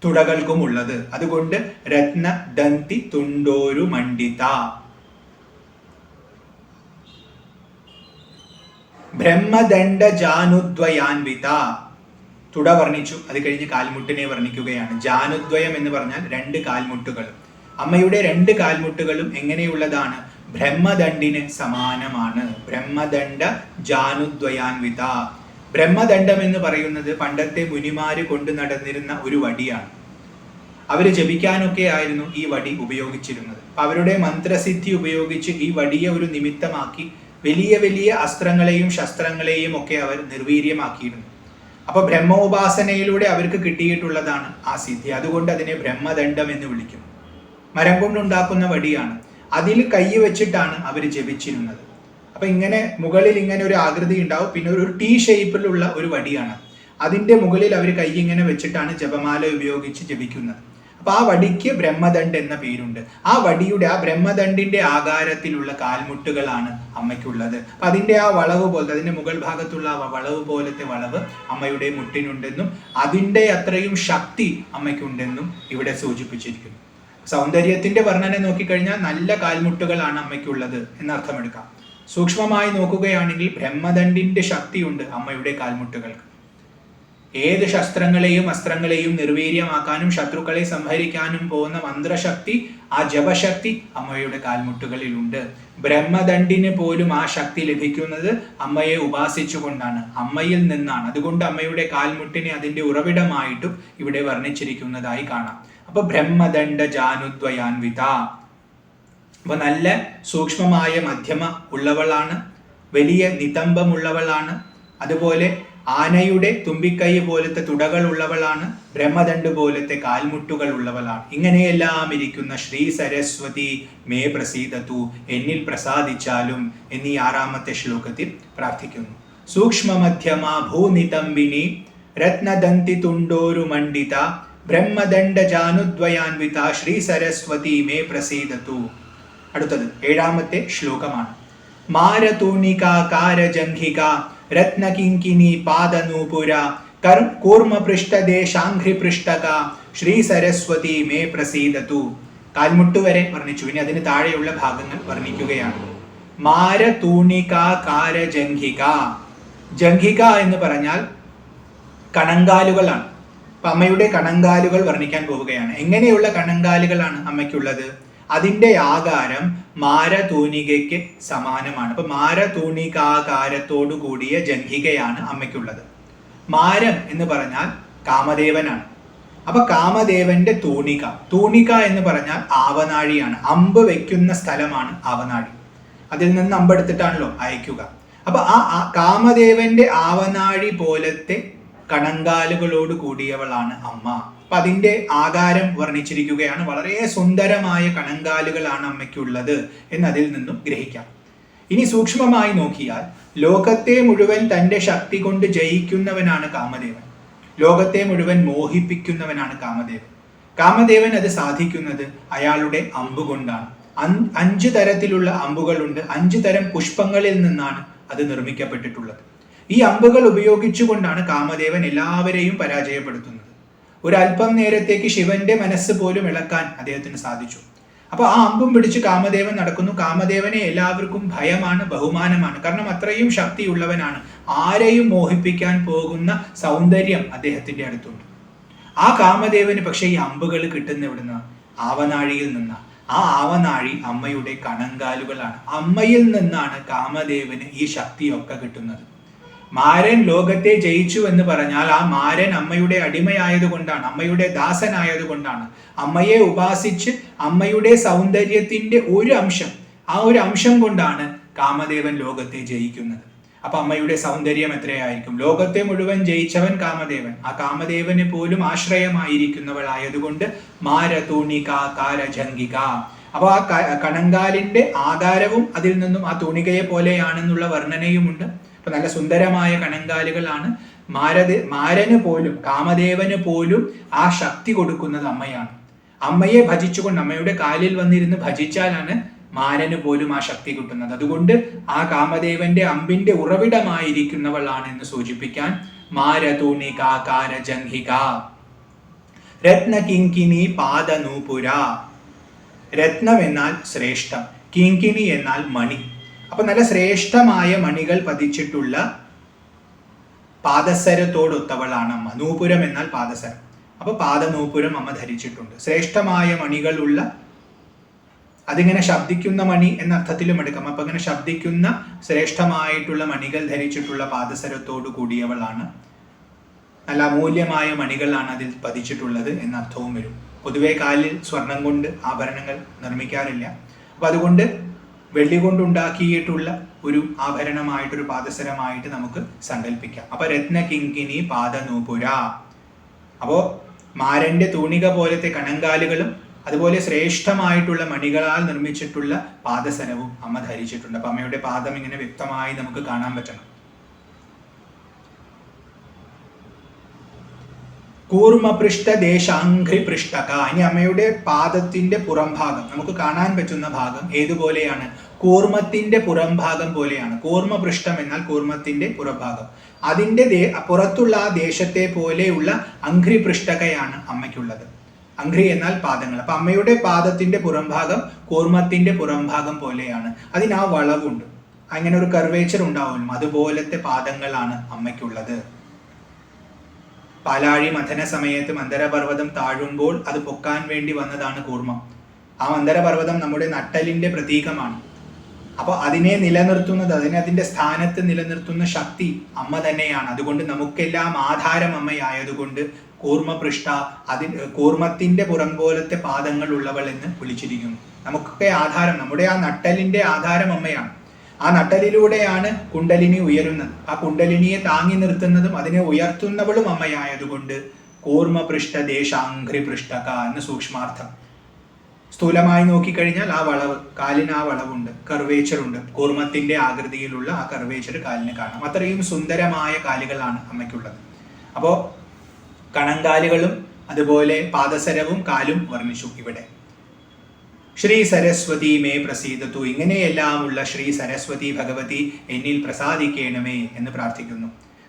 തുടകൾക്കും ഉള്ളത്. അതുകൊണ്ട് രത്ന ദന്തി തുണ്ടോരു മണ്ഡിത. ബ്രഹ്മദണ്ഡ ജാനുദ്വയാൻവിത. തുട വർണ്ണിച്ചു, അത് കഴിഞ്ഞ് കാൽമുട്ടിനെ വർണ്ണിക്കുകയാണ്. ജാനുദ്വയം എന്ന് പറഞ്ഞാൽ രണ്ട് കാൽമുട്ടുകൾ. അമ്മയുടെ രണ്ട് കാൽമുട്ടുകളും എങ്ങനെയുള്ളതാണ്? ബ്രഹ്മദണ്ഡിന് സമാനമാണ്. ബ്രഹ്മദണ്ഡ ജാനുദ്വയാൻവിത. ബ്രഹ്മദണ്ഡം എന്ന് പറയുന്നത് പണ്ടത്തെ മുനിമാര് കൊണ്ടു നടന്നിരുന്ന ഒരു വടിയാണ്. അവര് ജപിക്കാനൊക്കെ ആയിരുന്നു ഈ വടി ഉപയോഗിച്ചിരുന്നത്. അവരുടെ മന്ത്രസിദ്ധി ഉപയോഗിച്ച് ഈ വടിയെ ഒരു നിമിത്തമാക്കി വലിയ വലിയ അസ്ത്രങ്ങളെയും ശസ്ത്രങ്ങളെയും ഒക്കെ അവർ നിർവീര്യമാക്കിയിരുന്നു. അപ്പൊ ബ്രഹ്മോപാസനയിലൂടെ അവർക്ക് കിട്ടിയിട്ടുള്ളതാണ് ആ സിദ്ധി. അതുകൊണ്ട് അതിനെ ബ്രഹ്മദണ്ഡം എന്ന് വിളിക്കും. മരം കൊണ്ടുണ്ടാക്കുന്ന വടിയാണ്. അതിൽ കൈ വെച്ചിട്ടാണ് അവർ ജപിച്ചിരുന്നത്. അപ്പൊ ഇങ്ങനെ മുകളിൽ ഇങ്ങനെ ഒരു ആകൃതി ഉണ്ടാവും, പിന്നെ ഒരു ടി ഷേപ്പിലുള്ള ഒരു വടിയാണ്. അതിന്റെ മുകളിൽ അവർ കൈ ഇങ്ങനെ വെച്ചിട്ടാണ് ജപമാല ഉപയോഗിച്ച് ജപിക്കുന്നത്. അപ്പൊ ആ വടിക്ക് ബ്രഹ്മദണ്ഡ് എന്ന പേരുണ്ട്. ആ വടിയുടെ ആ ബ്രഹ്മദണ്ഡിന്റെ ആകാരത്തിലുള്ള കാൽമുട്ടുകളാണ് അമ്മയ്ക്കുള്ളത്. അപ്പൊ അതിന്റെ ആ വളവ് പോലത്തെ, അതിന്റെ മുകൾ ഭാഗത്തുള്ള ആ വളവ് പോലത്തെ വളവ് അമ്മയുടെ മുട്ടിനുണ്ടെന്നും അതിന്റെ അത്രയും ശക്തി അമ്മയ്ക്കുണ്ടെന്നും ഇവിടെ സൂചിപ്പിച്ചിരിക്കുന്നു. സൗന്ദര്യത്തിന്റെ വർണ്ണന നോക്കിക്കഴിഞ്ഞാൽ നല്ല കാൽമുട്ടുകളാണ് അമ്മയ്ക്കുള്ളത് എന്നർത്ഥമെടുക്കാം. സൂക്ഷ്മമായി നോക്കുകയാണെങ്കിൽ ബ്രഹ്മദണ്ഡിന്റെ ശക്തിയുണ്ട് അമ്മയുടെ കാൽമുട്ടുകൾക്ക്. ഏത് ശസ്ത്രങ്ങളെയും അസ്ത്രങ്ങളെയും നിർവീര്യമാക്കാനും ശത്രുക്കളെ സംഹരിക്കാനും പോകുന്ന മന്ത്രശക്തി, ആ ജപശക്തി അമ്മയുടെ കാൽമുട്ടുകളിലുണ്ട്. ബ്രഹ്മദണ്ഡിന് പോലും ആ ശക്തി ലഭിക്കുന്നത് അമ്മയെ ഉപാസിച്ചുകൊണ്ടാണ്, അമ്മയിൽ നിന്നാണ്. അതുകൊണ്ട് അമ്മയുടെ കാൽമുട്ടിനെ അതിന്റെ ഉറവിടമായിട്ടും ഇവിടെ വർണ്ണിച്ചിരിക്കുന്നതായി കാണാം. അപ്പൊ ബ്രഹ്മദണ്ഡ ജാനുദ്വയാൻവിത. അപ്പൊ നല്ല സൂക്ഷ്മമായ മധ്യമ ഉള്ളവളാണ്, വലിയ നിതംബമുള്ളവളാണ്, അതുപോലെ ആനയുടെ തുമ്പിക്കൈ പോലത്തെ തുടകൾ ഉള്ളവളാണ്, ബ്രഹ്മദണ്ഡ് പോലത്തെ കാൽമുട്ടുകൾ ഉള്ളവളാണ്. ഇങ്ങനെയെല്ലാം ഇരിക്കുന്ന ശ്രീ സരസ്വതി മേ പ്രസീദതു, എന്നിൽ പ്രസാദിച്ചാലും എന്നീ 6ാമത്തെ ശ്ലോകത്തിൽ പ്രാർത്ഥിക്കുന്നു. സൂക്ഷ്മ മധ്യമ ഭൂനിതംബിനി രത്നദന്തി തുണ്ടോരു മണ്ഡിത ബ്രഹ്മദണ്ഡ ജാനുദ്വയാൻവിത ശ്രീ സരസ്വതി മേ പ്രസീദതു. അടുത്തത് 7ാമത്തെ ശ്ലോകമാണ്. മാരതൂണികാകാരജംഘിക രത്നകിങ്കിനി പാദനൂപുര കൂർമ്മ പൃഷ്ഠദേശാഘ്രി പൃഷ്ഠക ശ്രീ സരസ്വതി മേ പ്രസീദതു. കാൽമുട്ട് വരെ വർണ്ണിച്ചു. ഇനി അതിന് താഴെയുള്ള ഭാഗങ്ങൾ വർണ്ണിക്കുകയാണ്. മാര തൂണിക കാര ജംഘിക. ജംഘിക എന്ന് പറഞ്ഞാൽ കണങ്കാലുകളാണ്. അപ്പൊ അമ്മയുടെ കണങ്കാലുകൾ വർണ്ണിക്കാൻ പോവുകയാണ്. എങ്ങനെയുള്ള കണങ്കാലുകളാണ് അമ്മയ്ക്കുള്ളത്? അതിന്റെ ആകാരം മാരതൂണികയ്ക്ക് സമാനമാണ്. അപ്പൊ മാരതൂണികാകാരത്തോടു കൂടിയ ജംഘികയാണ് അമ്മയ്ക്കുള്ളത്. മാരം എന്ന് പറഞ്ഞാൽ കാമദേവനാണ്. അപ്പൊ കാമദേവന്റെ തൂണിക. തൂണിക എന്ന് പറഞ്ഞാൽ ആവനാഴിയാണ്. അമ്പ് വെക്കുന്ന സ്ഥലമാണ് ആവനാഴി. അതിൽ നിന്ന് അമ്പെടുത്തിട്ടാണല്ലോ അയക്കുക. അപ്പൊ ആ കാമദേവന്റെ ആവനാഴി പോലത്തെ കണങ്കാലുകളോട് കൂടിയവളാണ് അമ്മ. അപ്പൊ അതിന്റെ ആകാരം വർണ്ണിച്ചിരിക്കുകയാണ്. വളരെ സുന്ദരമായ കണങ്കാലുകളാണ് അമ്മയ്ക്കുള്ളത് എന്നതിൽ നിന്നും ഗ്രഹിക്കാം. ഇനി സൂക്ഷ്മമായി നോക്കിയാൽ ലോകത്തെ മുഴുവൻ തന്റെ ശക്തി കൊണ്ട് ജയിക്കുന്നവനാണ് കാമദേവൻ. ലോകത്തെ മുഴുവൻ മോഹിപ്പിക്കുന്നവനാണ് കാമദേവൻ. കാമദേവൻ അത് സാധിക്കുന്നത് അയാളുടെ അമ്പ് കൊണ്ടാണ്. 5 തരത്തിലുള്ള അമ്പുകളുണ്ട്. 5 തരം പുഷ്പങ്ങളിൽ നിന്നാണ് അത് നിർമ്മിക്കപ്പെട്ടിട്ടുള്ളത്. ഈ അമ്പുകൾ ഉപയോഗിച്ചുകൊണ്ടാണ് കാമദേവൻ എല്ലാവരെയും പരാജയപ്പെടുത്തുന്നത്. ഒരല്പം നേരത്തേക്ക് ശിവന്റെ മനസ്സ് പോലും ഇളക്കാൻ അദ്ദേഹത്തിന് സാധിച്ചു. അപ്പൊ ആ അമ്പും പിടിച്ച് കാമദേവൻ നടക്കുന്നു. കാമദേവനെ എല്ലാവർക്കും ഭയമാണ്, ബഹുമാനമാണ്. കാരണം അത്രയും ശക്തിയുള്ളവനാണ്. ആരെയും മോഹിപ്പിക്കാൻ പോകുന്ന സൗന്ദര്യം അദ്ദേഹത്തിന്റെ അടുത്തുണ്ട്. ആ കാമദേവന് പക്ഷെ ഈ അമ്പുകൾ കിട്ടുന്ന എവിടുന്ന? ആവനാഴിയിൽ നിന്നാണ്. ആ ആവനാഴി അമ്മയുടെ കണങ്കാലുകളാണ്. അമ്മയിൽ നിന്നാണ് കാമദേവന് ഈ ശക്തിയൊക്കെ കിട്ടുന്നത്. മാരൻ ലോകത്തെ ജയിച്ചു എന്ന് പറഞ്ഞാൽ ആ മാരൻ അമ്മയുടെ അടിമയായതുകൊണ്ടാണ്, അമ്മയുടെ ദാസനായതുകൊണ്ടാണ്. അമ്മയെ ഉപാസിച്ച് അമ്മയുടെ സൗന്ദര്യത്തിന്റെ ഒരു അംശം, ആ ഒരു അംശം കൊണ്ടാണ് കാമദേവൻ ലോകത്തെ ജയിക്കുന്നത്. അപ്പൊ അമ്മയുടെ സൗന്ദര്യം എത്രയായിരിക്കും? ലോകത്തെ മുഴുവൻ ജയിച്ചവൻ കാമദേവൻ. ആ കാമദേവന് പോലും ആശ്രയമായിരിക്കുന്നവളായതുകൊണ്ട് മാരതൂണിക കാരജംഘിക. അപ്പൊ ആ കണങ്കാലിന്റെ ആകാരവും അതിൽ നിന്നും ആ തൂണികയെ പോലെയാണെന്നുള്ള വർണ്ണനയുമുണ്ട്. അപ്പൊ നല്ല സുന്ദരമായ കണങ്കാലുകളാണ്. മാരന് പോലും, കാമദേവന് പോലും ആ ശക്തി കൊടുക്കുന്നത് അമ്മയാണ്. അമ്മയെ ഭജിച്ചുകൊണ്ട്, അമ്മയുടെ കാലിൽ വന്നിരുന്ന് ഭജിച്ചാലാണ് മാരന് പോലും ആ ശക്തി കിട്ടുന്നത്. അതുകൊണ്ട് ആ കാമദേവന്റെ അമ്പിന്റെ ഉറവിടമായിരിക്കുന്നവളാണ് എന്ന് സൂചിപ്പിക്കാൻ മാരതൂണിക കാരജംഘിക. രത്ന കിങ്കിനി പാദനൂപുര. രത്നം എന്നാൽ ശ്രേഷ്ഠം, കിങ്കിനി എന്നാൽ മണി. അപ്പൊ നല്ല ശ്രേഷ്ഠമായ മണികൾ പതിച്ചിട്ടുള്ള പാദസരത്തോടൊത്തവളാണ് അമ്മ. നൂപുരം എന്നാൽ പാദസരം. അപ്പൊ പാദനൂപുരം അമ്മ ധരിച്ചിട്ടുണ്ട്. ശ്രേഷ്ഠമായ മണികളുള്ള, അതിങ്ങനെ ശബ്ദിക്കുന്ന മണി എന്ന അർത്ഥത്തിലും എടുക്കാം. അപ്പൊ അങ്ങനെ ശബ്ദിക്കുന്ന ശ്രേഷ്ഠമായിട്ടുള്ള മണികൾ ധരിച്ചിട്ടുള്ള പാദസരത്തോടു കൂടിയവളാണ്. നല്ല അമൂല്യമായ മണികളാണ് അതിൽ പതിച്ചിട്ടുള്ളത് എന്ന അർത്ഥവും വരും. പൊതുവെ കാലിൽ സ്വർണം കൊണ്ട് ആഭരണങ്ങൾ നിർമ്മിക്കാറില്ല. അപ്പൊ അതുകൊണ്ട് വെള്ളി കൊണ്ടുണ്ടാക്കിയിട്ടുള്ള ഒരു ആഭരണമായിട്ടൊരു പാദസരമായിട്ട് നമുക്ക് സങ്കല്പിക്കാം. അപ്പൊ രത്ന കിങ്കിനി പാദനൂപുര. അപ്പോ മാരന്റെ തൂണിക പോലത്തെ കണങ്കാലുകളും അതുപോലെ ശ്രേഷ്ഠമായിട്ടുള്ള മണികളാൽ നിർമ്മിച്ചിട്ടുള്ള പാദസരവും അമ്മ ധരിച്ചിട്ടുണ്ട്. അപ്പൊ അമ്മയുടെ പാദം ഇങ്ങനെ വ്യക്തമായി നമുക്ക് കാണാൻ പറ്റണം. കൂർമ്മപൃഷ്ഠ ദേശാഘ്രി പൃഷ്ഠക. ഇനി അമ്മയുടെ പാദത്തിന്റെ പുറംഭാഗം നമുക്ക് കാണാൻ പറ്റുന്ന ഭാഗം ഏതുപോലെയാണ്? കൂർമ്മത്തിന്റെ പുറംഭാഗം പോലെയാണ്. കൂർമ്മപൃഷ്ഠം എന്നാൽ കൂർമ്മത്തിന്റെ പുറംഭാഗം. അതിന്റെ പുറത്തുള്ള ആ ദേശത്തെ പോലെയുള്ള അഘ്രി പൃഷ്ഠകയാണ് അമ്മയ്ക്കുള്ളത്. അഘ്രി എന്നാൽ പാദങ്ങൾ. അപ്പൊ അമ്മയുടെ പാദത്തിന്റെ പുറംഭാഗം കൂർമ്മത്തിന്റെ പുറംഭാഗം പോലെയാണ്. അതിന് ആ വളവുണ്ട്, അങ്ങനെ ഒരു കർവേച്ചർ ഉണ്ടാവും. അതുപോലത്തെ പാദങ്ങളാണ് അമ്മയ്ക്കുള്ളത്. പാലാഴി മഥന സമയത്ത് മന്ദരപർവ്വതം താഴുമ്പോൾ അത് പൊക്കാൻ വേണ്ടി വന്നതാണ് കൂർമ്മം. ആ മന്ദരപർവ്വതം നമ്മുടെ നട്ടലിന്റെ പ്രതീകമാണ്. അപ്പൊ അതിനെ നിലനിർത്തുന്നത്, അതിന്റെ സ്ഥാനത്ത് നിലനിർത്തുന്ന ശക്തി അമ്മ തന്നെയാണ്. അതുകൊണ്ട് നമുക്കെല്ലാം ആധാരം അമ്മയായതുകൊണ്ട് കൂർമ്മപൃഷ്ഠ, കൂർമ്മത്തിന്റെ പുറം പോലത്തെ പാദങ്ങൾ ഉള്ളവൾ എന്ന് വിളിച്ചിരിക്കുന്നു. നമുക്കൊക്കെ ആധാരം, നമ്മുടെ ആ നട്ടലിന്റെ ആധാരം അമ്മയാണ്. ആ നട്ടലിലൂടെയാണ് കുണ്ടലിനി ഉയരുന്നത്. ആ കുണ്ടലിനിയെ താങ്ങി നിർത്തുന്നതും അതിനെ ഉയർത്തുന്നവളും അമ്മയായതുകൊണ്ട് കൂർമ്മപൃഷ്ഠ ദേശാഘ്രി പൃഷ്ഠക എന്ന് സൂക്ഷ്മാർത്ഥം. സ്ഥൂലമായി നോക്കിക്കഴിഞ്ഞാൽ ആ വളവ്, കാലിന് ആ വളവുണ്ട്, കർവേച്ചർ ഉണ്ട്. കൂർമ്മത്തിന്റെ ആകൃതിയിലുള്ള ആ കർവേച്ചർ കാലിന് കാണാം. അത്രയും സുന്ദരമായ കാലുകളാണ് അമ്മയ്ക്കുള്ളത്. അപ്പോ കണങ്കാലുകളും അതുപോലെ പാദസരവും കാലും വർണ്ണിച്ചു ഇവിടെ. ശ്രീ സരസ്വതി മേ പ്രസീദത്തു. ഇങ്ങനെയെല്ലാമുള്ള ശ്രീ സരസ്വതി ഭഗവതി എന്നിൽ പ്രസാദിക്കണമേ എന്ന് പ്രാർത്ഥിക്കുന്നു.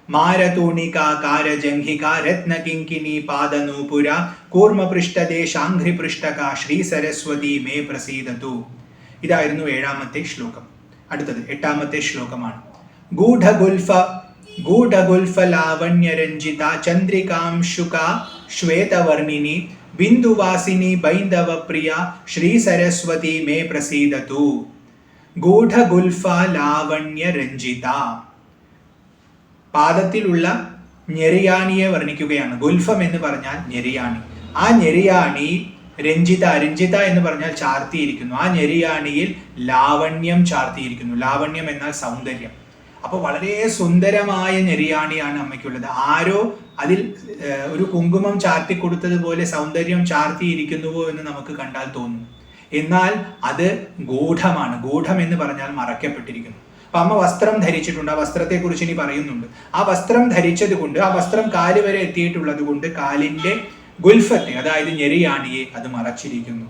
മാരതൂണികാകാരജംഹിക രത്നകിങ്കിണി പാദനൂപുര കൂർമ്മപൃഷ്ഠദേശാഘ്രിപൃഷ്ഠക ശ്രീ സരസ്വതി മേ പ്രസീദതു. ഇതായിരുന്നു 7ാമത്തെ ശ്ലോകം. അടുത്തത് 8ാമത്തെ ശ്ലോകമാണ്. ഗൂഢഗുൽഫ ലാവണ്യരഞ്ജിത ചന്ദ്രികാംശുക ശ്വേതവർണിനി ബിന്ദുവാസിനി ബൈന്ദവ പ്രിയ ശ്രീ സരസ്വതി മേ പ്രസീദതു. ഗൂഢഗുൽഫ ലാവണ്യരഞ്ജിത, പാദത്തിലുള്ള ഞെരിയാണിയെ വർണ്ണിക്കുകയാണ്. ഗുൽഫം എന്ന് പറഞ്ഞാൽ ഞെരിയാണി. ആ ഞെരിയാണി രഞ്ജിത എന്ന് പറഞ്ഞാൽ ചാർത്തിയിരിക്കുന്നു. ആ ഞെരിയാണിയിൽ ലാവണ്യം ചാർത്തിയിരിക്കുന്നു. ലാവണ്യം എന്നാൽ സൗന്ദര്യം. അപ്പോൾ വളരെ സുന്ദരമായ ഞെരിയാണിയാണ് അമ്മയ്ക്കുള്ളത്. ആരോ അതിൽ ഒരു കുങ്കുമം ചാർത്തി കൊടുത്തതുപോലെ സൗന്ദര്യം ചാർത്തിയിരിക്കുന്നുവോ എന്ന് നമുക്ക് കണ്ടാൽ തോന്നും. എന്നാൽ അത് ഗൂഢമാണ്. ഗൂഢം എന്ന് പറഞ്ഞാൽ മറയ്ക്കപ്പെട്ടിരിക്കുന്നു. അപ്പൊ അമ്മ വസ്ത്രം ധരിച്ചിട്ടുണ്ട്. ആ വസ്ത്രത്തെ കുറിച്ച് ഇനി പറയുന്നുണ്ട്. ആ വസ്ത്രം ധരിച്ചത് കൊണ്ട്, ആ വസ്ത്രം കാല് വരെ എത്തിയിട്ടുള്ളത് കൊണ്ട് കാലിന്റെ ഗുൽഫത്തെ, അതായത് ഞെരിയാണിയെ അത് മറച്ചിരിക്കുന്നു.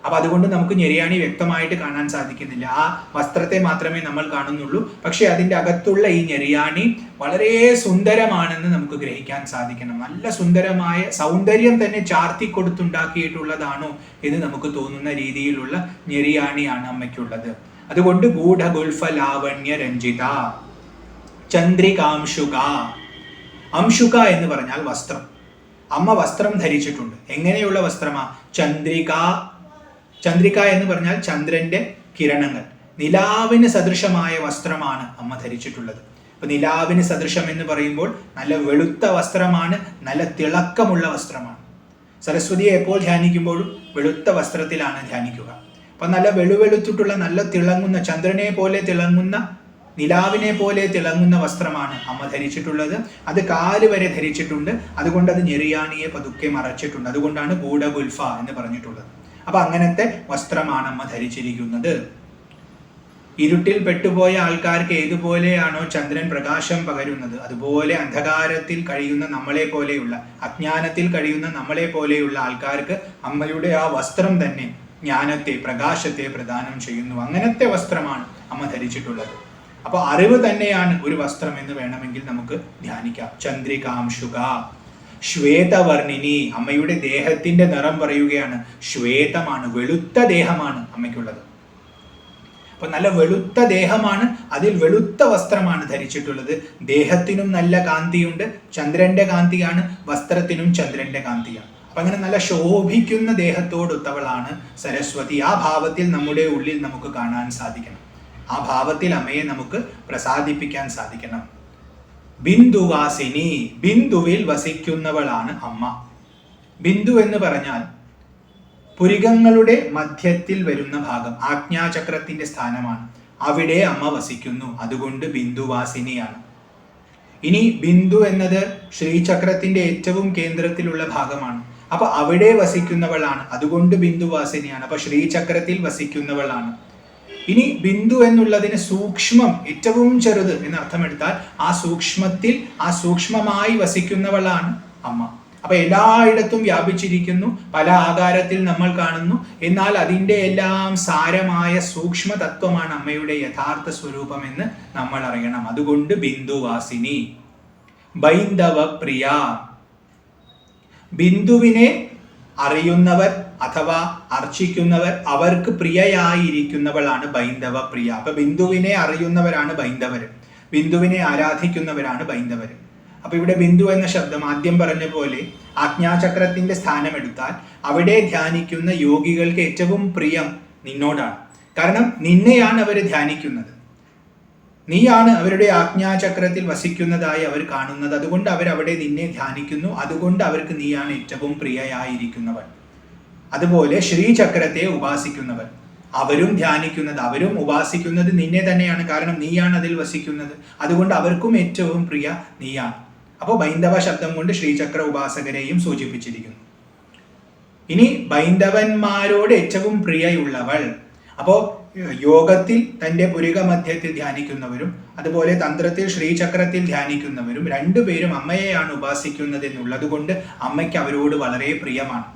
അപ്പൊ അതുകൊണ്ട് നമുക്ക് ഞെരിയാണി വ്യക്തമായിട്ട് കാണാൻ സാധിക്കുന്നില്ല. ആ വസ്ത്രത്തെ മാത്രമേ നമ്മൾ കാണുന്നുള്ളൂ. പക്ഷെ അതിന്റെ അകത്തുള്ള ഈ ഞെരിയാണി വളരെ സുന്ദരമാണെന്ന് നമുക്ക് ഗ്രഹിക്കാൻ സാധിക്കണം. നല്ല സുന്ദരമായ സൗന്ദര്യം തന്നെ ചാർത്തി കൊടുത്തുണ്ടാക്കിയിട്ടുള്ളതാണോ എന്ന് നമുക്ക് തോന്നുന്ന രീതിയിലുള്ള ഞെരിയാണിയാണ് അമ്മയ്ക്കുള്ളത്. അതുകൊണ്ട് ഗൂഢഗുൽഫ ലാവണ്യ രഞ്ജിത ചന്ദ്രികാംശുക. അംശുക എന്ന് പറഞ്ഞാൽ വസ്ത്രം. അമ്മ വസ്ത്രം ധരിച്ചിട്ടുണ്ട്. എങ്ങനെയുള്ള വസ്ത്രമാ? ചന്ദ്രിക എന്ന് പറഞ്ഞാൽ ചന്ദ്രന്റെ കിരണങ്ങൾ, നിലാവിന് സദൃശമായ വസ്ത്രമാണ് അമ്മ ധരിച്ചിട്ടുള്ളത്. അപ്പൊ നിലാവിന് സദൃശം എന്ന് പറയുമ്പോൾ നല്ല വെളുത്ത വസ്ത്രമാണ്, നല്ല തിളക്കമുള്ള വസ്ത്രമാണ്. സരസ്വതിയെ എപ്പോൾ ധ്യാനിക്കുമ്പോഴും വെളുത്ത വസ്ത്രത്തിലാണ് ധ്യാനിക്കുക. അപ്പൊ നല്ല വെളുവെളുത്തിട്ടുള്ള നല്ല തിളങ്ങുന്ന, ചന്ദ്രനെ പോലെ തിളങ്ങുന്ന, നിലാവിനെ പോലെ തിളങ്ങുന്ന വസ്ത്രമാണ് അമ്മ ധരിച്ചിട്ടുള്ളത്. അത് കാല് വരെ ധരിച്ചിട്ടുണ്ട്. അതുകൊണ്ട് അത് ഞെരിയാണിയെ പതുക്കെ മറച്ചിട്ടുണ്ട്. അതുകൊണ്ടാണ് ഗൂഢഗുൽഫ എന്ന് പറഞ്ഞിട്ടുള്ളത്. അപ്പൊ അങ്ങനത്തെ വസ്ത്രമാണ് അമ്മ ധരിച്ചിരിക്കുന്നത്. ഇരുട്ടിൽ പെട്ടുപോയ ആൾക്കാർക്ക് ഏതുപോലെയാണോ ചന്ദ്രൻ പ്രകാശം പകരുന്നത്, അതുപോലെ അന്ധകാരത്തിൽ കഴിയുന്ന നമ്മളെ പോലെയുള്ള, അജ്ഞാനത്തിൽ കഴിയുന്ന നമ്മളെ പോലെയുള്ള ആൾക്കാർക്ക് അമ്മയുടെ ആ വസ്ത്രം തന്നെ ജ്ഞാനത്തെ, പ്രകാശത്തെ പ്രദാനം ചെയ്യുന്നു. അങ്ങനത്തെ വസ്ത്രമാണ് അമ്മ ധരിച്ചിട്ടുള്ളത്. അപ്പൊ അറിവ് തന്നെയാണ് ഒരു വസ്ത്രം എന്ന് വേണമെങ്കിൽ നമുക്ക് ധ്യാനിക്കാം. ചന്ദ്രികാംശുക ശ്വേതവർണിനി, അമ്മയുടെ ദേഹത്തിന്റെ നിറം പറയുകയാണ്. ശ്വേതമാണ്, വെളുത്ത ദേഹമാണ് അമ്മയ്ക്കുള്ളത്. അപ്പൊ നല്ല വെളുത്ത ദേഹമാണ്, അതിൽ വെളുത്ത വസ്ത്രമാണ് ധരിച്ചിട്ടുള്ളത്. ദേഹത്തിനും നല്ല കാന്തിയുണ്ട്, ചന്ദ്രന്റെ കാന്തിയാണ്. വസ്ത്രത്തിനും ചന്ദ്രന്റെ കാന്തിയാണ്. അപ്പൊ അങ്ങനെ നല്ല ശോഭിക്കുന്ന ദേഹത്തോടൊത്തവളാണ് സരസ്വതി. ആ ഭാവത്തിൽ നമ്മുടെ ഉള്ളിൽ നമുക്ക് കാണാൻ സാധിക്കണം. ആ ഭാവത്തിൽ അമ്മയെ നമുക്ക് പ്രസാദിപ്പിക്കാൻ സാധിക്കണം. ബിന്ദുവാസിനി, ബിന്ദുവിൽ വസിക്കുന്നവളാണ് അമ്മ. ബിന്ദു എന്ന് പറഞ്ഞാൽ പുരികങ്ങളുടെ മധ്യത്തിൽ വരുന്ന ഭാഗം, ആജ്ഞാചക്രത്തിന്റെ സ്ഥാനമാണ്. അവിടെ അമ്മ വസിക്കുന്നു. അതുകൊണ്ട് ബിന്ദുവാസിനിയാണ്. ഇനി ബിന്ദു എന്നത് ശ്രീചക്രത്തിന്റെ ഏറ്റവും കേന്ദ്രത്തിലുള്ള ഭാഗമാണ്. അപ്പൊ അവിടെ വസിക്കുന്നവളാണ്. അതുകൊണ്ട് ബിന്ദുവാസിനിയാണ്. അപ്പൊ ശ്രീചക്രത്തിൽ വസിക്കുന്നവളാണ്. ഇനി ബിന്ദു എന്നുള്ളതിന് സൂക്ഷ്മം, ഏറ്റവും ചെറുത് എന്നർത്ഥമെടുത്താൽ ആ സൂക്ഷ്മത്തിൽ, ആ സൂക്ഷ്മമായി വസിക്കുന്നവളാണ് അമ്മ. അപ്പൊ എല്ലായിടത്തും വ്യാപിച്ചിരിക്കുന്നു, പല ആകാരത്തിൽ നമ്മൾ കാണുന്നു. എന്നാൽ അതിൻ്റെ എല്ലാം സാരമായ സൂക്ഷ്മ തത്വമാണ് അമ്മയുടെ യഥാർത്ഥ സ്വരൂപം എന്ന് നമ്മൾ അറിയണം. അതുകൊണ്ട് ബിന്ദുവാസിനി. ബൈന്ദവ പ്രിയ, ബിന്ദുവിനെ അറിയുന്നവർ അഥവാ അർച്ചിക്കുന്നവർ, അവർക്ക് പ്രിയയായിരിക്കുന്നവളാണ് ബൈന്ദവ പ്രിയ. അപ്പൊ ബിന്ദുവിനെ അറിയുന്നവരാണ് ബൈന്ദവര്, ബിന്ദുവിനെ ആരാധിക്കുന്നവരാണ് ബൈന്ദവര്. അപ്പൊ ഇവിടെ ബിന്ദു എന്ന ശബ്ദം ആദ്യം പറഞ്ഞ പോലെ ആജ്ഞാചക്രത്തിന്റെ സ്ഥാനമെടുത്താൽ അവിടെ ധ്യാനിക്കുന്ന യോഗികൾക്ക് ഏറ്റവും പ്രിയം നിന്നോടാണ്. കാരണം നിന്നെയാണ് അവർ ധ്യാനിക്കുന്നത്. നീയാണ് അവരുടെ ആജ്ഞാചക്രത്തിൽ വസിക്കുന്നതായി അവർ കാണുന്നത്. അതുകൊണ്ട് അവരവിടെ നിന്നെ ധ്യാനിക്കുന്നു. അതുകൊണ്ട് അവർക്ക് നീയാണ് ഏറ്റവും പ്രിയയായിരിക്കുന്നവർ. അതുപോലെ ശ്രീചക്രത്തെ ഉപാസിക്കുന്നവർ, അവരും ധ്യാനിക്കുന്നത്, അവരും ഉപാസിക്കുന്നത് നിന്നെ തന്നെയാണ്. കാരണം നീയാണ് അതിൽ വസിക്കുന്നത്. അതുകൊണ്ട് അവർക്കും ഏറ്റവും പ്രിയ നീയാണ്. അപ്പോൾ ബൈന്ദവ ശബ്ദം കൊണ്ട് ശ്രീചക്ര ഉപാസകരെയും സൂചിപ്പിച്ചിരിക്കുന്നു. ഇനി ബൈന്ദവന്മാരോട് ഏറ്റവും പ്രിയയുള്ളവൾ. അപ്പോൾ യോഗത്തിൽ തൻ്റെ പുരിക മധ്യത്തിൽ ധ്യാനിക്കുന്നവരും അതുപോലെ തന്ത്രത്തിൽ ശ്രീചക്രത്തിൽ ധ്യാനിക്കുന്നവരും രണ്ടുപേരും അമ്മയെയാണ് ഉപാസിക്കുന്നത് എന്നുള്ളത് കൊണ്ട് അമ്മയ്ക്ക് അവരോട് വളരെ പ്രിയമാണ്.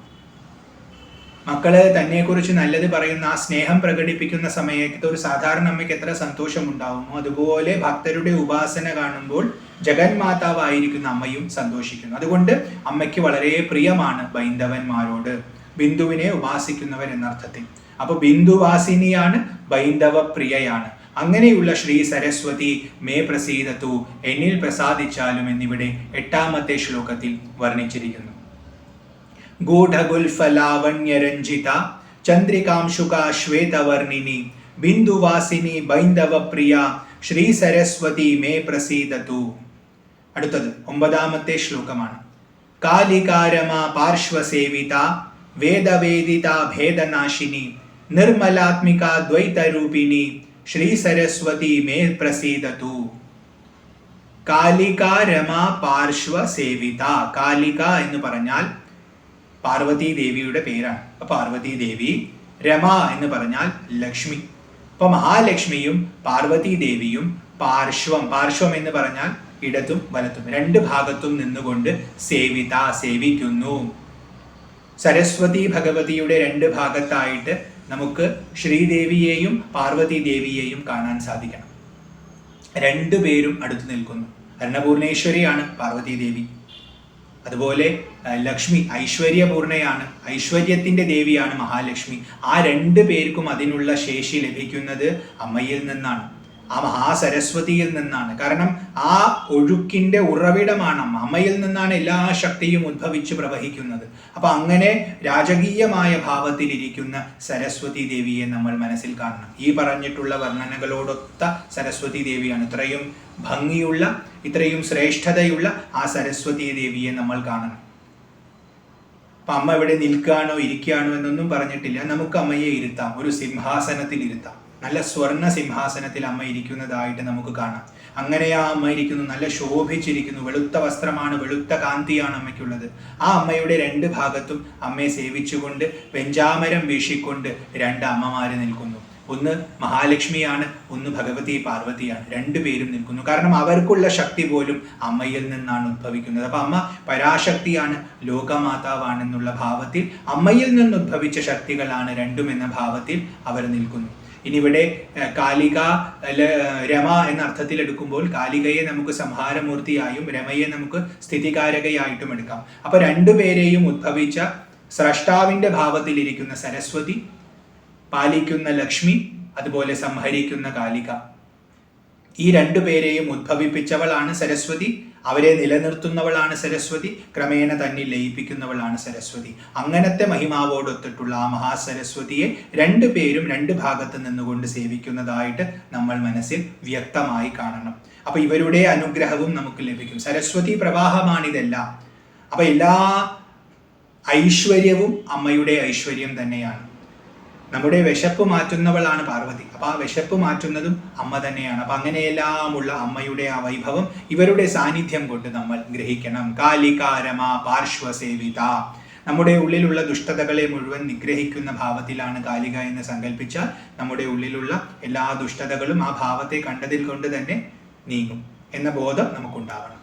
മക്കള് തന്നെക്കുറിച്ച് നല്ലത് പറയുന്ന, ആ സ്നേഹം പ്രകടിപ്പിക്കുന്ന സമയത്ത് ഒരു സാധാരണ അമ്മയ്ക്ക് എത്ര സന്തോഷം ഉണ്ടാവുമോ അതുപോലെ ഭക്തരുടെ ഉപാസന കാണുമ്പോൾ ജഗന്മാതാവായിരിക്കുന്ന അമ്മയും സന്തോഷിക്കുന്നു. അതുകൊണ്ട് അമ്മയ്ക്ക് വളരെ പ്രിയമാണ് ബൈന്ദവന്മാരോട്, ബിന്ദുവിനെ ഉപാസിക്കുന്നവർ എന്നർത്ഥത്തിൽ. അപ്പൊ ബിന്ദുവാസിനിയാണ്, ബൈന്ദവ പ്രിയയാണ്. അങ്ങനെയുള്ള ശ്രീ സരസ്വതി മേ പ്രസീദത്തു, എന്നിൽ പ്രസാദിച്ചാലും എന്നിവിടെ 8ാമത്തെ ശ്ലോകത്തിൽ വർണ്ണിച്ചിരിക്കുന്നു. ഗൂഢഗുൽഫലാവണ്യരഞ്ജിത ചന്ദ്രികാംശുക ശ്വേതവർണിനി ബിന്ദുവാസിനി ബൈന്ദവ പ്രിയ ശ്രീ സരസ്വതി മേ പ്രസീദത്തു. അടുത്തത് 9ാമത്തെ ശ്ലോകമാണ്. കാലികാരമ പാർശ്വസേവിത വേദവേദിത ഭേദനാശിനി നിർമ്മലാത്മിക ദ്വൈതരൂപിണി ശ്രീ സരസ്വതി മേ പ്രസീദത്തു. കാലിക രമ പാർശ്വ സേവിത. കാലിക എന്ന് പറഞ്ഞാൽ പാർവതി ദേവിയുടെ പേരാണ്. അപ്പൊ പാർവതി ദേവി, രമ എന്ന് പറഞ്ഞാൽ ലക്ഷ്മി. അപ്പൊ മഹാലക്ഷ്മിയും പാർവതി ദേവിയും പാർശ്വം എന്ന് പറഞ്ഞാൽ ഇടത്തും വലത്തും 2 ഭാഗത്തും നിന്നുകൊണ്ട് സേവിത, സേവിക്കുന്നു. സരസ്വതി ഭഗവതിയുടെ 2 ഭാഗത്തായിട്ട് നമുക്ക് ശ്രീദേവിയെയും പാർവതി ദേവിയെയും കാണാൻ സാധിക്കണം. 2 പേരും അടുത്ത് നിൽക്കുന്നു. അന്നപൂർണേശ്വരിയാണ് പാർവതി ദേവി, അതുപോലെ ലക്ഷ്മി ഐശ്വര്യപൂർണയാണ്, ഐശ്വര്യത്തിന്റെ ദേവിയാണ് മഹാലക്ഷ്മി. ആ 2 പേർക്കും അതിനുള്ള ശേഷി ലഭിക്കുന്നത് അമ്മയിൽ നിന്നാണ്, ആ മഹാസരസ്വതിയിൽ നിന്നാണ്. കാരണം ആ ഒഴുക്കിന്റെ ഉറവിടമാണ് അമ്മ. അമ്മയിൽ നിന്നാണ് എല്ലാ ശക്തിയും ഉദ്ഭവിച്ച് പ്രവഹിക്കുന്നത്. അപ്പൊ അങ്ങനെ രാജകീയമായ ഭാവത്തിലിരിക്കുന്ന സരസ്വതി ദേവിയെ നമ്മൾ മനസ്സിൽ കാണണം. ഈ പറഞ്ഞിട്ടുള്ള വർണ്ണനകളോടൊത്ത സരസ്വതി ദേവിയാണ്. ഇത്രയും ഭംഗിയുള്ള, ഇത്രയും ശ്രേഷ്ഠതയുള്ള ആ സരസ്വതി ദേവിയെ നമ്മൾ കാണണം. അപ്പൊ അമ്മ ഇവിടെ നിൽക്കുകയാണോ ഇരിക്കുകയാണോ എന്നൊന്നും പറഞ്ഞിട്ടില്ല. നമുക്ക് അമ്മയെ ഇരുത്താം, ഒരു സിംഹാസനത്തിൽ ഇരുത്താം. നല്ല സ്വർണ്ണ സിംഹാസനത്തിൽ അമ്മ ഇരിക്കുന്നതായിട്ട് നമുക്ക് കാണാം. അങ്ങനെയാ അമ്മ ഇരിക്കുന്നു, നല്ല ശോഭിച്ചിരിക്കുന്നു. വെളുത്ത വസ്ത്രമാണ്, വെളുത്ത കാന്തിയാണ് അമ്മയ്ക്കുള്ളത്. ആ അമ്മയുടെ 2 ഭാഗത്തും അമ്മയെ സേവിച്ചുകൊണ്ട് വെഞ്ചാമരം വീശിക്കൊണ്ട് 2 അമ്മമാര് നിൽക്കുന്നു. ഒന്ന് മഹാലക്ഷ്മിയാണ്, ഒന്ന് ഭഗവതി പാർവതിയാണ്. 2 പേരും നിൽക്കുന്നു. കാരണം അവർക്കുള്ള ശക്തി പോലും അമ്മയിൽ നിന്നാണ് ഉദ്ഭവിക്കുന്നത്. അപ്പൊ അമ്മ പരാശക്തിയാണ്, ലോകമാതാവാണെന്നുള്ള ഭാവത്തിൽ അമ്മയിൽ നിന്ന് ഉദ്ഭവിച്ച ശക്തികളാണ് 2 എന്ന ഭാവത്തിൽ അവർ നിൽക്കുന്നു. ഇനി ഇവിടെ കാലിക രമ എന്ന അർത്ഥത്തിൽ എടുക്കുമ്പോൾ കാലികയെ നമുക്ക് സംഹാരമൂർത്തിയായും രമയെ നമുക്ക് സ്ഥിതികാരകയായിട്ടും എടുക്കാം. അപ്പൊ 2 പേരെയും ഉദ്ഭവിച്ച സ്രഷ്ടാവിന്റെ ഭാവത്തിലിരിക്കുന്ന സരസ്വതി, പാലിക്കുന്ന ലക്ഷ്മി, അതുപോലെ സംഹരിക്കുന്ന കാലിക, ഈ 2 പേരെയും ഉദ്ഭവിപ്പിച്ചവളാണ് സരസ്വതി. അവരെ നിലനിർത്തുന്നവളാണ് സരസ്വതി. ക്രമേണ തന്നിൽ ലയിപ്പിക്കുന്നവളാണ് സരസ്വതി. അങ്ങനത്തെ മഹിമാവോടൊത്തിട്ടുള്ള ആ മഹാസരസ്വതിയെ 2 പേരും 2 ഭാഗത്ത് നിന്നുകൊണ്ട് സേവിക്കുന്നതായിട്ട് നമ്മൾ മനസ്സിൽ വ്യക്തമായി കാണണം. അപ്പൊ ഇവരുടെ അനുഗ്രഹവും നമുക്ക് ലഭിക്കും. സരസ്വതി പ്രവാഹമാണിതെല്ലാം. അപ്പൊ എല്ലാ ഐശ്വര്യവും അമ്മയുടെ ഐശ്വര്യം തന്നെയാണ്. നമ്മുടെ വിശപ്പ് മാറ്റുന്നവളാണ് പാർവതി. അപ്പൊ ആ വിശപ്പ് മാറ്റുന്നതും അമ്മ തന്നെയാണ്. അപ്പൊ അങ്ങനെയെല്ലാമുള്ള അമ്മയുടെ ആ വൈഭവം ഇവരുടെ സാന്നിധ്യം കൊണ്ട് നമ്മൾ ഗ്രഹിക്കണം. കാലികാരമ പാർശ്വസേവിത. നമ്മുടെ ഉള്ളിലുള്ള ദുഷ്ടതകളെ മുഴുവൻ നിഗ്രഹിക്കുന്ന ഭാവത്തിലാണ് കാലിക എന്ന് സങ്കല്പിച്ചാൽ നമ്മുടെ ഉള്ളിലുള്ള എല്ലാ ദുഷ്ടതകളും ആ ഭാവത്തെ കണ്ടതിൽ കൊണ്ട് തന്നെ നീങ്ങും എന്ന ബോധം നമുക്കുണ്ടാവണം.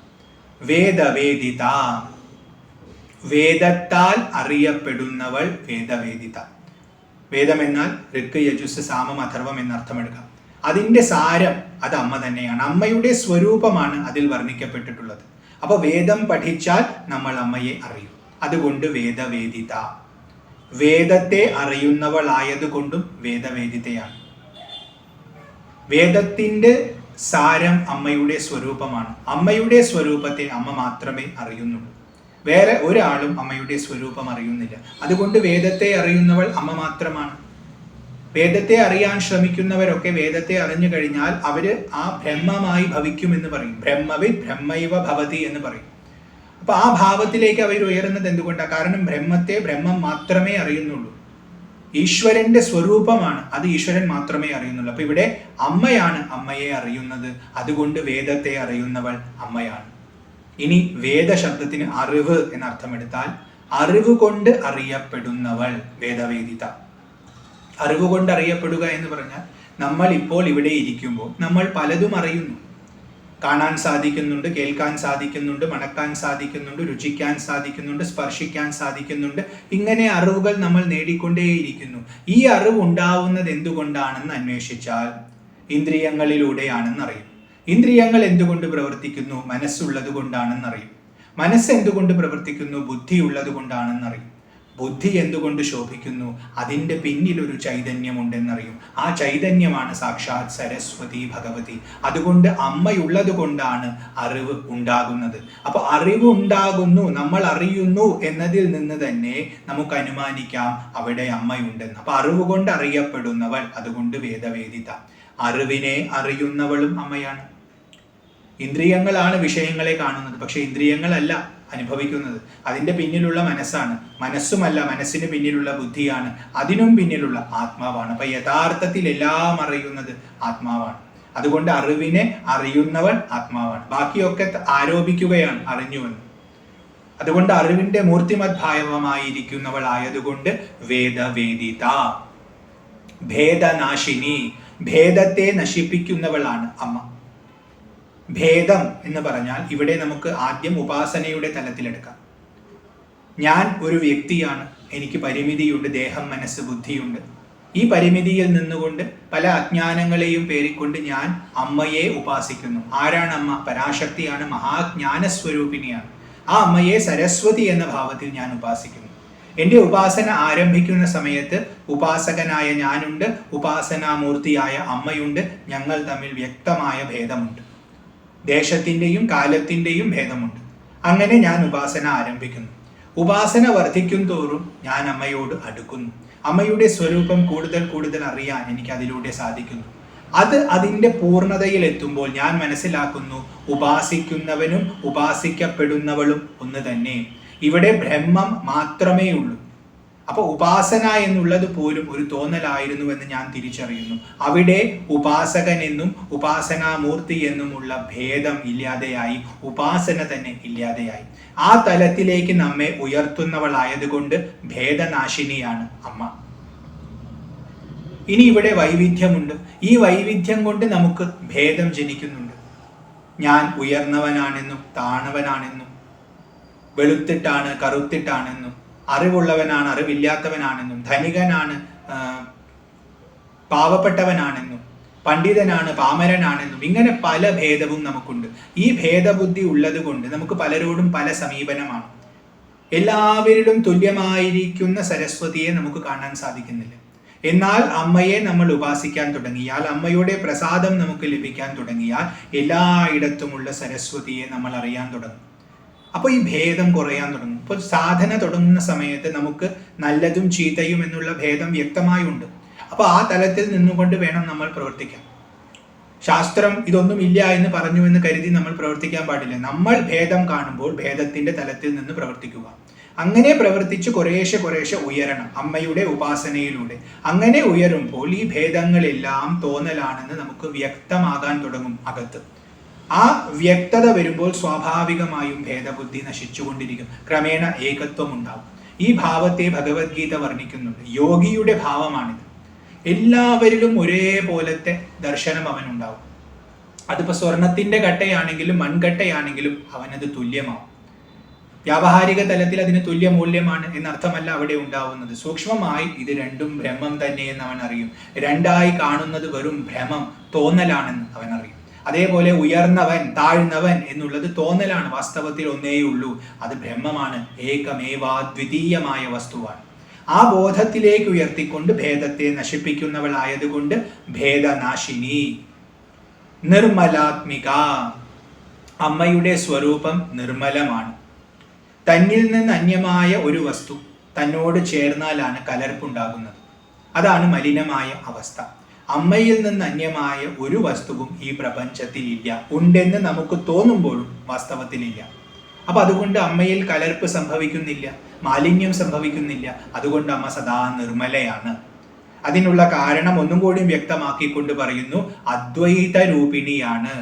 വേദവേദിത. വേദത്താൽ അറിയപ്പെടുന്നവൾ വേദവേദിത. വേദം എന്നാൽ ഋക്ക് യജുസ് സാമം അഥർവം എന്നർത്ഥമെടുക്കാം. അതിൻ്റെ സാരം അത് അമ്മ തന്നെയാണ്. അമ്മയുടെ സ്വരൂപമാണ് അതിൽ വർണ്ണിക്കപ്പെട്ടിട്ടുള്ളത്. അപ്പൊ വേദം പഠിച്ചാൽ നമ്മൾ അമ്മയെ അറിയും. അതുകൊണ്ട് വേദവേദിത. വേദത്തെ അറിയുന്നവളായതുകൊണ്ടും വേദവേദിതയാണ്. വേദത്തിന്റെ സാരം അമ്മയുടെ സ്വരൂപമാണ്. അമ്മയുടെ സ്വരൂപത്തെ അമ്മ മാത്രമേ അറിയുന്നുള്ളൂ. വേറെ ഒരാളും അമ്മയുടെ സ്വരൂപം അറിയുന്നില്ല. അതുകൊണ്ട് വേദത്തെ അറിയുന്നവൾ അമ്മ മാത്രമാണ്. വേദത്തെ അറിയാൻ ശ്രമിക്കുന്നവരൊക്കെ വേദത്തെ അറിഞ്ഞു കഴിഞ്ഞാൽ അവര് ആ ബ്രഹ്മമായി ഭവിക്കുമെന്ന് പറയും. ബ്രഹ്മവിദ് ബ്രഹ്മൈവ ഭവതി എന്ന് പറയും. അപ്പൊ ആ ഭാവത്തിലേക്ക് അവർ ഉയരുന്നത് എന്തുകൊണ്ടാണ്? കാരണം ബ്രഹ്മത്തെ ബ്രഹ്മം മാത്രമേ അറിയുന്നുള്ളൂ. ഈശ്വരന്റെ സ്വരൂപമാണ്, അത് ഈശ്വരൻ മാത്രമേ അറിയുന്നുള്ളൂ. അപ്പൊ ഇവിടെ അമ്മയാണ് അമ്മയെ അറിയുന്നത്. അതുകൊണ്ട് വേദത്തെ അറിയുന്നവൾ അമ്മയാണ്. ഇനി വേദശബ്ദത്തിന് അറിവ് എന്നർത്ഥമെടുത്താൽ അറിവ് കൊണ്ട് അറിയപ്പെടുന്നവൾ വേദവേദിത. അറിവ് കൊണ്ട് അറിയപ്പെടുക എന്ന് പറഞ്ഞാൽ നമ്മൾ ഇപ്പോൾ ഇവിടെ ഇരിക്കുമ്പോൾ നമ്മൾ പലതും അറിയുന്നു. കാണാൻ സാധിക്കുന്നുണ്ട്, കേൾക്കാൻ സാധിക്കുന്നുണ്ട്, മണക്കാൻ സാധിക്കുന്നുണ്ട്, രുചിക്കാൻ സാധിക്കുന്നുണ്ട്, സ്പർശിക്കാൻ സാധിക്കുന്നുണ്ട്. ഇങ്ങനെ അറിവുകൾ നമ്മൾ നേടിക്കൊണ്ടേയിരിക്കുന്നു. ഈ അറിവ് ഉണ്ടാവുന്നത് എന്തുകൊണ്ടാണെന്ന് അന്വേഷിച്ചാൽ ഇന്ദ്രിയങ്ങളിലൂടെയാണെന്ന് അറിയും. ഇന്ദ്രിയങ്ങൾ എന്തുകൊണ്ട് പ്രവർത്തിക്കുന്നു? മനസ്സുള്ളത് കൊണ്ടാണെന്നറിയും. മനസ്സ് എന്തുകൊണ്ട് പ്രവർത്തിക്കുന്നു? ബുദ്ധി ഉള്ളത് കൊണ്ടാണെന്നറിയും. ബുദ്ധി എന്തുകൊണ്ട് ശോഭിക്കുന്നു? അതിൻ്റെ പിന്നിൽ ഒരു ചൈതന്യമുണ്ടെന്നറിയും. ആ ചൈതന്യമാണ് സാക്ഷാത് സരസ്വതി ഭഗവതി. അതുകൊണ്ട് അമ്മയുള്ളത് കൊണ്ടാണ് അറിവ് ഉണ്ടാകുന്നത്. അപ്പോൾ അറിവ് ഉണ്ടാകുന്നു, നമ്മൾ അറിയുന്നു എന്നതിൽ നിന്ന് തന്നെ നമുക്ക് അനുമാനിക്കാം അവിടെ അമ്മയുണ്ടെന്ന്. അപ്പൊ അറിവ് കൊണ്ട് അറിയപ്പെടുന്നവൾ, അതുകൊണ്ട് വേദവേദിത. അറിവിനെ അറിയുന്നവളും അമ്മയാണ്. ഇന്ദ്രിയങ്ങളാണ് വിഷയങ്ങളെ കാണുന്നത്, പക്ഷെ ഇന്ദ്രിയങ്ങളല്ല അനുഭവിക്കുന്നത്. അതിൻ്റെ പിന്നിലുള്ള മനസ്സാണ്. മനസ്സുമല്ല, മനസ്സിന് പിന്നിലുള്ള ബുദ്ധിയാണ്. അതിനും പിന്നിലുള്ള ആത്മാവാണ്. അപ്പൊ യഥാർത്ഥത്തിൽ എല്ലാം അറിയുന്നത് ആത്മാവാണ്. അതുകൊണ്ട് അറിവിനെ അറിയുന്നവൻ ആത്മാവാണ്. ബാക്കിയൊക്കെ ആരോപിക്കുകയാണ് അറിഞ്ഞുവെന്ന്. അതുകൊണ്ട് അറിവിന്റെ മൂർത്തിമദ്ഭാവമായിരിക്കുന്നവളായതുകൊണ്ട് വേദവേദിത. ഭേദനാശിനി, ഭേദത്തെ നശിപ്പിക്കുന്നവളാണ് അമ്മ. ഭേദം എന്ന് പറഞ്ഞാൽ ഇവിടെ നമുക്ക് ആദ്യം ഉപാസനയുടെ തലത്തിലെടുക്കാം. ഞാൻ ഒരു വ്യക്തിയാണ്, എനിക്ക് പരിമിതിയുണ്ട്, ദേഹം മനസ്സ് ബുദ്ധിയുണ്ട്. ഈ പരിമിതിയിൽ നിന്നുകൊണ്ട് പല അജ്ഞാനങ്ങളെയും പേറിക്കൊണ്ട് ഞാൻ അമ്മയെ ഉപാസിക്കുന്നു. ആരാണ് അമ്മ? പരാശക്തിയാണ്, മഹാജ്ഞാനസ്വരൂപിണിയാണ്. ആ അമ്മയെ സരസ്വതി എന്ന ഭാവത്തിൽ ഞാൻ ഉപാസിക്കുന്നു. എൻ്റെ ഉപാസന ആരംഭിക്കുന്ന സമയത്ത് ഉപാസകനായ ഞാനുണ്ട്, ഉപാസനാമൂർത്തിയായ അമ്മയുണ്ട്. ഞങ്ങൾ തമ്മിൽ വ്യക്തമായ ഭേദമുണ്ട്. ദേശത്തിൻ്റെയും കാലത്തിൻ്റെയും ഭേദമുണ്ട്. അങ്ങനെ ഞാൻ ഉപാസന ആരംഭിക്കുന്നു. ഉപാസന വർദ്ധിക്കും തോറും ഞാൻ അമ്മയോട് അടുക്കുന്നു. അമ്മയുടെ സ്വരൂപം കൂടുതൽ കൂടുതൽ അറിയാൻ എനിക്ക് അതിലൂടെ സാധിക്കുന്നു. അത് അതിൻ്റെ പൂർണ്ണതയിൽ എത്തുമ്പോൾ ഞാൻ മനസ്സിലാക്കുന്നു, ഉപാസിക്കുന്നവനും ഉപാസിക്കപ്പെടുന്നവളും ഒന്ന് തന്നെ. ഇവിടെ ബ്രഹ്മം മാത്രമേ ഉള്ളൂ. അപ്പൊ ഉപാസന എന്നുള്ളത് പോലും ഒരു തോന്നലായിരുന്നു എന്ന് ഞാൻ തിരിച്ചറിയുന്നു. അവിടെ ഉപാസകൻ എന്നും ഉപാസനാമൂർത്തി എന്നുമുള്ള ഭേദം ഇല്ലാതെയായി, ഉപാസന തന്നെ ഇല്ലാതെയായി. ആ തലത്തിലേക്ക് നമ്മെ ഉയർത്തുന്നവളായതുകൊണ്ട് ഭേദനാശിനിയാണ് അമ്മ. ഇനി ഇവിടെ വൈവിധ്യമുണ്ട്. ഈ വൈവിധ്യം കൊണ്ട് നമുക്ക് ഭേദം ജനിക്കുന്നുണ്ട്. ഞാൻ ഉയർന്നവനാണെന്നും താണവനാണെന്നും, വെളുത്തിട്ടാണ് കറുത്തിട്ടാണെന്നും, അറിവുള്ളവനാണ് അറിവില്ലാത്തവനാണെന്നും, ധനികനാണ് പാവപ്പെട്ടവനാണെന്നും, പണ്ഡിതനാണ് പാമരനാണെന്നും, ഇങ്ങനെ പല ഭേദവും നമുക്കുണ്ട്. ഈ ഭേദബുദ്ധി ഉള്ളത് കൊണ്ട് നമുക്ക് പലരോടും പല സമീപനമാണ്. എല്ലാവരിലും തുല്യമായിരിക്കുന്ന സരസ്വതിയെ നമുക്ക് കാണാൻ സാധിക്കുന്നില്ല. എന്നാൽ അമ്മയെ നമ്മൾ ഉപാസിക്കാൻ തുടങ്ങിയാൽ, അമ്മയുടെ പ്രസാദം നമുക്ക് ലഭിക്കാൻ തുടങ്ങിയാൽ എല്ലായിടത്തുമുള്ള സരസ്വതിയെ നമ്മൾ അറിയാൻ തുടങ്ങും. അപ്പോൾ ഈ ഭേദം കുറയാൻ തുടങ്ങും. ഇപ്പോൾ സാധന തുടങ്ങുന്ന സമയത്ത് നമുക്ക് നല്ലതും ചീത്തയും എന്നുള്ള ഭേദം വ്യക്തമായുണ്ട്. അപ്പോൾ ആ തലത്തിൽ നിന്നുകൊണ്ട് വേണം നമ്മൾ പ്രവർത്തിക്കാൻ. ശാസ്ത്രം ഇതൊന്നും ഇല്ല എന്ന് പറഞ്ഞു എന്ന് കരുതി നമ്മൾ പ്രവർത്തിക്കാൻ പാടില്ല. നമ്മൾ ഭേദം കാണുമ്പോൾ ഭേദത്തിന്റെ തലത്തിൽ നിന്ന് പ്രവർത്തിക്കുക. അങ്ങനെ പ്രവർത്തിച്ച് കുറേശ്ശെ ഉയരണം അമ്മയുടെ ഉപാസനയിലൂടെ. അങ്ങനെ ഉയരുമ്പോൾ ഈ ഭേദങ്ങളെല്ലാം തോന്നലാണെന്ന് നമുക്ക് വ്യക്തമാകാൻ തുടങ്ങും അകത്ത്. ആ വ്യക്തത വരുമ്പോൾ സ്വാഭാവികമായും ഭേദബുദ്ധി നശിച്ചുകൊണ്ടിരിക്കും. ക്രമേണ ഏകത്വം ഉണ്ടാവും. ഈ ഭാവത്തെ ഭഗവത്ഗീത വർണ്ണിക്കുന്നുണ്ട്. യോഗിയുടെ ഭാവമാണിത്. എല്ലാവരിലും ഒരേപോലത്തെ ദർശനം അവനുണ്ടാവും. അതിപ്പോൾ സ്വർണത്തിന്റെ കട്ടയാണെങ്കിലും മൺകട്ടയാണെങ്കിലും അവനത് തുല്യമാവും. വ്യാവഹാരിക തലത്തിൽ അതിന് തുല്യ മൂല്യമാണ് എന്നർത്ഥമല്ല അവിടെ ഉണ്ടാവുന്നത്. സൂക്ഷ്മമായി ഇത് രണ്ടും ബ്രഹ്മം തന്നെ എന്ന് അവൻ അറിയും. രണ്ടായി കാണുന്നത് വെറും ഭ്രമം, തോന്നലാണെന്ന് അവൻ അറിയും. അതേപോലെ ഉയർന്നവൻ താഴ്ന്നവൻ എന്നുള്ളത് തോന്നലാണ്, വാസ്തവത്തിൽ ഒന്നേയുള്ളൂ, അത് ബ്രഹ്മമാണ്, ഏകമേവാദ്വിതീയമായ വസ്തുവാണ്. ആ ബോധത്തിലേക്ക് ഉയർത്തിക്കൊണ്ട് ഭേദത്തെ നശിപ്പിക്കുന്നവളായതുകൊണ്ട് ഭേദനാശിനി. നിർമ്മലാത്മിക, അമ്മയുടെ സ്വരൂപം നിർമ്മലമാണ്. തന്നിൽ നിന്ന് അന്യമായ ഒരു വസ്തു തന്നോട് ചേർന്നാലാണ് കലർപ്പുണ്ടാകുന്നത്. അതാണ് മലിനമായ അവസ്ഥ. അമ്മയിൽ നിന്ന് അന്യമായ ഒരു വസ്തുവും ഈ പ്രപഞ്ചത്തിൽ ഇല്ല. ഉണ്ടെന്ന് നമുക്ക് തോന്നുമ്പോഴും വാസ്തവത്തിലില്ല. അപ്പൊ അതുകൊണ്ട് അമ്മയിൽ കലർപ്പ് സംഭവിക്കുന്നില്ല, മാലിന്യം സംഭവിക്കുന്നില്ല. അതുകൊണ്ട് അമ്മ സദാ നിർമ്മലയാണ്. അതിനുള്ള കാരണം ഒന്നും കൂടി വ്യക്തമാക്കിക്കൊണ്ട് പറയുന്നു, അദ്വൈത രൂപിണിയാണ്.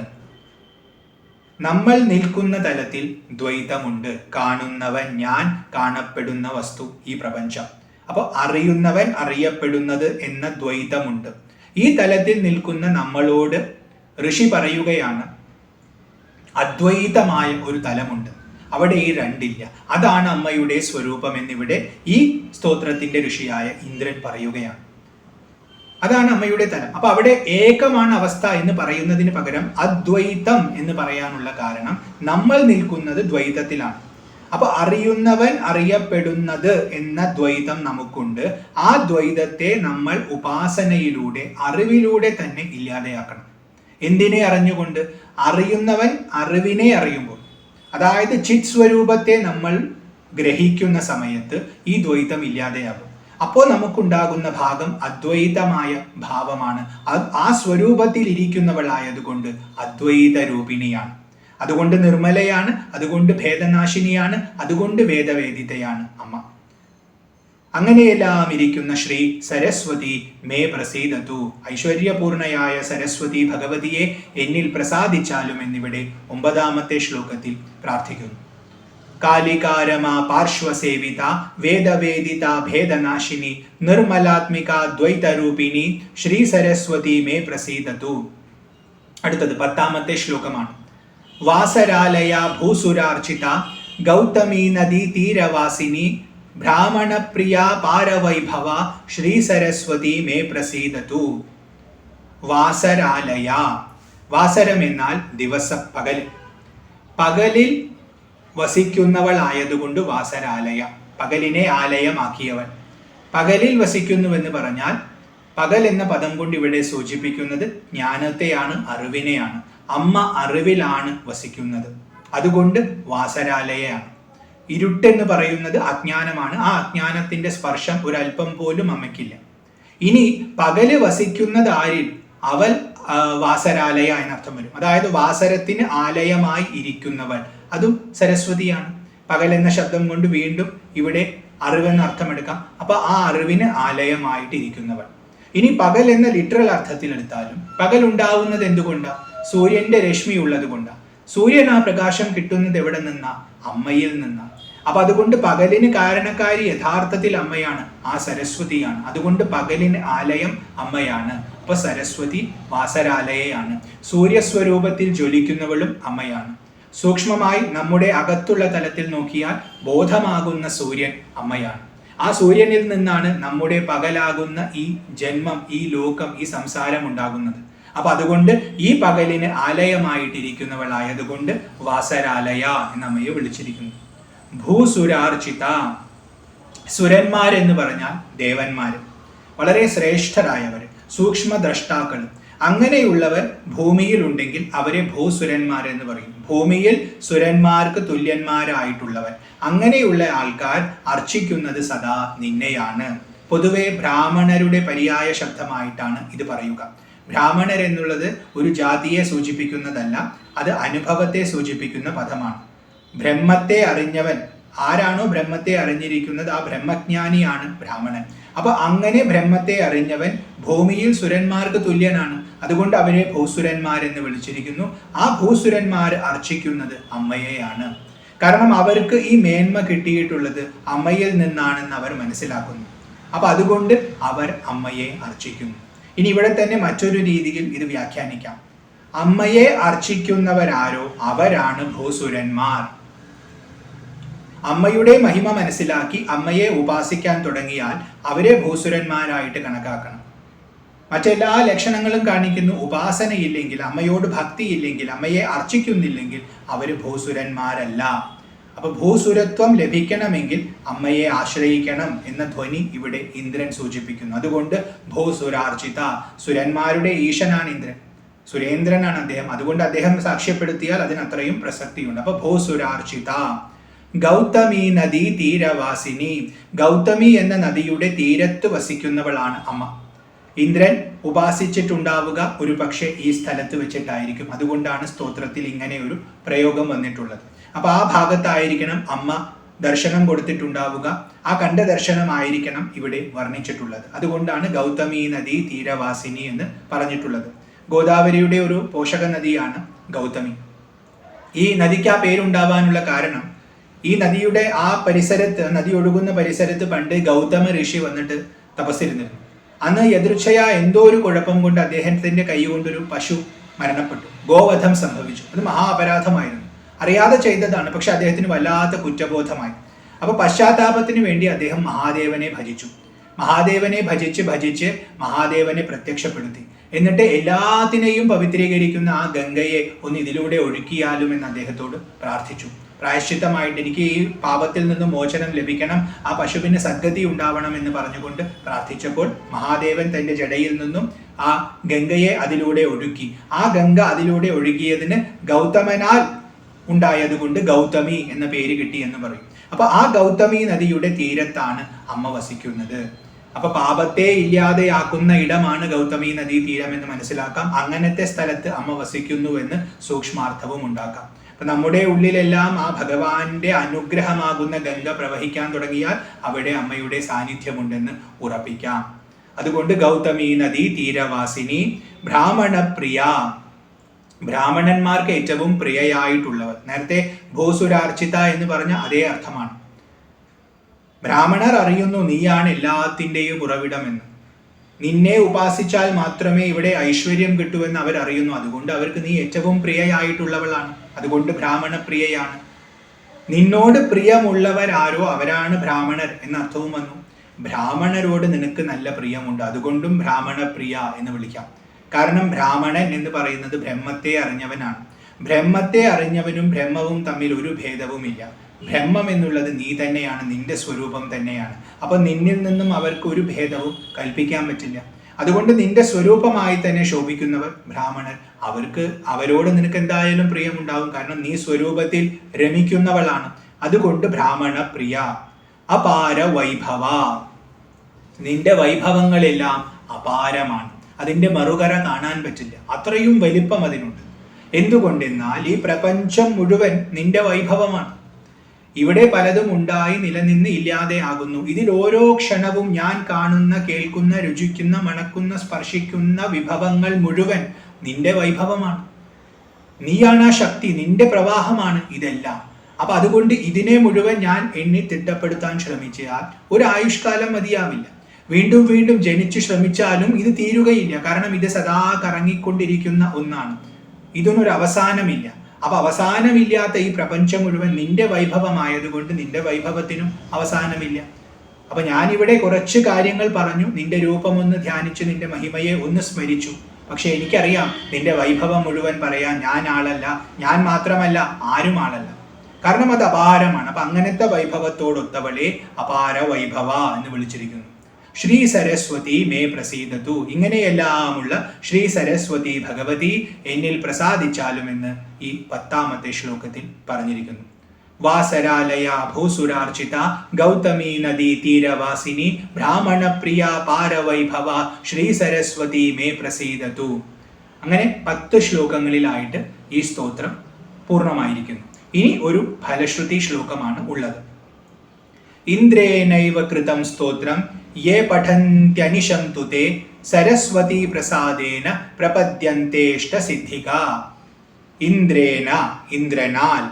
നമ്മൾ നിൽക്കുന്ന തലത്തിൽ ദ്വൈതമുണ്ട്. കാണുന്നവൻ ഞാൻ, കാണപ്പെടുന്ന വസ്തു ഈ പ്രപഞ്ചം. അപ്പോൾ അറിയുന്നവൻ അറിയപ്പെടുന്നത് എന്ന ദ്വൈതമുണ്ട്. ഈ തലത്തിൽ നിൽക്കുന്ന നമ്മളോട് ഋഷി പറയുകയാണ്, അദ്വൈതമായ ഒരു തലമുണ്ട്, അവിടെ ഈ രണ്ടില്ല. അതാണ് അമ്മയുടെ സ്വരൂപം എന്നിവിടെ ഈ സ്തോത്രത്തിന്റെ ഋഷിയായ ഇന്ദ്രൻ പറയുകയാണ്. അതാണ് അമ്മയുടെ തലം. അപ്പൊ അവിടെ ഏകമാണ് അവസ്ഥ എന്ന് പറയുന്നതിന് പകരം അദ്വൈതം എന്ന് പറയാനുള്ള കാരണം നമ്മൾ നിൽക്കുന്നത് ദ്വൈതത്തിലാണ്. അപ്പൊ അറിയുന്നവൻ അറിയപ്പെടുന്നത് എന്ന ദ്വൈതം നമുക്കുണ്ട്. ആ ദ്വൈതത്തെ നമ്മൾ ഉപാസനയിലൂടെ അറിവിലൂടെ തന്നെ ഇല്ലാതെയാക്കണം. എന്തിനെ അറിഞ്ഞുകൊണ്ട്? അറിയുന്നവൻ അറിവിനെ അറിയുമ്പോൾ, അതായത് ചിത് സ്വരൂപത്തെ നമ്മൾ ഗ്രഹിക്കുന്ന സമയത്ത് ഈ ദ്വൈതം ഇല്ലാതെയാകും. അപ്പോൾ നമുക്കുണ്ടാകുന്ന ഭാഗം അദ്വൈതമായ ഭാവമാണ്. ആ സ്വരൂപത്തിൽ ഇരിക്കുന്നവളായതുകൊണ്ട് അദ്വൈത രൂപിണിയാണ്. അതുകൊണ്ട് നിർമ്മലയാണ്, അതുകൊണ്ട് ഭേദനാശിനിയാണ്, അതുകൊണ്ട് വേദവേദിതയാണ് അമ്മ. അങ്ങനെയെല്ലാം ഇരിക്കുന്ന ശ്രീ സരസ്വതി മേ പ്രസീദതു, ഐശ്വര്യപൂർണയായ സരസ്വതി ഭഗവതിയെ എന്നിൽ പ്രസാദിച്ചാലും എന്നിവിടെ 9-ാമത്തെ ശ്ലോകത്തിൽ പ്രാർത്ഥിക്കുന്നു. കാലികാരമാ പാർശ്വസേവിത വേദവേദിത ഭേദനാശിനി നിർമ്മലാത്മിക ദ്വൈതരൂപിണി ശ്രീ സരസ്വതി മേ പ്രസീദതു. അടുത്തത് 10-ാമത്തെ ശ്ലോകമാണ്. വാസരാലയ ഭൂസുരാർച്ചിത ഗൗതമി നദീ തീരവാസിനി ബ്രാഹ്മണപ്രിയ പാരവൈഭവ ശ്രീ സരസ്വതി മേ പ്രസീദതു. വാസരാലയ, വാസരം എന്നാൽ ദിവസം, പകലിൽ വസിക്കുന്നവൾ ആയതുകൊണ്ട് വാസരാലയ, പകലിനെ ആലയമാക്കിയവൾ. പകലിൽ വസിക്കുന്നുവെന്ന് പറഞ്ഞാൽ പകൽ എന്ന പദം കൊണ്ട് ഇവിടെ സൂചിപ്പിക്കുന്നത് ജ്ഞാനത്തെയാണ്, അറിവിനെയാണ്. അമ്മ അറിവിലാണ് വസിക്കുന്നത്, അതുകൊണ്ട് വാസരാലയാണ്. ഇരുട്ടെന്ന് പറയുന്നത് അജ്ഞാനമാണ്. ആ അജ്ഞാനത്തിന്റെ സ്പർശം ഒരല്പം പോലും അമ്മയ്ക്കില്ല. ഇനി പകല് വസിക്കുന്നത് ആരിൽ? അവൾ വാസരാലയ എന്നർത്ഥം വരും. അതായത് വാസരത്തിന് ആലയമായി ഇരിക്കുന്നവൾ, അതും സരസ്വതിയാണ്. പകൽ എന്ന ശബ്ദം കൊണ്ട് വീണ്ടും ഇവിടെ അറിവെന്ന അർത്ഥമെടുക്കാം. അപ്പൊ ആ അറിവിന് ആലയമായിട്ട് ഇരിക്കുന്നവൾ. ഇനി പകൽ എന്ന ലിറ്ററൽ അർത്ഥത്തിൽ എടുത്താലും പകൽ ഉണ്ടാവുന്നത് എന്തുകൊണ്ടാണ്? സൂര്യന്റെ രശ്മി ഉള്ളത് കൊണ്ടാണ്. സൂര്യൻ ആ പ്രകാശം കിട്ടുന്നത് എവിടെ നിന്നാ? അമ്മയിൽ നിന്നാണ്. അപ്പൊ അതുകൊണ്ട് പകലിന് കാരണക്കാരി യഥാർത്ഥത്തിൽ അമ്മയാണ്, ആ സരസ്വതിയാണ്. അതുകൊണ്ട് പകലിന് ആലയം അമ്മയാണ്. അപ്പൊ സരസ്വതി വാസരാലയാണ്. സൂര്യസ്വരൂപത്തിൽ ജ്വലിക്കുന്നവളും അമ്മയാണ്. സൂക്ഷ്മമായി നമ്മുടെ അകത്തുള്ള തലത്തിൽ നോക്കിയാൽ ബോധമാകുന്ന സൂര്യൻ അമ്മയാണ്. ആ സൂര്യനിൽ നിന്നാണ് നമ്മുടെ പകലാകുന്ന ഈ ജന്മം, ഈ ലോകം, ഈ സംസാരം ഉണ്ടാകുന്നത്. അപ്പൊ അതുകൊണ്ട് ഈ പകലിന് ആലയമായിട്ടിരിക്കുന്നവളായതുകൊണ്ട് വാസരാലയ എന്ന അമ്മയെ വിളിച്ചിരിക്കുന്നു. ഭൂസുരാർച്ചിത, സുരന്മാരെന്ന് പറഞ്ഞാൽ ദേവന്മാര്, വളരെ ശ്രേഷ്ഠരായവർ, സൂക്ഷ്മദ്രഷ്ടാക്കൾ. അങ്ങനെയുള്ളവർ ഭൂമിയിൽ ഉണ്ടെങ്കിൽ അവരെ ഭൂസുരന്മാരെന്ന് പറയും. ഭൂമിയിൽ സുരന്മാർക്ക് തുല്യന്മാരായിട്ടുള്ളവർ. അങ്ങനെയുള്ള ആൾക്കാർ അർച്ചിക്കുന്നത് സദാ നിന്നെയാണ്. പൊതുവെ ബ്രാഹ്മണരുടെ പര്യായ ശബ്ദമായിട്ടാണ് ഇത് പറയുക. ബ്രാഹ്മണർ എന്നുള്ളത് ഒരു ജാതിയെ സൂചിപ്പിക്കുന്നതല്ല, അത് അനുഭവത്തെ സൂചിപ്പിക്കുന്ന പദമാണ്. ബ്രഹ്മത്തെ അറിഞ്ഞവൻ, ആരാണോ ബ്രഹ്മത്തെ അറിഞ്ഞിരിക്കുന്നത് ആ ബ്രഹ്മജ്ഞാനിയാണ് ബ്രാഹ്മണൻ. അപ്പൊ അങ്ങനെ ബ്രഹ്മത്തെ അറിഞ്ഞവൻ ഭൂമിയിൽ സുരന്മാർക്ക് തുല്യനാണ്. അതുകൊണ്ട് അവരെ ഭൂസുരന്മാരെന്ന് വിളിച്ചിരിക്കുന്നു. ആ ഭൂസുരന്മാർ അർച്ചിക്കുന്നത് അമ്മയെയാണ്. കാരണം അവർക്ക് ഈ മേന്മ കിട്ടിയിട്ടുള്ളത് അമ്മയിൽ നിന്നാണെന്ന് അവർ മനസ്സിലാക്കുന്നു. അപ്പൊ അതുകൊണ്ട് അവർ അമ്മയെ അർച്ചിക്കുന്നു. ഇനി ഇവിടെ തന്നെ മറ്റൊരു രീതിയിൽ ഇത് വ്യാഖ്യാനിക്കാം. അമ്മയെ അർച്ചിക്കുന്നവരാരോ അവരാണ് ഭൂസുരന്മാർ. അമ്മയുടെ മഹിമ മനസ്സിലാക്കി അമ്മയെ ഉപാസിക്കാൻ തുടങ്ങിയാൽ അവരെ ഭൂസുരന്മാരായിട്ട് കണക്കാക്കണം. മറ്റെല്ലാ ലക്ഷണങ്ങളും കാണിക്കുന്നു. ഉപാസനയില്ലെങ്കിൽ, അമ്മയോട് ഭക്തിയില്ലെങ്കിൽ, അമ്മയെ അർച്ചിക്കുന്നില്ലെങ്കിൽ അവർ ഭൂസുരന്മാരല്ല. അപ്പൊ ഭൂസുരത്വം ലഭിക്കണമെങ്കിൽ അമ്മയെ ആശ്രയിക്കണം എന്ന ധ്വനി ഇവിടെ ഇന്ദ്രൻ സൂചിപ്പിക്കുന്നു. അതുകൊണ്ട് ഭൂസുരാർച്ചിത, സുരന്മാരുടെ ഈശനാണ് ഇന്ദ്രൻ, സുരേന്ദ്രനാണ് അദ്ദേഹം. അതുകൊണ്ട് അദ്ദേഹം സാക്ഷ്യപ്പെടുത്തിയാൽ അതിനത്രയും പ്രസക്തിയുണ്ട്. അപ്പൊ ഭൂസുരാർച്ചിത. ഗൗതമി നദീ തീരവാസിനി, ഗൗതമി എന്ന നദിയുടെ തീരത്ത് വസിക്കുന്നവളാണ് അമ്മ. ഇന്ദ്രൻ ഉപാസിച്ചിട്ടുണ്ടാവുക ഒരു പക്ഷേ ഈ സ്ഥലത്ത് വെച്ചിട്ടായിരിക്കും. അതുകൊണ്ടാണ് സ്തോത്രത്തിൽ ഇങ്ങനെ ഒരു പ്രയോഗം വന്നിട്ടുള്ളത്. അപ്പൊ ആ ഭാഗത്തായിരിക്കണം അമ്മ ദർശനം കൊടുത്തിട്ടുണ്ടാവുക. ആ കണ്ട ദർശനമായിരിക്കണം ഇവിടെ വർണ്ണിച്ചിട്ടുള്ളത്. അതുകൊണ്ടാണ് ഗൗതമി നദി തീരവാസിനി എന്ന് പറഞ്ഞിട്ടുള്ളത്. ഗോദാവരിയുടെ ഒരു പോഷക നദിയാണ് ഗൗതമി. ഈ നദിക്ക് ആ പേരുണ്ടാവാനുള്ള കാരണം, ഈ നദിയുടെ ആ പരിസരത്ത്, നദി ഒഴുകുന്ന പരിസരത്ത് പണ്ട് ഗൗതമ ഋഷി വന്നിട്ട് തപസ്സിരുന്നിരുന്നു. അന്ന് യദൃച്ഛയാ എന്തോ ഒരു കുഴപ്പം കൊണ്ട് അദ്ദേഹത്തിന്റെ കൈ കൊണ്ടൊരു പശു മരണപ്പെട്ടു, ഗോവധം സംഭവിച്ചു. അത് മഹാ അപരാധമായിരുന്നു, അറിയാതെ ചെയ്തതാണ്. പക്ഷെ അദ്ദേഹത്തിന് വല്ലാത്ത കുറ്റബോധമായി. അപ്പൊ പശ്ചാത്താപത്തിന് വേണ്ടി അദ്ദേഹം മഹാദേവനെ ഭജിച്ചു. മഹാദേവനെ ഭജിച്ച് ഭജിച്ച് മഹാദേവനെ പ്രത്യക്ഷപ്പെടുത്തി. എന്നിട്ട് എല്ലാത്തിനെയും പവിത്രീകരിക്കുന്ന ആ ഗംഗയെ ഒന്ന് ഇതിലൂടെ ഒഴുക്കിയാലും എന്ന് അദ്ദേഹത്തോട് പ്രാർത്ഥിച്ചു. പ്രായശ്ചിത്തമായിട്ട് എനിക്ക് ഈ പാപത്തിൽ നിന്നും മോചനം ലഭിക്കണം, ആ പശുവിന് സദ്ഗതി ഉണ്ടാവണം എന്ന് പറഞ്ഞുകൊണ്ട് പ്രാർത്ഥിച്ചപ്പോൾ മഹാദേവൻ തൻ്റെ ജടയിൽ നിന്നും ആ ഗംഗയെ അതിലൂടെ ഒഴുക്കി. ആ ഗംഗ അതിലൂടെ ഒഴുകിയതിന് ഗൗതമനാൽ ഉണ്ടായതുകൊണ്ട് ഗൗതമി എന്ന പേര് കിട്ടി എന്ന് പറയും. അപ്പൊ ആ ഗൗതമി നദിയുടെ തീരത്താണ് അമ്മ വസിക്കുന്നത്. അപ്പൊ പാപത്തെ ഇല്ലാതെയാക്കുന്ന ഇടമാണ് ഗൗതമി നദീ തീരം എന്ന് മനസ്സിലാക്കാം. അങ്ങനത്തെ സ്ഥലത്ത് അമ്മ വസിക്കുന്നു എന്ന് സൂക്ഷ്മാർത്ഥവും ഉണ്ടാക്കാം. അപ്പൊ നമ്മുടെ ഉള്ളിലെല്ലാം ആ ഭഗവാന്റെ അനുഗ്രഹമാകുന്ന ഗംഗ പ്രവഹിക്കാൻ തുടങ്ങിയാൽ അവിടെ അമ്മയുടെ സാന്നിധ്യമുണ്ടെന്ന് ഉറപ്പിക്കാം. അതുകൊണ്ട് ഗൗതമി നദീ തീരവാസിനി ബ്രാഹ്മണപ്രിയ, ബ്രാഹ്മണന്മാർക്ക് ഏറ്റവും പ്രിയയായിട്ടുള്ളവർ. നേരത്തെ ഭൂസുരാർച്ചിത എന്ന് പറഞ്ഞ അതേ അർത്ഥമാണ്. ബ്രാഹ്മണർ അറിയുന്നു നീയാണ് എല്ലാത്തിൻ്റെയും ഉറവിടമെന്ന്. നിന്നെ ഉപാസിച്ചാൽ മാത്രമേ ഇവിടെ ഐശ്വര്യം കിട്ടുമെന്ന് അവരറിയുന്നു. അതുകൊണ്ട് അവർക്ക് നീ ഏറ്റവും പ്രിയയായിട്ടുള്ളവളാണ്. അതുകൊണ്ട് ബ്രാഹ്മണ പ്രിയയാണ്. നിന്നോട് പ്രിയമുള്ളവരാരോ അവരാണ് ബ്രാഹ്മണർ എന്ന അർത്ഥവും വന്നു. ബ്രാഹ്മണരോട് നിനക്ക് നല്ല പ്രിയമുണ്ട്, അതുകൊണ്ടും ബ്രാഹ്മണ പ്രിയ എന്ന് വിളിക്കാം. കാരണം ബ്രാഹ്മണൻ എന്ന് പറയുന്നത് ബ്രഹ്മത്തെ അറിഞ്ഞവനാണ്. ബ്രഹ്മത്തെ അറിഞ്ഞവനും ബ്രഹ്മവും തമ്മിൽ ഒരു ഭേദവുമില്ല. ബ്രഹ്മം എന്നുള്ളത് നീ തന്നെയാണ്, നിന്റെ സ്വരൂപം തന്നെയാണ്. അപ്പൊ നിന്നിൽ നിന്നും അവർക്ക് ഒരു ഭേദവും കൽപ്പിക്കാൻ പറ്റില്ല. അതുകൊണ്ട് നിന്റെ സ്വരൂപമായി തന്നെ ശോഭിക്കുന്നവർ ബ്രാഹ്മണർ. അവരോട് നിനക്ക് എന്തായാലും പ്രിയമുണ്ടാവും. കാരണം നീ സ്വരൂപത്തിൽ രമിക്കുന്നവളാണ്. അതുകൊണ്ട് ബ്രാഹ്മണ പ്രിയ. അപാര വൈഭവ, നിന്റെ വൈഭവങ്ങളെല്ലാം അപാരമാണ്. അതിൻ്റെ മറുകര കാണാൻ പറ്റില്ല, അത്രയും വലിപ്പം അതിനുണ്ട്. എന്തുകൊണ്ടെന്നാൽ ഈ പ്രപഞ്ചം മുഴുവൻ നിന്റെ വൈഭവമാണ്. ഇവിടെ പലതും ഉണ്ടായി നിലനിന്ന് ഇല്ലാതെ ആകുന്നു. ഇതിൽ ഓരോ ക്ഷണവും ഞാൻ കാണുന്ന, കേൾക്കുന്ന, രുചിക്കുന്ന, മണക്കുന്ന, സ്പർശിക്കുന്ന വിഭവങ്ങൾ മുഴുവൻ നിന്റെ വൈഭവമാണ്. നീയാണ് ആ ശക്തി, നിന്റെ പ്രവാഹമാണ് ഇതെല്ലാം. അപ്പൊ അതുകൊണ്ട് ഇതിനെ മുഴുവൻ ഞാൻ എണ്ണി തിട്ടപ്പെടുത്താൻ ശ്രമിച്ചാൽ ഒരു ആയുഷ്കാലം മതിയാവില്ല. വീണ്ടും വീണ്ടും ജനിച്ച് ശ്രമിച്ചാലും ഇത് തീരുകയില്ല. കാരണം ഇത് സദാ കറങ്ങിക്കൊണ്ടിരിക്കുന്ന ഒന്നാണ്. ഇതിനൊരു അവസാനമില്ല. അപ്പൊ അവസാനമില്ലാത്ത ഈ പ്രപഞ്ചം മുഴുവൻ നിന്റെ വൈഭവമായതുകൊണ്ട് നിന്റെ വൈഭവത്തിനും അവസാനമില്ല. അപ്പൊ ഞാനിവിടെ കുറച്ച് കാര്യങ്ങൾ പറഞ്ഞു, നിന്റെ രൂപമൊന്ന് ധ്യാനിച്ചു, നിന്റെ മഹിമയെ ഒന്ന് സ്മരിച്ചു. പക്ഷെ എനിക്കറിയാം നിന്റെ വൈഭവം മുഴുവൻ പറയാൻ ഞാൻ ആളല്ല, ഞാൻ മാത്രമല്ല ആരും ആളല്ല. കാരണം അത് അപാരമാണ്. അപ്പൊ അങ്ങനത്തെ വൈഭവത്തോടൊത്തവളെ അപാര വൈഭവ എന്ന് വിളിച്ചിരിക്കുന്നു. ശ്രീ സരസ്വതി മേ പ്രസീദതു, ഇങ്ങനെയെല്ലാമുള്ള ശ്രീ സരസ്വതി ഭഗവതി എന്നിൽ പ്രസാദിച്ചാലുമെന്ന് ഈ 10ാമത്തെ ശ്ലോകത്തിൽ പറഞ്ഞിരിക്കുന്നു. വാസരാലയ ഭൂസുരാർച്ചിത ഗൗതമി നദീ തീരവാസിനി ബ്രാഹ്മണ പ്രിയ പാരവൈഭവ ശ്രീ സരസ്വതി മേ പ്രസീദതു. അങ്ങനെ 10 ശ്ലോകങ്ങളിലായിട്ട് ഈ സ്തോത്രം പൂർണ്ണമായിരിക്കുന്നു. ഇനി ഒരു ഫലശ്രുതി ശ്ലോകമാണ് ഉള്ളത്. ഇന്ദ്രേനൈവ കൃതം സ്തോത്രം യേ പഠന്ത്യനിശം തുതേ സരസ്വതി പ്രസാദേന പ്രപദ്യന്തേഷ്ട സിദ്ധിക. ഇന്ദ്രേന, ഇന്ദ്രനാൽ,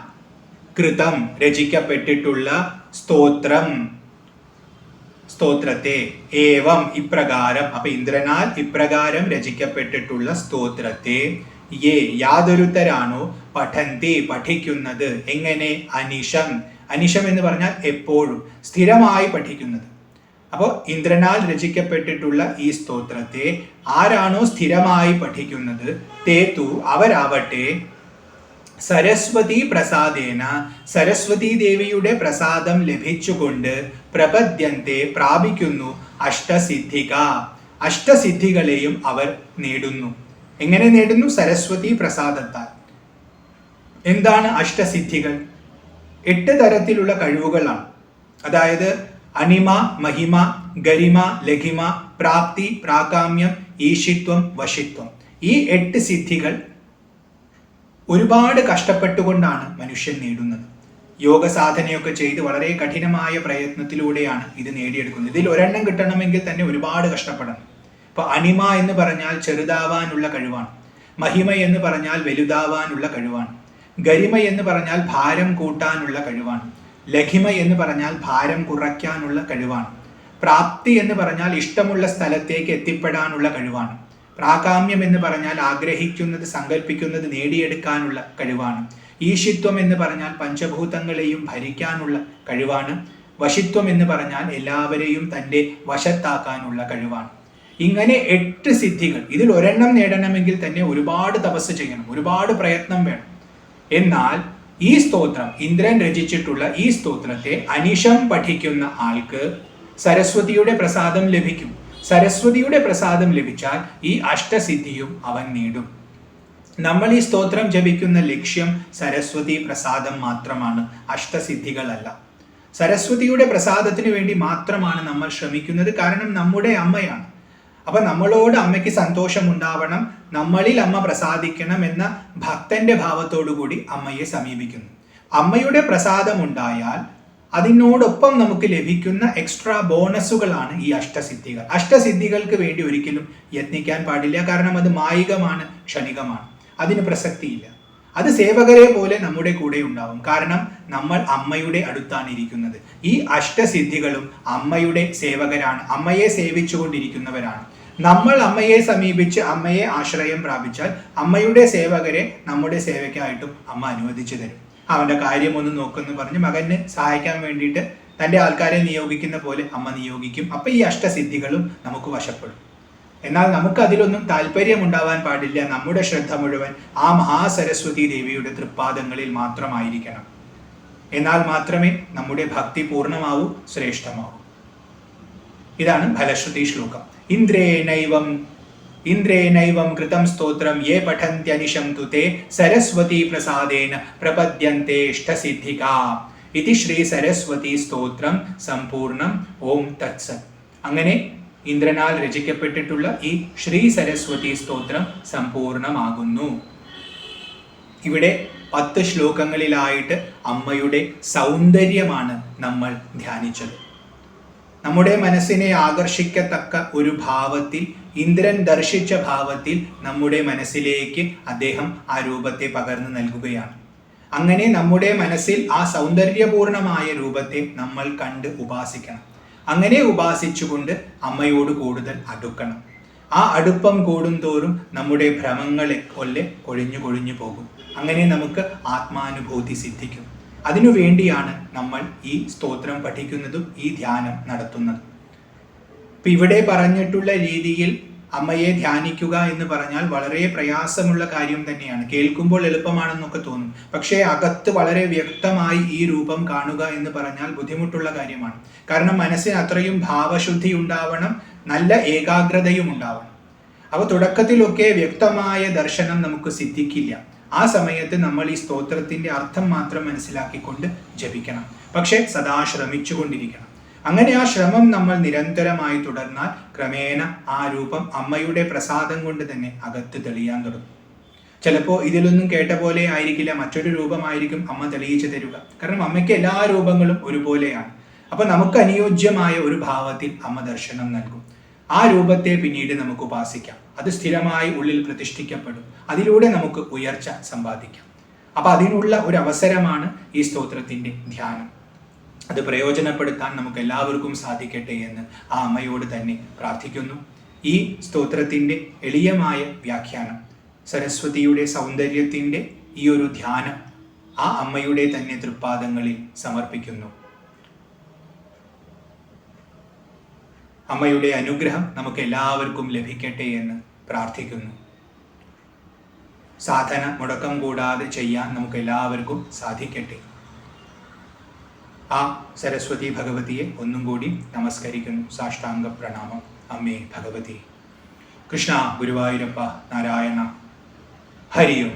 കൃതം രചിക്കപ്പെട്ടിട്ടുള്ള സ്തോത്രം, സ്തോത്രത്തെ, ഏവം ഇപ്രകാരം, അപ്പൊ ഇന്ദ്രനാൽ ഇപ്രകാരം രചിക്കപ്പെട്ടിട്ടുള്ള സ്തോത്രത്തെ യേ യാതൊരുത്തരാണോ പഠന്തി പഠിക്കുന്നത്. എങ്ങനെ? അനിശം, അനിശം എന്ന് പറഞ്ഞാൽ എപ്പോഴും, സ്ഥിരമായി പഠിക്കുന്നത്. അപ്പോൾ ഇന്ദ്രനാൽ രചിക്കപ്പെട്ടിട്ടുള്ള ഈ സ്തോത്രത്തെ ആരാണോ സ്ഥിരമായി പഠിക്കുന്നത്, തേതു അവരാവട്ടെ സരസ്വതി പ്രസാദേന, സരസ്വതി ദേവിയുടെ പ്രസാദം ലഭിച്ചുകൊണ്ട് പ്രപദ്യന്തെ പ്രാപിക്കുന്നു അഷ്ടസിദ്ധിക, അഷ്ടസിദ്ധികളെയും അവർ നേടുന്നു. എങ്ങനെ നേടുന്നു? സരസ്വതി പ്രസാദത്താൽ. എന്താണ് അഷ്ടസിദ്ധികൾ? 8 തരത്തിലുള്ള കഴിവുകളാണ്. അതായത് അണിമ, മഹിമ, ഗരിമ, ലഘിമ, പ്രാപ്തി, പ്രാകാമ്യം, ഈശിത്വം, വശിത്വം. ഈ 8 സിദ്ധികൾ ഒരുപാട് കഷ്ടപ്പെട്ടുകൊണ്ടാണ് മനുഷ്യൻ നേടുന്നത്. യോഗ സാധനയൊക്കെ ചെയ്ത് വളരെ കഠിനമായ പ്രയത്നത്തിലൂടെയാണ് ഇത് നേടിയെടുക്കുന്നത്. ഇതിൽ ഒരെണ്ണം കിട്ടണമെങ്കിൽ തന്നെ ഒരുപാട് കഷ്ടപ്പെടണം. ഇപ്പൊ അണിമ എന്ന് പറഞ്ഞാൽ ചെറുതാവാനുള്ള കഴിവാണ്. മഹിമ എന്ന് പറഞ്ഞാൽ വലുതാവാനുള്ള കഴിവാണ്. ഗരിമ എന്ന് പറഞ്ഞാൽ ഭാരം കൂട്ടാനുള്ള കഴിവാണ്. ലഘിമ എന്ന് പറഞ്ഞാൽ ഭാരം കുറയ്ക്കാനുള്ള കഴിവാണ്. പ്രാപ്തി എന്ന് പറഞ്ഞാൽ ഇഷ്ടമുള്ള സ്ഥലത്തേക്ക് എത്തിപ്പെടാനുള്ള കഴിവാണ്. പ്രാകാമ്യം എന്ന് പറഞ്ഞാൽ ആഗ്രഹിക്കുന്നത്, സങ്കല്പിക്കുന്നത് നേടിയെടുക്കാനുള്ള കഴിവാണ്. ഈശിത്വം എന്ന് പറഞ്ഞാൽ പഞ്ചഭൂതങ്ങളെയും ഭരിക്കാനുള്ള കഴിവാണ്. വശിത്വം എന്ന് പറഞ്ഞാൽ എല്ലാവരെയും തൻ്റെ വശത്താക്കാനുള്ള കഴിവാണ്. ഇങ്ങനെ 8 സിദ്ധികൾ, ഇതിൽ ഒരെണ്ണം നേടണമെങ്കിൽ തന്നെ ഒരുപാട് തപസ് ചെയ്യണം, ഒരുപാട് പ്രയത്നം വേണം. എന്നാൽ ഈ സ്തോത്രം, ഇന്ദ്രൻ രചിച്ചിട്ടുള്ള ഈ സ്തോത്രത്തെ അനിശം പഠിക്കുന്ന ആൾക്ക് സരസ്വതിയുടെ പ്രസാദം ലഭിക്കും. സരസ്വതിയുടെ പ്രസാദം ലഭിച്ചാൽ ഈ അഷ്ടസിദ്ധിയും അവൻ നേടും. നമ്മൾ ഈ സ്തോത്രം ജപിക്കുന്ന ലക്ഷ്യം സരസ്വതി പ്രസാദം മാത്രമാണ്, അഷ്ടസിദ്ധികളല്ല. സരസ്വതിയുടെ പ്രസാദത്തിന് വേണ്ടി മാത്രമാണ് നമ്മൾ ശ്രമിക്കുന്നത്. കാരണം നമ്മുടെ അമ്മയാണ്. അപ്പൊ നമ്മളോട് അമ്മയ്ക്ക് സന്തോഷം ഉണ്ടാവണം, നമ്മളിൽ അമ്മ പ്രസാദിക്കണം എന്ന ഭക്തന്റെ ഭാവത്തോടു കൂടി അമ്മയെ സമീപിക്കുന്നു. അമ്മയുടെ പ്രസാദം ഉണ്ടായാൽ അതിനോടൊപ്പം നമുക്ക് ലഭിക്കുന്ന എക്സ്ട്രാ ബോണസുകളാണ് ഈ അഷ്ടസിദ്ധികൾ. അഷ്ടസിദ്ധികൾക്ക് വേണ്ടി ഒരിക്കലും യത്നിക്കാൻ പാടില്ല. കാരണം അത് മായികമാണ്, ക്ഷണികമാണ്, അതിന് പ്രസക്തിയില്ല. അത് സേവകരെ പോലെ നമ്മുടെ കൂടെ ഉണ്ടാവും. കാരണം നമ്മൾ അമ്മയുടെ അടുത്താണ് ഇരിക്കുന്നത്. ഈ അഷ്ടസിദ്ധികളും അമ്മയുടെ സേവകരാണ്, അമ്മയെ സേവിച്ചുകൊണ്ടിരിക്കുന്നവരാണ്. നമ്മൾ അമ്മയെ സമീപിച്ച് അമ്മയെ ആശ്രയം പ്രാപിച്ചാൽ അമ്മയുടെ സേവകരെ നമ്മുടെ സേവയ്ക്കായിട്ടും അമ്മ അനുവദിച്ചു തരും. അവന്റെ കാര്യം ഒന്ന് നോക്കുമെന്ന് പറഞ്ഞ് മകന് സഹായിക്കാൻ വേണ്ടിയിട്ട് തൻ്റെ ആൾക്കാരെ നിയോഗിക്കുന്ന പോലെ അമ്മ നിയോഗിക്കും. അപ്പൊ ഈ അഷ്ടസിദ്ധികളും നമുക്ക് വശപ്പെടും. എന്നാൽ നമുക്ക് അതിലൊന്നും താല്പര്യം ഉണ്ടാവാൻ പാടില്ല. നമ്മുടെ ശ്രദ്ധ മുഴുവൻ ആ മഹാസരസ്വതി ദേവിയുടെ തൃപ്പാദങ്ങളിൽ മാത്രമായിരിക്കണം. എന്നാൽ മാത്രമേ നമ്മുടെ ഭക്തി പൂർണ്ണമാവൂ, ശ്രേഷ്ഠമാവൂ. ഇതാണ് ഫലശ്രുതി ശ്ലോകം. ഇന്ദ്രേനൈവം കൃതം സ്തോത്രം യേ പഠന്ത്യനിശം തുതേ സരസ്വതി പ്രസാദേന പ്രപദ്യന്തെ ഇഷ്ടസിദ്ധികാ ഇതി ശ്രീ സരസ്വതി സ്തോത്രം സമ്പൂർണം. ഓം തത്സത്. അങ്ങനെ ഇന്ദ്രനാൽ രചിക്കപ്പെട്ടിട്ടുള്ള ഈ ശ്രീ സരസ്വതി സ്തോത്രം സമ്പൂർണമാകുന്നു. ഇവിടെ 10 ശ്ലോകങ്ങളിലായിട്ട് അമ്മയുടെ സൗന്ദര്യമാണ് നമ്മൾ ധ്യാനിച്ചത്. നമ്മുടെ മനസ്സിനെ ആകർഷിക്കത്തക്ക ഒരു ഭാവത്തിൽ, ഇന്ദ്രൻ ദർശിച്ച ഭാവത്തിൽ നമ്മുടെ മനസ്സിലേക്ക് അദ്ദേഹം ആ രൂപത്തെ പകർന്നു നൽകുകയാണ്. അങ്ങനെ നമ്മുടെ മനസ്സിൽ ആ സൗന്ദര്യപൂർണമായ രൂപത്തെ നമ്മൾ കണ്ട് ഉപാസിക്കണം. അങ്ങനെ ഉപാസിച്ചുകൊണ്ട് അമ്മയോട് കൂടുതൽ അടുക്കണം. ആ അടുപ്പം കൂടുന്തോറും നമ്മുടെ ഭ്രമങ്ങളെ കൊഴിഞ്ഞു കൊഴിഞ്ഞു പോകും. അങ്ങനെ നമുക്ക് ആത്മാനുഭൂതി സിദ്ധിക്കും. അതിനു വേണ്ടിയാണ് നമ്മൾ ഈ സ്തോത്രം പഠിക്കുന്നതും ഈ ധ്യാനം നടത്തുന്നതും. ഇപ്പൊ ഇവിടെ പറഞ്ഞിട്ടുള്ള രീതിയിൽ അമ്മയെ ധ്യാനിക്കുക എന്ന് പറഞ്ഞാൽ വളരെ പ്രയാസമുള്ള കാര്യം തന്നെയാണ്. കേൾക്കുമ്പോൾ എളുപ്പമാണെന്നൊക്കെ തോന്നും. പക്ഷേ അകത്ത് വളരെ വ്യക്തമായി ഈ രൂപം കാണുക എന്ന് പറഞ്ഞാൽ ബുദ്ധിമുട്ടുള്ള കാര്യമാണ്. കാരണം മനസ്സിന് അത്രയും ഭാവശുദ്ധി ഉണ്ടാവണം, നല്ല ഏകാഗ്രതയും ഉണ്ടാവണം. അപ്പൊ തുടക്കത്തിലൊക്കെ വ്യക്തമായ ദർശനം നമുക്ക് സിദ്ധിക്കില്ല. ആ സമയത്ത് നമ്മൾ ഈ സ്തോത്രത്തിന്റെ അർത്ഥം മാത്രം മനസ്സിലാക്കിക്കൊണ്ട് ജപിക്കണം. പക്ഷെ സദാ ശ്രമിച്ചുകൊണ്ടിരിക്കണം. അങ്ങനെ ആ ശ്രമം നമ്മൾ നിരന്തരമായി തുടർന്നാൽ ക്രമേണ ആ രൂപം അമ്മയുടെ പ്രസാദം കൊണ്ട് തന്നെ അകത്ത് തെളിയാൻ തുടങ്ങും. ചിലപ്പോൾ ഇതിലൊന്നും കേട്ട പോലെ ആയിരിക്കില്ല, മറ്റൊരു രൂപമായിരിക്കും അമ്മ തെളിയിച്ചു തരിക. കാരണം അമ്മയ്ക്ക് എല്ലാ രൂപങ്ങളും ഒരുപോലെയാണ്. അപ്പൊ നമുക്ക് അനുയോജ്യമായ ഒരു ഭാവത്തിൽ അമ്മ ദർശനം നൽകും. ആ രൂപത്തെ പിന്നീട് നമുക്ക് ഉപാസിക്കാം. അത് സ്ഥിരമായി ഉള്ളിൽ പ്രതിഷ്ഠിക്കപ്പെടും. അതിലൂടെ നമുക്ക് ഉയർച്ച സമ്പാദിക്കാം. അപ്പൊ അതിനുള്ള ഒരു അവസരമാണ് ഈ സ്തോത്രത്തിന്റെ ധ്യാനം. അത് പ്രയോജനപ്പെടുത്താൻ നമുക്ക് എല്ലാവർക്കും സാധിക്കട്ടെ എന്ന് ആ അമ്മയോട് തന്നെ പ്രാർത്ഥിക്കുന്നു. ഈ സ്തോത്രത്തിന്റെ എളിയമായ വ്യാഖ്യാനം, സരസ്വതിയുടെ സൗന്ദര്യത്തിന്റെ ഈ ഒരു ധ്യാനം ആ അമ്മയുടെ തന്നെ തൃപ്പാദങ്ങളിൽ സമർപ്പിക്കുന്നു. അമ്മയുടെ അനുഗ്രഹം നമുക്ക് എല്ലാവർക്കും ലഭിക്കട്ടെ എന്ന് പ്രാർത്ഥിക്കുന്നു. സാധന മുടക്കം കൂടാതെ ചെയ്യാൻ നമുക്ക് എല്ലാവർക്കും സാധിക്കട്ടെ. ആ സരസ്വതി ഭഗവതിയെ ഒന്നും കൂടി നമസ്കരിക്കുന്നു. സാഷ്ടാംഗ പ്രണാമം. അമ്മേ ഭഗവതി. കൃഷ്ണ ഗുരുവായൂരപ്പ നാരായണ. ഹരിയും.